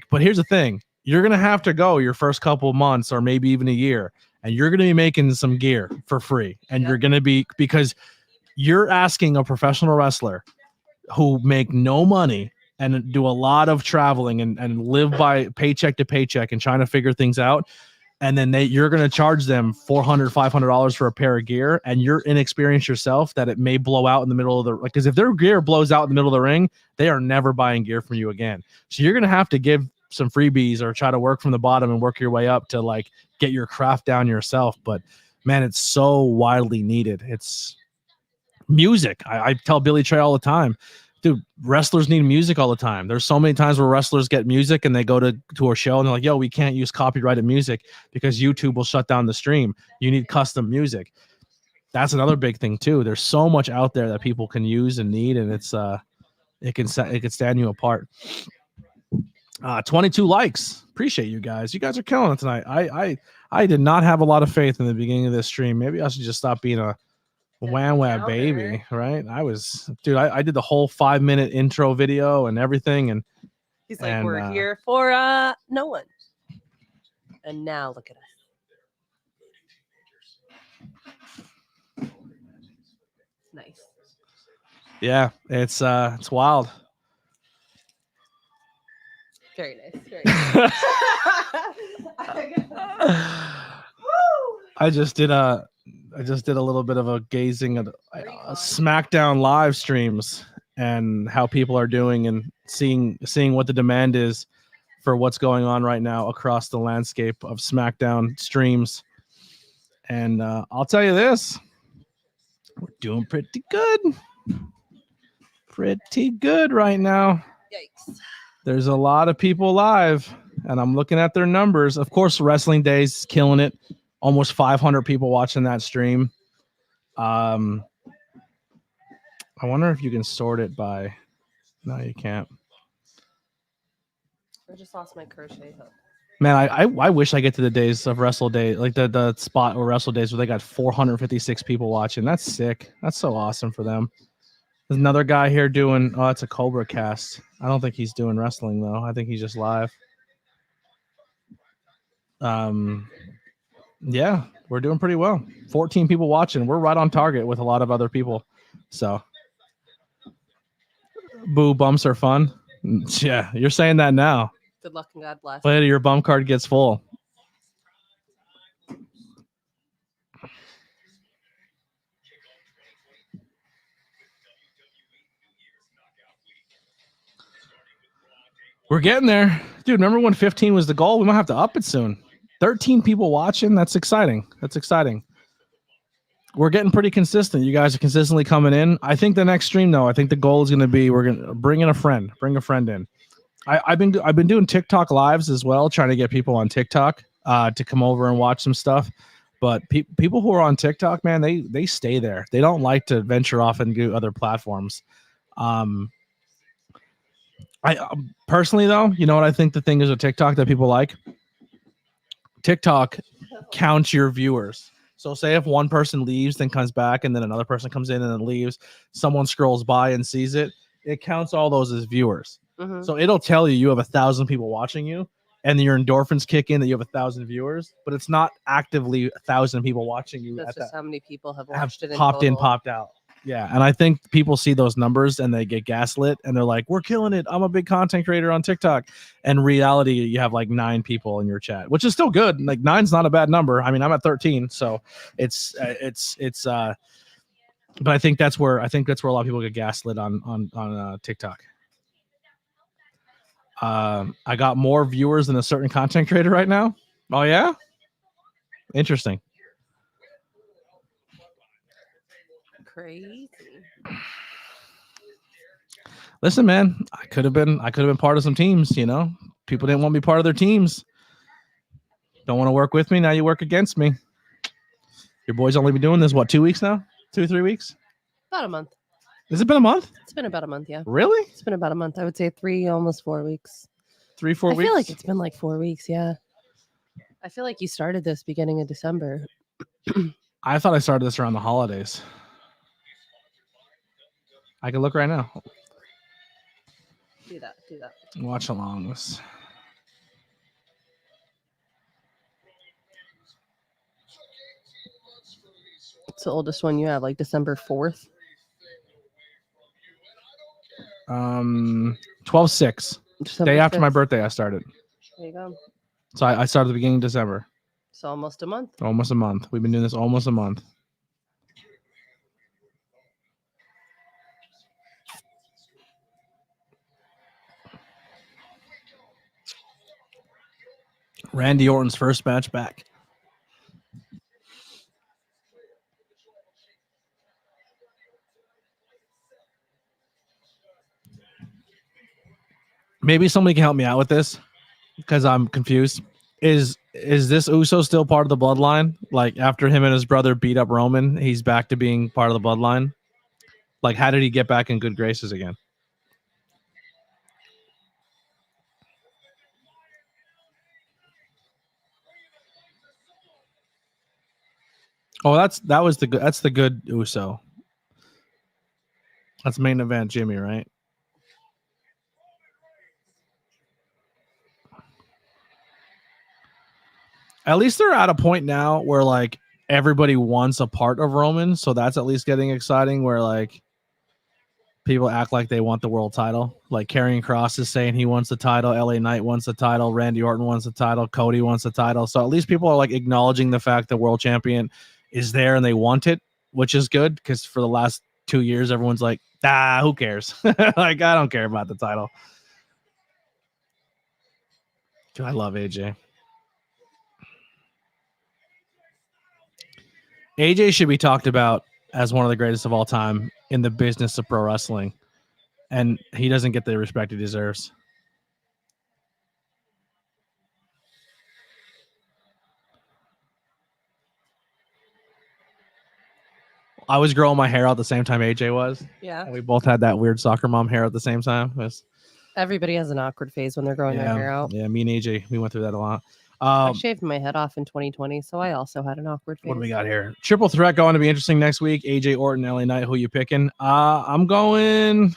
but here's the thing. You're going to have to go your first couple of months or maybe even a year, and you're going to be making some gear for free. And you're going to be, because you're asking a professional wrestler who make no money and do a lot of traveling and live by paycheck to paycheck and trying to figure things out. And then you're going to charge them $400, $500 for a pair of gear, and you're inexperienced yourself that it may blow out in the middle of the, because if their gear blows out in the middle of the ring, they are never buying gear from you again. So you're going to have to give some freebies or try to work from the bottom and work your way up to like get your craft down yourself. But man, it's so widely needed. It's music. I tell Billy Trey all the time, dude, wrestlers need music all the time. There's so many times where wrestlers get music and they go to a show and they're like, yo, we can't use copyrighted music because YouTube will shut down the stream. You need custom music. That's another big thing too. There's so much out there that people can use and need, and it's it can stand you apart. 22 likes. Appreciate you guys. You guys are killing it tonight. I did not have a lot of faith in the beginning of this stream. Maybe I should just stop being a Wham wham baby, right? I did the whole 5-minute intro video and everything, and He's like, we're here for no one. And now look at us. Nice. Yeah, it's wild. Very nice. Very nice. I just did a little bit of a gazing at Smackdown live streams and how people are doing and seeing what the demand is for what's going on right now across the landscape of Smackdown streams. And I'll tell you this, we're doing pretty good right now. Yikes. There's a lot of people live, and I'm looking at their numbers. Of course, Wrestling Days killing it. Almost 500 people watching that stream. I wonder if you can sort it by. No, you can't. I just lost my crochet hook. Man, I wish I get to the days of Wrestle Day, like the spot or Wrestle Days where they got 456 people watching. That's sick. That's so awesome for them. There's another guy here doing. Oh, it's a Cobra cast. I don't think he's doing wrestling though. I think he's just live. Yeah, we're doing pretty well. 14 people watching. We're right on target with a lot of other people. So, boo bumps are fun. Yeah, you're saying that now. Good luck and God bless. Later, your bump card gets full. We're getting there. Dude, remember when 15 was the goal? We might have to up it soon. 13 people watching. That's exciting. We're getting pretty consistent. You guys are consistently coming in. I think the next stream, though, I think the goal is going to be we're going to bring in a friend. Bring a friend in. I've been doing TikTok lives as well, trying to get people on TikTok to come over and watch some stuff. But people who are on TikTok, man, they stay there. They don't like to venture off and do other platforms. I personally, though, you know what I think the thing is with TikTok that people like? TikTok counts your viewers. So say if one person leaves, then comes back, and then another person comes in and then leaves, someone scrolls by and sees it, it counts all those as viewers. Mm-hmm. So it'll tell you have 1,000 people watching you, and your endorphins kick in that you have 1,000 viewers, but it's not actively 1,000 people watching you. That's just how many people have watched it. Popped in, popped out. Yeah, and I think people see those numbers and they get gaslit and they're like, we're killing it. I'm a big content creator on TikTok. And in reality, you have like 9 people in your chat, which is still good. Like 9's not a bad number. I mean, I'm at 13, so it's but I think that's where a lot of people get gaslit on TikTok. I got more viewers than a certain content creator right now. Oh yeah? Interesting. Crazy. Listen, man, I could have been part of some teams, you know. People didn't want me part of their teams. Don't want to work with me. Now you work against me. Your boy's only been doing this, what, 2 weeks now? 2 or 3 weeks? About a month. Has it been a month? It's been about a month, yeah. Really? It's been about a month. I would say 3, almost 4 weeks. 3, 4 weeks? I feel like it's been like 4 weeks, yeah. I feel like you started this beginning of December. I thought I started this around the holidays. I can look right now. Do that. Watch along this. It's the oldest one you have, like December 4th. 12/6. Day after 5th. my birthday, I started. There you go. So I started at the beginning of December. So almost a month. Almost a month. We've been doing this almost a month. Randy Orton's first match back. Maybe somebody can help me out with this because I'm confused. Is this Uso still part of the bloodline? Like after him and his brother beat up Roman, he's back to being part of the bloodline? Like how did he get back in good graces again? Oh, that's the good Uso. That's main event Jimmy, right? At least they're at a point now where like everybody wants a part of Roman, so that's at least getting exciting. Where like people act like they want the world title. Like Karrion Kross is saying he wants the title. LA Knight wants the title. Randy Orton wants the title. Cody wants the title. So at least people are like acknowledging the fact that world champion is there and they want it, which is good because for the last 2 years, everyone's like, who cares? Like, I don't care about the title. Dude, I love AJ. AJ should be talked about as one of the greatest of all time in the business of pro wrestling. And he doesn't get the respect he deserves. I was growing my hair out the same time AJ was. Yeah. And we both had that weird soccer mom hair at the same time. Everybody has an awkward phase when they're growing their hair out. Yeah, me and AJ, we went through that a lot. I shaved my head off in 2020, so I also had an awkward phase. What do we got here? Triple threat going to be interesting next week. AJ Orton, LA Knight. Who you picking? I'm going.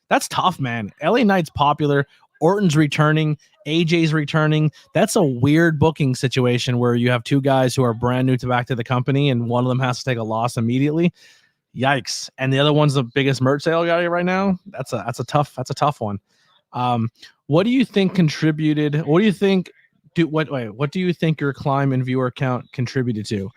That's tough, man. LA Knight's popular. Orton's returning. AJ's returning. That's a weird booking situation where you have two guys who are brand new back to the company, and one of them has to take a loss immediately. Yikes! And the other one's the biggest merch sale guy right now. That's a tough one. What do you think contributed? What do you think? What do you think your climb in viewer count contributed to?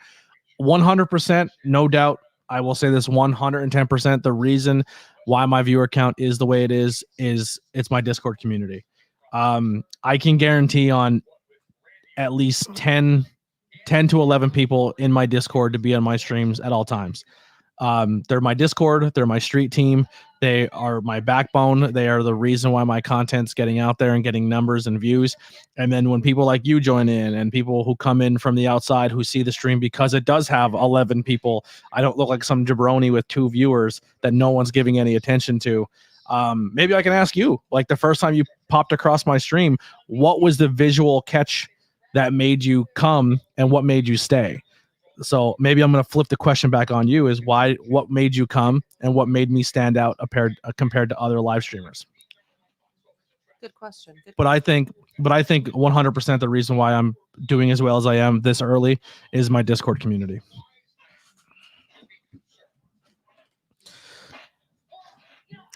100%, no doubt. I will say this 110%. The reason why my viewer count is the way it is it's my Discord community. I can guarantee on at least 10 to 11 people in my Discord to be on my streams at all times. They're my Discord. They're my street team. They are my backbone. They are the reason why my content's getting out there and getting numbers and views. And then when people like you join in and people who come in from the outside who see the stream because it does have 11 people, I don't look like some jabroni with 2 viewers that no one's giving any attention to. Maybe I can ask you, like the first time you popped across my stream, what was the visual catch that made you come and what made you stay? So maybe I'm going to flip the question back on you is what made you come and what made me stand out compared to other live streamers? Good question. But I think 100% the reason why I'm doing as well as I am this early is my Discord community.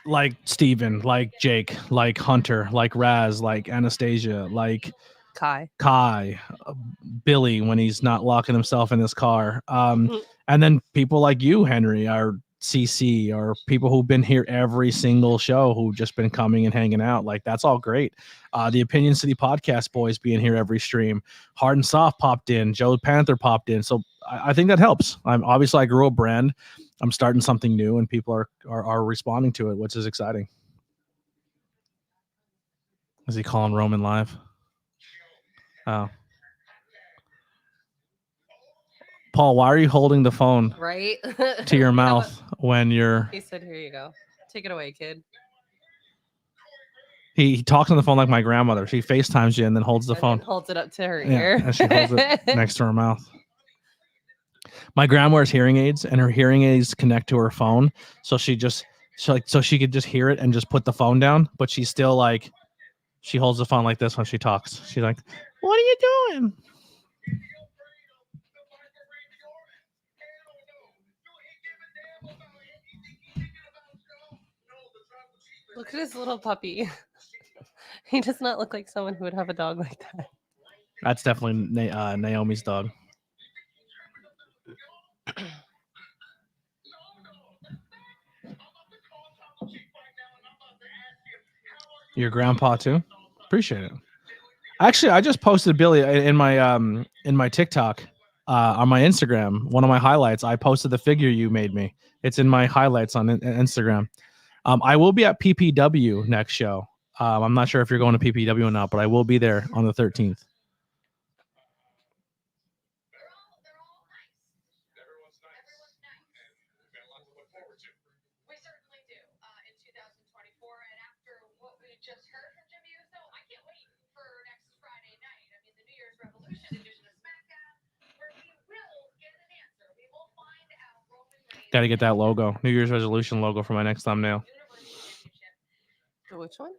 Like Steven, like Jake, like Hunter, like Raz, like Anastasia, like Kai, Billy when he's not locking himself in his car. And then people like you, Henry, or CC, or people who've been here every single show who've just been coming and hanging out. Like, that's all great. The Opinion City podcast boys being here every stream. Hard and Soft popped in. Joe Panther popped in. So I think that helps. I grew a brand. I'm starting something new, and people are responding to it, which is exciting. Is he calling Roman live? Oh. Paul, why are you holding the phone right to your mouth when you're... He said, here you go. Take it away, kid. He talks on the phone like my grandmother. She FaceTimes you and then holds the phone. Holds it up to her ear. And she holds it next to her mouth. My grandma wears hearing aids, and her hearing aids connect to her phone. So she could just hear it and just put the phone down. But she's still like... She holds the phone like this when she talks. She's like, what are you doing? Look at his little puppy. He does not look like someone who would have a dog like that. That's definitely Naomi's dog. Your grandpa too? Appreciate it. Actually, I just posted Billy in my TikTok, on my Instagram. One of my highlights, I posted the figure you made me. It's in my highlights on Instagram. I will be at PPW next show. I'm not sure if you're going to PPW or not, but I will be there on the 13th. Just heard from Jimmy Uso. I can't wait for next Friday night. I mean, the New Year's Revolution edition of Smackdown, where we will get an answer. We will Got to get that logo, New Year's resolution logo for my next thumbnail. Which one?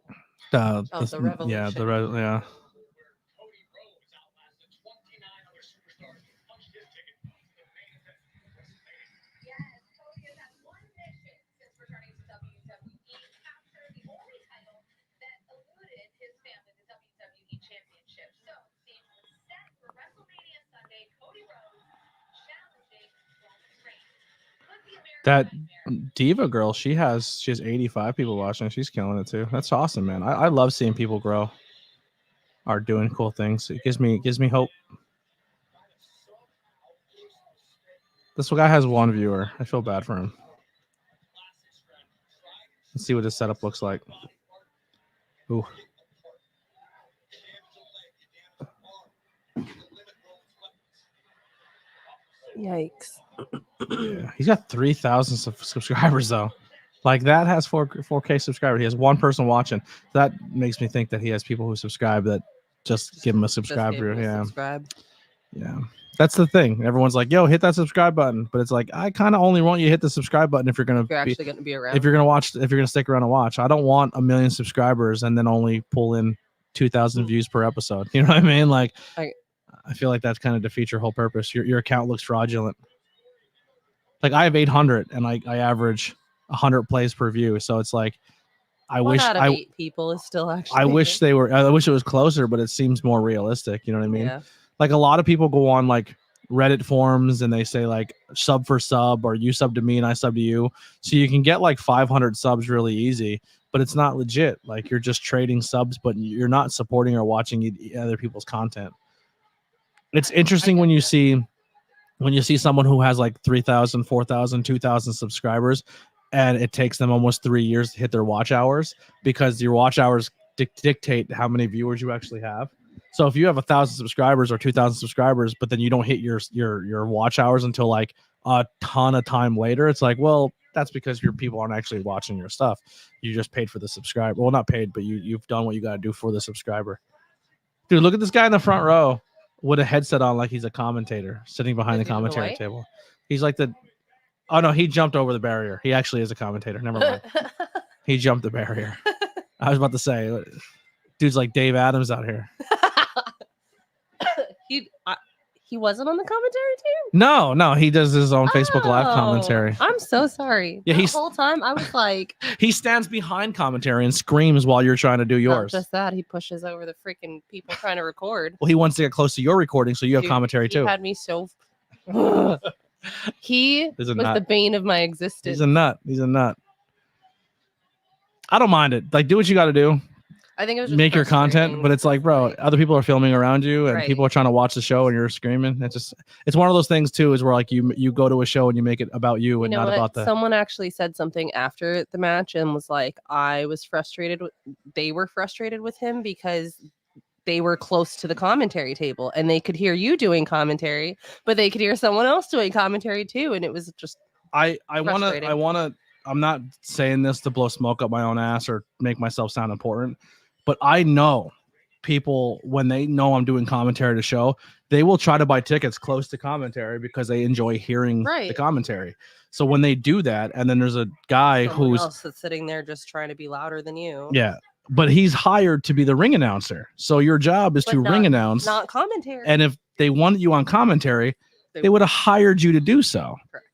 The Revolution. yeah, yeah. Yes, Cody has had one mission since returning to WWE, capture the only title that eluded his family, the WWE Championship. So, stage was set for WrestleMania Sunday. Cody Rhodes challenging Roman Reigns. Could the American That Nightmare Diva girl, she has 85 people watching. She's killing it too. That's awesome, man. I love seeing people grow, are doing cool things. It gives me hope. This guy has one viewer. I feel bad for him. Let's see what his setup looks like. Ooh. Yikes. Yeah. He's got 3,000 subscribers though. Like that has 4K subscribers. He has one person watching. That makes me think that he has people who subscribe that just give him a subscriber. Yeah. Subscribe. Yeah. That's the thing. Everyone's like, yo, hit that subscribe button. But it's like, I kind of only want you to hit the subscribe button if you're going to Actually going to be around. if you're going to stick around and watch. I don't want 1 million subscribers and then only pull in 2,000 views per episode. You know what I mean? Like, I feel like that's kind of defeats your whole purpose. Your account looks fraudulent. Like I have 800 and I average 100 plays per view. So it's like, One out of 8 people is still actually. I wish it was closer, but it seems more realistic. You know what I mean? Yeah. Like a lot of people go on like Reddit forums and they say like sub for sub, or you sub to me and I sub to you. So you can get like 500 subs really easy, but it's not legit. Like you're just trading subs, but you're not supporting or watching other people's content. It's interesting when you see someone who has like 3,000, 4,000, 2,000 subscribers, and it takes them almost 3 years to hit their watch hours, because your watch hours dictate how many viewers you actually have. So if you have 1,000 subscribers or 2,000 subscribers, but then you don't hit your watch hours until like a ton of time later, it's like, well, that's because your people aren't actually watching your stuff. You just paid for the subscriber. Well, not paid, but you've done what you got to do for the subscriber. Dude, look at this guy in the front row with a headset on, like he's a commentator sitting behind the commentary table. He's like oh no, he jumped over the barrier. He actually is a commentator. Never mind. He jumped the barrier. I was about to say, dude's like Dave Adams out here. He wasn't on the commentary team? No, he does his own Facebook Live commentary. I'm so sorry. Yeah, the whole time I was like, he stands behind commentary and screams while you're trying to do yours. Not just that, he pushes over the freaking people trying to record. Well, he wants to get close to your recording, so you have commentary too. He had me so. He was the bane of my existence. He's a nut. I don't mind it. Like, do what you got to do. I think it was just make your content, but it's like, bro, other people are filming around you, and people are trying to watch the show, and you're screaming. It's one of those things too, is where like you go to a show and you make it about you and not about the. Someone actually said something after the match and was like, they were frustrated with him because they were close to the commentary table and they could hear you doing commentary, but they could hear someone else doing commentary too, and it was just. I want to. I'm not saying this to blow smoke up my own ass or make myself sound important, but I know people, when they know I'm doing commentary to show, they will try to buy tickets close to commentary because they enjoy hearing the commentary. So when they do that, and then there's a guy who's sitting there just trying to be louder than you. Yeah. But he's hired to be the ring announcer. So your job is ring announce, not commentary. And if they wanted you on commentary, they would have hired you to do so. Correct.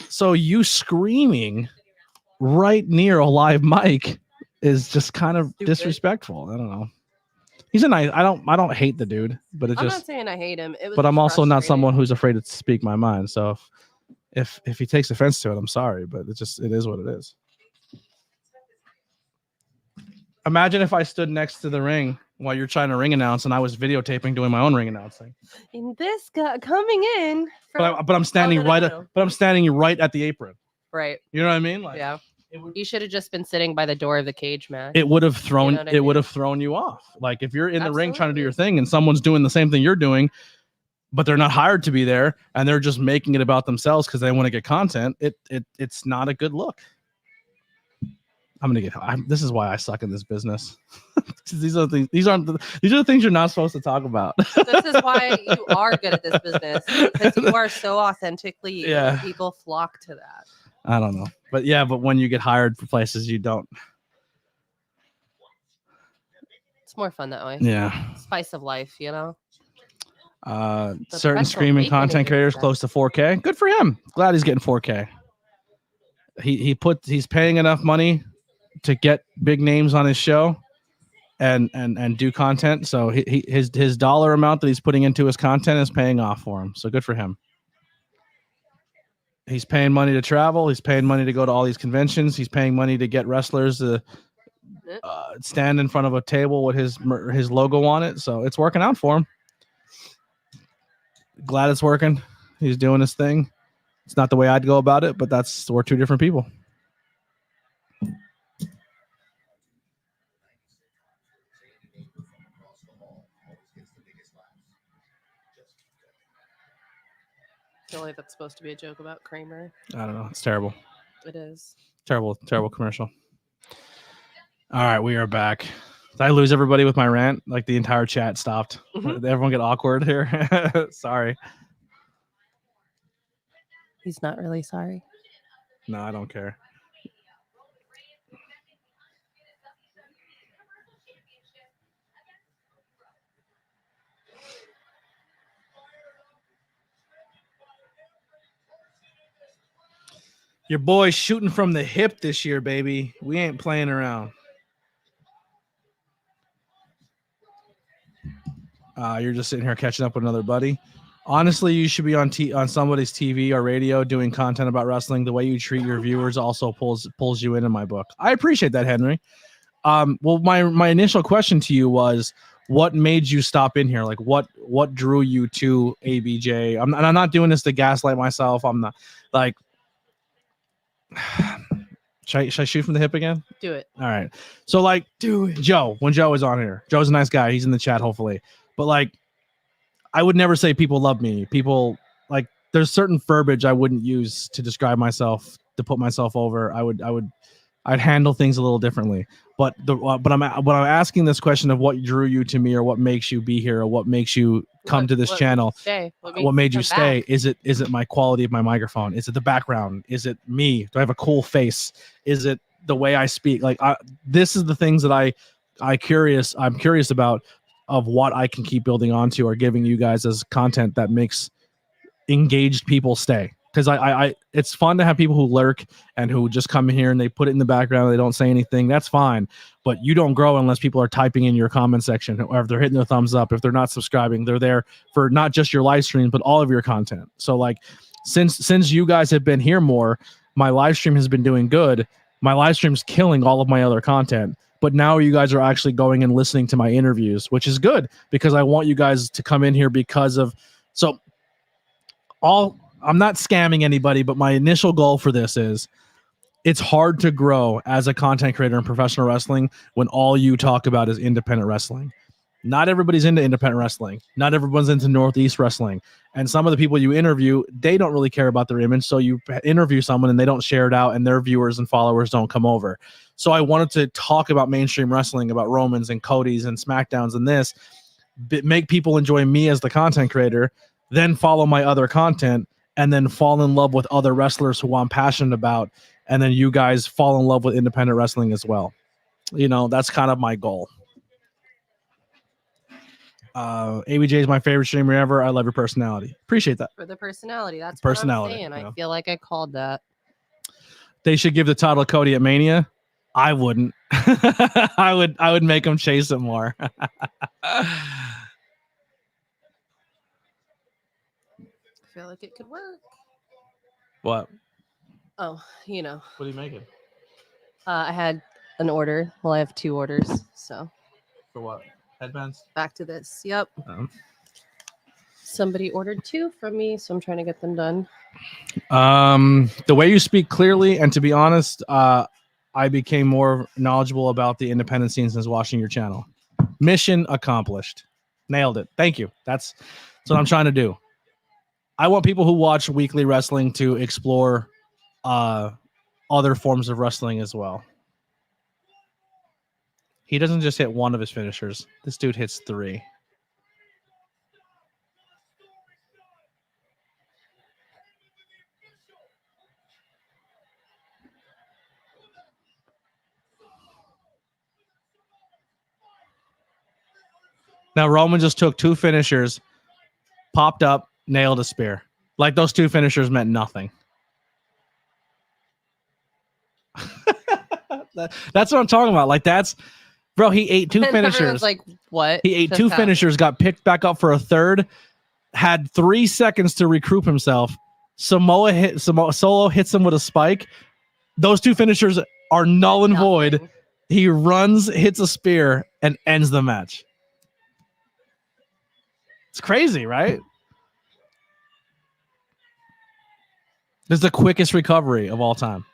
So you screaming right near a live mic is just kind of disrespectful. I don't know. He's a nice. I don't hate the dude, but I'm not saying I hate him. But I'm also not someone who's afraid to speak my mind. So if he takes offense to it, I'm sorry, but it is what it is. Imagine if I stood next to the ring while you're trying to ring announce and I was videotaping doing my own ring announcing. And this guy coming in. But I'm standing I'm standing right at the apron. Right. You know what I mean? Like, yeah. You should have just been sitting by the door of the cage match. It would have thrown would have thrown you off. Like if you're in the ring trying to do your thing and someone's doing the same thing you're doing, but they're not hired to be there and they're just making it about themselves because they want to get content, it's not a good look. This is why I suck in this business. These are the things you're not supposed to talk about. This is why you are good at this business, because you are so authentically you. Yeah. People flock to that. I don't know, but when you get hired for places, you don't. It's more fun that way. Yeah. Spice of life, you know. Certain pretzel streaming bacon content is creators good. close to 4K. Good for him. Glad he's getting 4K. He's paying enough money to get big names on his show and do content. So his dollar amount that he's putting into his content is paying off for him. So good for him. He's paying money to travel. He's paying money to go to all these conventions. He's paying money to get wrestlers to stand in front of a table with his logo on it. So it's working out for him. Glad it's working. He's doing his thing. It's not the way I'd go about it, but we're two different people. I feel like that's supposed to be a joke about Kramer. I don't know. It's terrible. It is. Terrible commercial. All right, we are back. Did I lose everybody with my rant? Like the entire chat stopped. Did everyone get awkward here? Sorry. He's not really sorry. No, I don't care. Your boy's shooting from the hip this year, baby. We ain't playing around. You're just sitting here catching up with another buddy. Honestly, you should be on somebody's TV or radio doing content about wrestling. The way you treat your viewers also pulls you into my book. I appreciate that, Henry. Well, my initial question to you was, what made you stop in here? Like, what drew you to ABJ? I'm not doing this to gaslight myself. I'm not like. Should I shoot from the hip again? Do it. All right. So like, Joe, when Joe is on here, Joe's a nice guy. He's in the chat, hopefully. But like, I would never say people love me. People like, there's certain verbiage I wouldn't use to describe myself, to put myself over. I'd handle things a little differently. But I'm asking this question of what drew you to me, or what makes you be here, or what makes you come to this channel. What made you stay? Back? Is it my quality of my microphone? Is it the background? Is it me? Do I have a cool face? Is it the way I speak? Like this is the things that I'm curious about, of what I can keep building onto or giving you guys as content that makes engaged people stay. Because I it's fun to have people who lurk and who just come in here and they put it in the background and they don't say anything. That's fine. But you don't grow unless people are typing in your comment section, or if they're hitting their thumbs up. If they're not subscribing, they're there for not just your live stream, but all of your content. So like, since you guys have been here more, my live stream has been doing good. My live stream's killing all of my other content. But now you guys are actually going and listening to my interviews, which is good, because I want you guys to come in here because of I'm not scamming anybody, but my initial goal for this is, it's hard to grow as a content creator in professional wrestling when all you talk about is independent wrestling. Not everybody's into independent wrestling. Not everyone's into Northeast wrestling. And some of the people you interview, they don't really care about their image. So you interview someone and they don't share it out, and their viewers and followers don't come over. So I wanted to talk about mainstream wrestling, about Romans and Cody's and Smackdowns and this, make people enjoy me as the content creator, then follow my other content, and then fall in love with other wrestlers who I'm passionate about. And then you guys fall in love with independent wrestling as well. You know, that's kind of my goal. ABJ is my favorite streamer ever. I love your personality. Appreciate that. For the personality. That's personality, what I'm saying. yeah. I feel like I called that. They should give the title to Cody at Mania. I wouldn't. I would make him chase it more. I feel like it could work. What? Oh, you know. What are you making? I had an order. Well, I have 2 orders. So For what? Headbands? back to this. Yep. Somebody ordered 2 from me, so I'm trying to get them done. The way you speak clearly, and to be honest, I became more knowledgeable about the independent scene since watching your channel. Mission accomplished. Nailed it. Thank you. That's what I'm trying to do. I want people who watch weekly wrestling to explore other forms of wrestling as well. He doesn't just hit one of his finishers. This dude hits 3. Now, Roman just took 2 finishers, popped up, nailed a spear. Like those 2 finishers meant nothing. That's what I'm talking about. Like bro, he ate 2 finishers. Like, what? He ate just 2 happened? finishers, got picked back up for a third, had 3 seconds to recoup himself. Solo hits him with a spike. Those 2 finishers are null and void. Nothing. He runs, hits a spear, and ends the match. It's crazy, right? This is the quickest recovery of all time.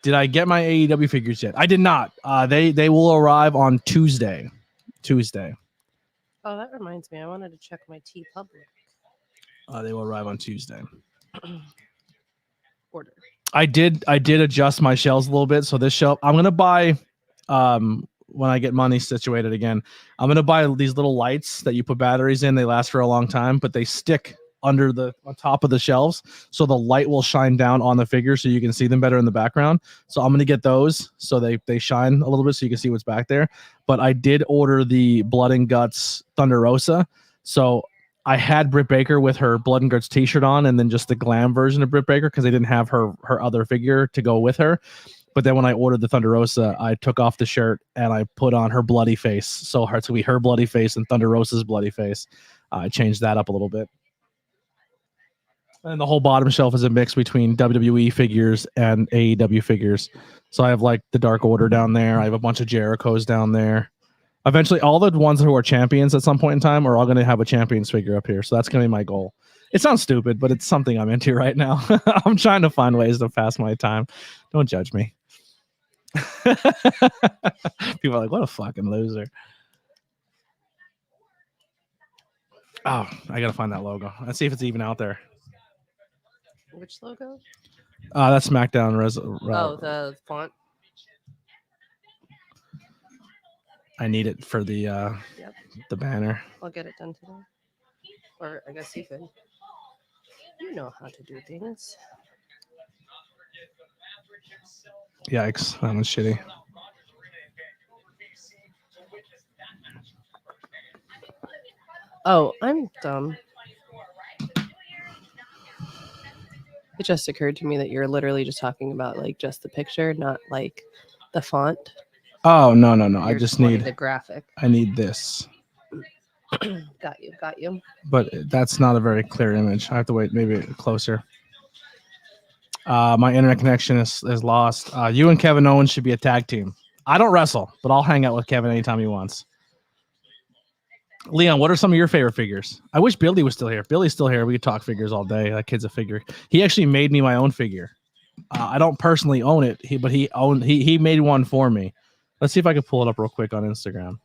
Did I get my AEW figures yet? I did not. They will arrive on Tuesday. Oh, that reminds me. I wanted to check my T Public They will arrive on Tuesday. order. I did adjust my shelves a little bit. So this shelf, I'm gonna buy when I get money situated again. I'm gonna buy these little lights that you put batteries in. They last for a long time, but they stick on top of the shelves, so the light will shine down on the figure so you can see them better in the background. So I'm going to get those so they shine a little bit so you can see what's back there. But I did order the Blood and Guts Thunder Rosa. So I had Britt Baker with her Blood and Guts t-shirt on, and then just the glam version of Britt Baker because they didn't have her other figure to go with her. But then when I ordered the Thunder Rosa, I took off the shirt and I put on her bloody face. So it's going to be her bloody face and Thunder Rosa's bloody face. I changed that up a little bit. And the whole bottom shelf is a mix between WWE figures and AEW figures. So I have like the Dark Order down there. I have a bunch of Jerichos down there. Eventually, all the ones who are champions at some point in time are all going to have a champions figure up here. So that's going to be my goal. It sounds stupid, but it's something I'm into right now. I'm trying to find ways to pass my time. Don't judge me. People are like, what a fucking loser. Oh, I got to find that logo. Let's see if it's even out there. Which logo? That's Smackdown. The font. I need it for the banner. I'll get it done today. Or I guess you could. You know how to do things. Yikes, that was shitty. Oh, I'm dumb. It just occurred to me that you're literally just talking about like just the picture, not like the font. Oh, no. I You're just wanting need the graphic. I need this. Got you. But that's not a very clear image. I have to wait maybe closer. My internet connection is lost. You and Kevin Owens should be a tag team. I don't wrestle, but I'll hang out with Kevin anytime he wants. Leon, what are some of your favorite figures? I wish Billy was still here. If Billy's still here, we could talk figures all day. That kid's a figure. He actually made me my own figure. I don't personally own it, but he made one for me. Let's see if I can pull it up real quick on Instagram.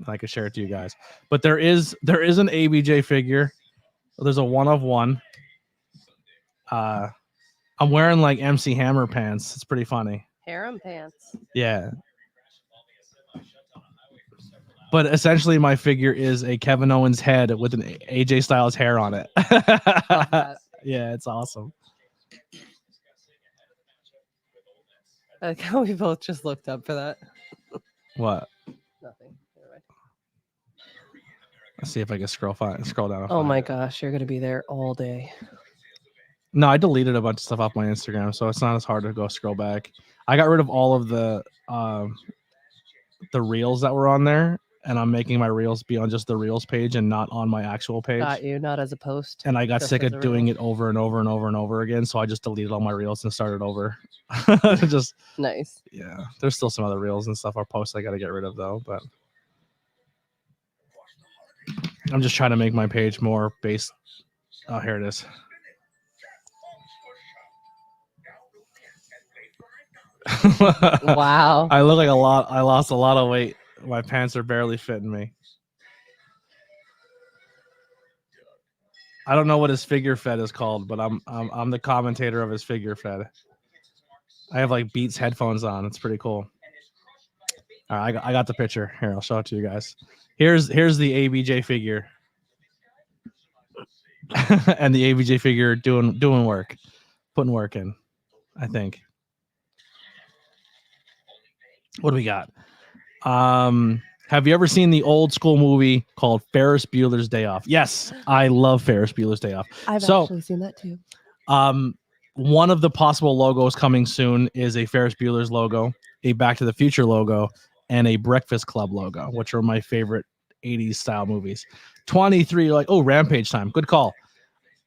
I can share it to you guys. But there is an ABJ figure. There's a 1 of 1. I'm wearing like MC Hammer pants. It's pretty funny. Harem pants. Yeah. But essentially, my figure is a Kevin Owens head with an AJ Styles hair on it. Yeah, it's awesome. I like how we both just looked up for that. What? Nothing. Never mind. Let's see if I can scroll down. Oh my gosh, you're gonna be there all day. No, I deleted a bunch of stuff off my Instagram, so it's not as hard to go scroll back. I got rid of all of the reels that were on there, and I'm making my reels be on just the reels page and not on my actual page. Got you, not as a post. And I got just sick as of a doing reel. it over and over and over and over again, so I just deleted all my reels and started over. Just Nice. yeah, there's still some other reels and stuff or posts I got to get rid of though, but I'm just trying to make my page more based. Oh, here it is. Wow. I look like I lost a lot of weight. My pants are barely fitting me. I don't know what his figure fed is called, but I'm the commentator of his figure fed. I have like Beats headphones on. It's pretty cool. All right, I got the picture. Here, I'll show it to you guys. Here's the ABJ figure. And the ABJ figure doing work. Putting work in, I think. What do we got? Have you ever seen the old school movie called Ferris Bueller's Day Off? Yes, I love Ferris Bueller's Day Off. I've actually seen that too. One of the possible logos coming soon is a Ferris Bueller's logo, a Back to the Future logo, and a Breakfast Club logo, which are my favorite 80s style movies. 23, like, oh, Rampage time. Good call.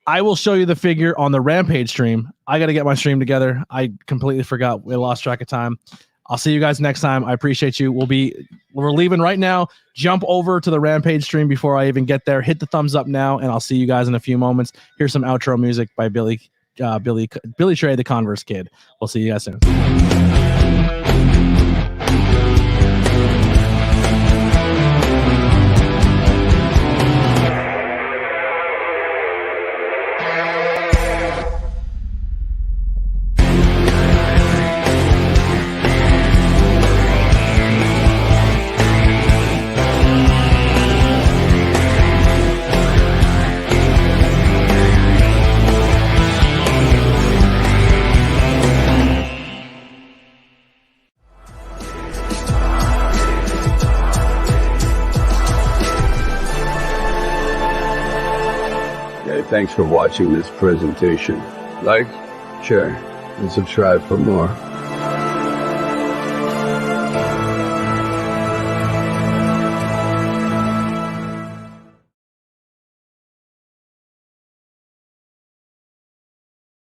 I will show you the figure on the Rampage stream. I got to get my stream together. I completely forgot. We lost track of time. I'll see you guys next time. I appreciate you. We're leaving right now. Jump over to the Rampage stream before I even get there. Hit the thumbs up now, and I'll see you guys in a few moments. Here's some outro music by Billy Trey, the Converse Kid. We'll see you guys soon. Thanks for watching this presentation. Like, share, and subscribe for more.